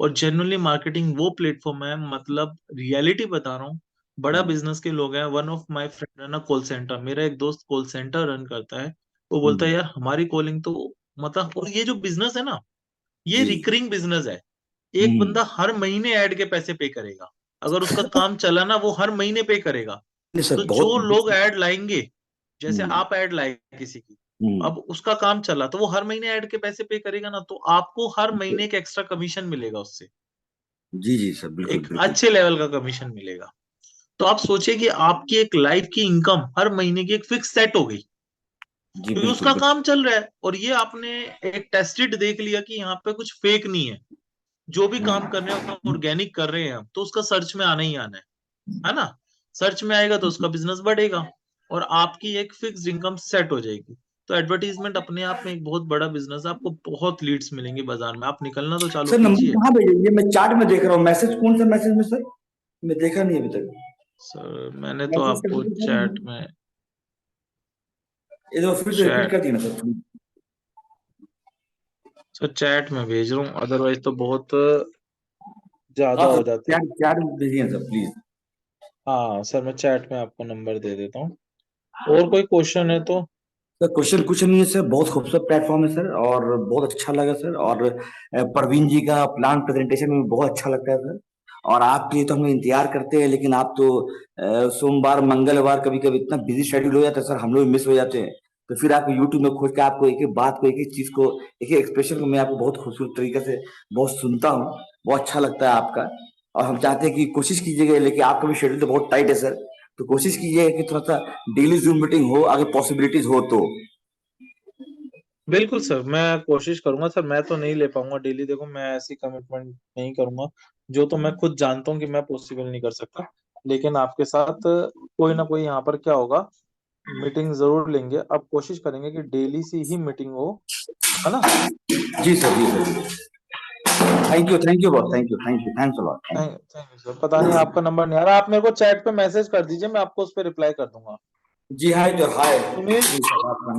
और जनरली मार्केटिंग वो प्लेटफॉर्म है, मतलब रियलिटी बता रहा हूँ, बड़ा बिजनेस के लोग हैं। वन ऑफ माय फ्रेंड है ना कॉल सेंटर, मेरा एक दोस्त कॉल सेंटर रन करता है, वो बोलता है यार हमारी कॉलिंग तो मतलब, और ये जो बिजनेस है ना ये जी रिकरिंग बिजनेस है। एक बंदा हर महीने ऐड के पैसे पे करेगा, अगर उसका काम चला ना वो हर महीने पे करेगा। नहीं सर तो जो बहुत। लोग ऐड लाएंगे, जैसे हम्म आप ऐड लाए किसी की, हम्म अब उसका काम चला तो वो हर महीने ऐड के पैसे पे करेगा ना, तो आपको हर महीने एक एक्स्ट्रा कमीशन मिलेगा उससे, जी जी सर बिल्कुल एक बिल्कुल। अच्छे लेवल का कमीशन मिलेगा। तो आप सोचिए कि आपकी एक लाइफ की इनकम हर महीने की एक फिक्स सेट हो गई, जी क्योंकि बिल्कुल उसका बिल्कुल। काम चल रहा है। और ये आपने एक टेस्टेड देख लिया कि यहाँ पे कुछ फेक नहीं है, जो भी काम कर रहे हैं ऑर्गेनिक कर रहे हैं हम, तो उसका सर्च में आना ही आना है ना। सर्च में आएगा तो उसका बिजनेस बढ़ेगा और आपकी एक फिक्स्ड इनकम सेट हो जाएगी। तो एडवर्टीजमेंट अपने आप में एक बहुत बड़ा बिजनेस है, आपको बहुत लीड्स मिलेंगी बाजार में, आप निकलना तो चालू सर नंबर कीजिए। कहाँ भेजेंगे? मैं चार्ट में देख रहा हूँ मैसेज, कौन सा मैसेज में सर? मैं देखा नहीं अभी तक सर मैंने तो मैसेज आपको चैट में ये तो फिर से रिपीट चैट कर दिया ना सर। सर चैट में भेज रहा हूँ, अदरवाइज तो बहुत ज्यादा हाँ हो सर जाती। चार्ट चार्ट भेजिए सर प्लीज। हाँ सर मैं चैट में आपको नंबर दे देता हूँ, और कोई क्वेश्चन है तो। सर क्वेश्चन कुछ नहीं है सर, बहुत खूबसूरत प्लेटफॉर्म है सर और बहुत अच्छा लगा सर। और परवीन जी का प्लान प्रेजेंटेशन में बहुत अच्छा लगता है सर। और आपके लिए तो हम इंतजार करते हैं, लेकिन आप तो सोमवार मंगलवार कभी कभी इतना बिजी शेड्यूल हो जाता है सर, हम लोग मिस हो जाते हैं। तो फिर आप यूट्यूब में खोज के आपको एक एक बात को, एक एक चीज को, एक एक एक्सप्रेशन को मैं आपको बहुत खूबसूरत तरीके से बहुत सुनता हूँ, बहुत अच्छा लगता है आपका। और हम चाहते हैं कि कोशिश कीजिएगा, लेकिन आपका भी शेड्यूल तो बहुत टाइट है सर, तो कोशिश कीजिएगा कि थोड़ा सा डेली जूम मीटिंग हो, अगर पॉसिबिलिटीज हो तो। बिल्कुल सर मैं कोशिश करूंगा सर, मैं तो नहीं ले पाऊंगा डेली, देखो मैं ऐसी कमिटमेंट नहीं करूंगा जो तो मैं खुद जानता हूँ कि मैं पॉसिबल नहीं कर सकता। लेकिन आपके साथ कोई ना कोई यहाँ पर क्या होगा, मीटिंग जरूर लेंगे। अब कोशिश करेंगे कि डेली सी ही मीटिंग हो, है ना। जी sir ji sir. Thank you बहुत, thank you thanks a lot, thank thank thank you sir. पता नहीं आपका नंबर नहीं आ रहा, आप मेरे को चैट पे मैसेज कर दीजिए, मैं आपको उस पर रिप्लाई कर दूंगा। यू। जी हाय जो हाय। सुनील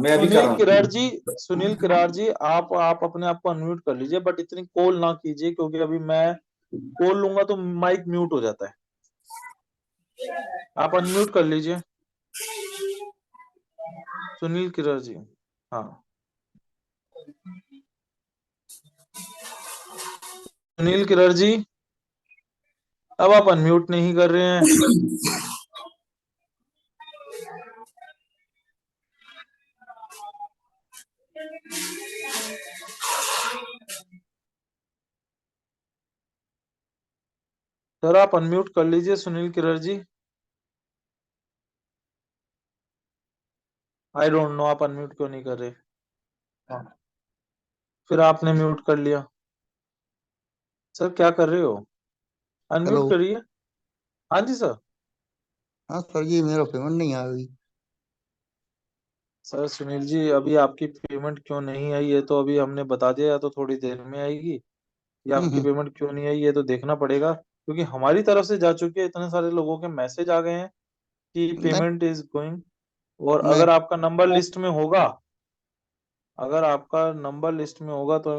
मैं अभी कर सुनील रहा किरार हूँ। जी, सुनील किरार जी, आप अपने आप को अनम्यूट कर लीजिए, बट इतनी कॉल ना कीजिए, क्योंकि अभी मैं कॉल लूंगा तो माइक म्यूट हो जाता है। आप अनम्यूट कर लीजिए सुनील किरार जी। हाँ सुनील किरार जी, अब आप अनम्यूट नहीं कर रहे हैं। सर आप अनम्यूट कर लीजिए सुनील किरार जी। आई डोंट नो आप अनम्यूट क्यों नहीं कर रहे। हाँ फिर आपने म्यूट कर लिया। सर क्या कर रहे हो, हेलो। अनम्यूट करिए। हाँ जी सर। हाँ सर जी मेरा पेमेंट नहीं आ रही। सर सुनील जी अभी आपकी पेमेंट क्यों नहीं आई ये तो अभी हमने बता दिया, या तो थोड़ी देर में आएगी, या आपकी हम्म। पेमेंट क्यों नहीं आई ये तो देखना पड़ेगा, क्योंकि हमारी तरफ से जा चुकी है, इतने सारे लोगों के मैसेज आ गए हैं कि नहीं पेमेंट इज गोइंग। और मैं अगर आपका नंबर लिस्ट में होगा, अगर आपका नंबर लिस्ट में होगा तो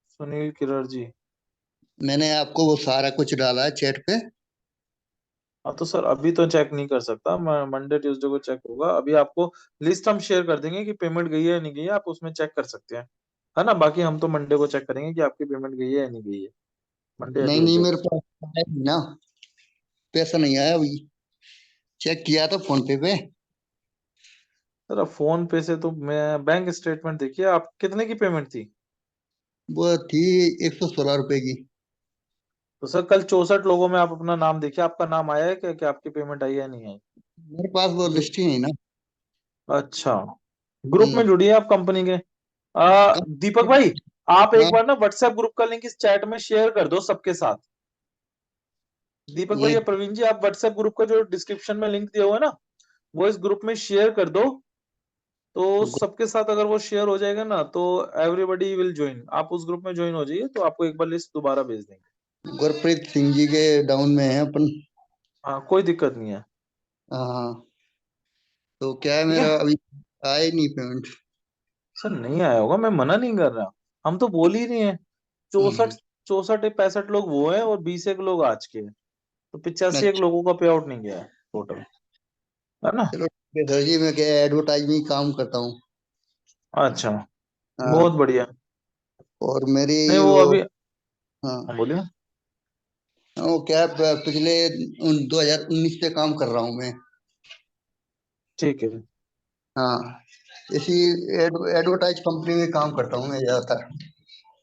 सुनील किरर जी। मैंने आपको वो सारा कुछ डाला है चैट पे। हाँ तो सर अभी तो चेक नहीं कर सकता, मंडे ट्यूसडे को चेक होगा। अभी आपको लिस्ट हम शेयर कर देंगे कि पेमेंट गई है या नहीं गई है, आप उसमें चेक कर सकते हैं, है ना। बाकी हम तो मंडे को चेक करेंगे कि आपकी पेमेंट गई है या नहीं गई है, मंडे या नहीं नहीं ट्यूसडे मेरे को। पास आया नहीं ना, पैसा नहीं आया अभी। चेक किया था फोन पे। सर अब फोन पे से तो मैं बैंक स्टेटमेंट देखिए, आप कितने की पेमेंट थी। वो थी 116 रुपए की। तो सर कल 64 लोगों में आप अपना नाम देखिए, आपका नाम आया है क्या कि आपकी पेमेंट आई है या नहीं आई। मेरे पास वो जो लिस्ट ही नहीं ना। अच्छा, ग्रुप में हम्म। जुड़िए आप कंपनी के। कम। दीपक भाई, आप एक हाँ बार ना व्हाट्सएप ग्रुप का लिंक इस चैट में शेयर कर दो सबके साथ। दीपक भाई ये या प्रवीण जी, आप व्हाट्सएप ग्रुप का जो डिस्क्रिप्शन में लिंक दिया हुआ है ना, वो इस ग्रुप में शेयर कर दो। तो सबके साथ अगर वो शेयर हो जाएगा ना तो एवरीबॉडी विल ज्वाइन, आप उस ग्रुप में ज्वाइन हो जाइए, तो आपको एक बार लिस्ट दोबारा भेज देंगे। गुरप्रीत सिंह जी के डाउन में है अपन। हाँ कोई दिक्कत नहीं है। हाँ तो क्या है ठीक है मेरा अभी आया ही नहीं पेमेंट। सर, नहीं आया होगा, मैं मना नहीं कर रहा, हम तो बोल ही रहे हैं। हम्म। 64 64-65 लोग वो हैं और 20 एक लोग आज के हैं, तो 85 एक अच्छा लोगों का पे आउट नहीं गया है टोटल, है ना। चलो ठीक है सर जी, मैं क्या एडवर्टाइजिंग काम करता हूँ। अच्छा, हाँ, बहुत बढ़िया। और मेरी नहीं वो वो, अभी, हाँ हाँ बोलिए। वो क्या पिछले 2019 पे काम कर रहा हूँ मैं। ठीक है। हाँ, इसी एडवर्टाइज कंपनी में काम करता हूँ मैं ज्यादातर।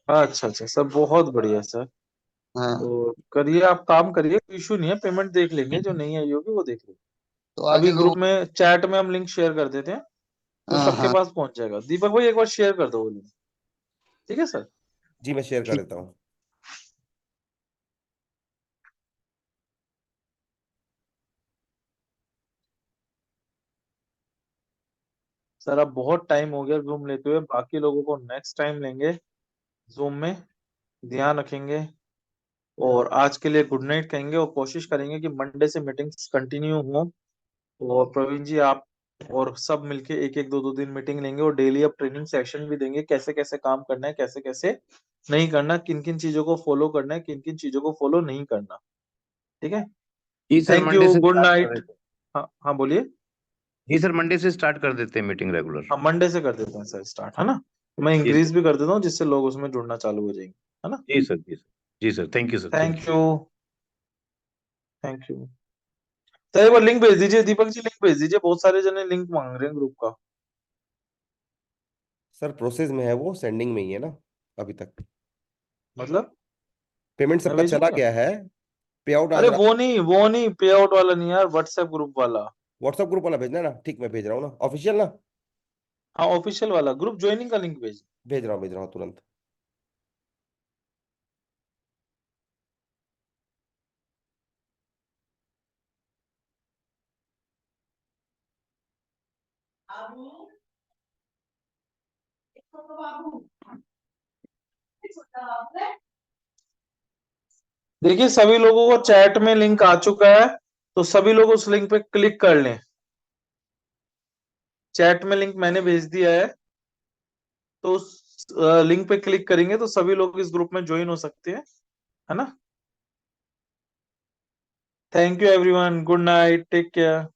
अच्छा अच्छा सर, बहुत बढ़िया सर। हाँ, तो करिए, आप काम करिए, इशू नहीं है, पेमेंट देख लेंगे, जो नहीं आई होगी वो देख लेंगे। तो आज अभी लोग, ग्रुप में चैट में हम लिंक शेयर कर देते हैं, तो हाँ सबके हाँ पास पहुंच जाएगा। दीपक भाई एक बार शेयर कर दो वो लिंक, ठीक है सर। जी मैं शेयर कर ठीक। देता हूँ। सर अब बहुत टाइम हो गया जूम लेते हुए, बाकी लोगों को नेक्स्ट टाइम लेंगे जूम में, ध्यान रखेंगे। और आज के लिए गुड नाइट कहेंगे, और कोशिश करेंगे कि मंडे से मीटिंग्स कंटिन्यू हो। और प्रवीण जी आप और सब मिलके एक एक दो दो दिन मीटिंग लेंगे, और डेली अब ट्रेनिंग सेशन भी देंगे, कैसे कैसे काम करना है, कैसे कैसे नहीं करना, किन किन चीजों को फॉलो करना है, किन किन चीजों को फॉलो नहीं करना। ठीक है, जी सर, थैंक मंडे यू, से गुड स्टार्ट कर नाइट। देते हैं। हाँ हाँ बोलिए। जी सर, मंडे से स्टार्ट कर देते हैं मीटिंग रेगुलर। हाँ मंडे से कर देते हैं सर स्टार्ट, है ना। तो मैं जी इंक्रीज सर, भी कर देता हूँ जिससे लोग उसमें जुड़ना चालू हो जाएंगे, है ना। जी sir, ji sir, ji sir, thank you sir, thank thank you. You, thank you. तो एक बार लिंक भेज दीजिए दीपक जी, लिंक भेज दीजिए, बहुत सारे जने लिंक मांग रहे हैं ग्रुप का। सर प्रोसेस में है, वो सेंडिंग में ही है ना अभी तक। मतलब पेमेंट मैं सबका भेजूँ चला क्या? गया है। पे आउट आज अरे रात। वो नहीं पे आउट वाला नहीं यार, व्हाट्सएप ग्रुप वाला। व्हाट्सएप ग्रुप वाला भेजना है ना, ठीक मैं भेज रहा हूँ ना, ऑफिशियल ना। हाँ ऑफिशियल वाला ग्रुप ज्वाइनिंग का लिंक भेज। भेज रहा हूँ तुरंत। देखिए सभी लोगों को चैट में लिंक आ चुका है, तो सभी लोग उस लिंक पे क्लिक कर लें। चैट में लिंक मैंने भेज दिया है, तो उस लिंक पे क्लिक करेंगे तो सभी लोग इस ग्रुप में ज्वाइन हो सकते हैं, है ना। Thank you everyone, good night, take care.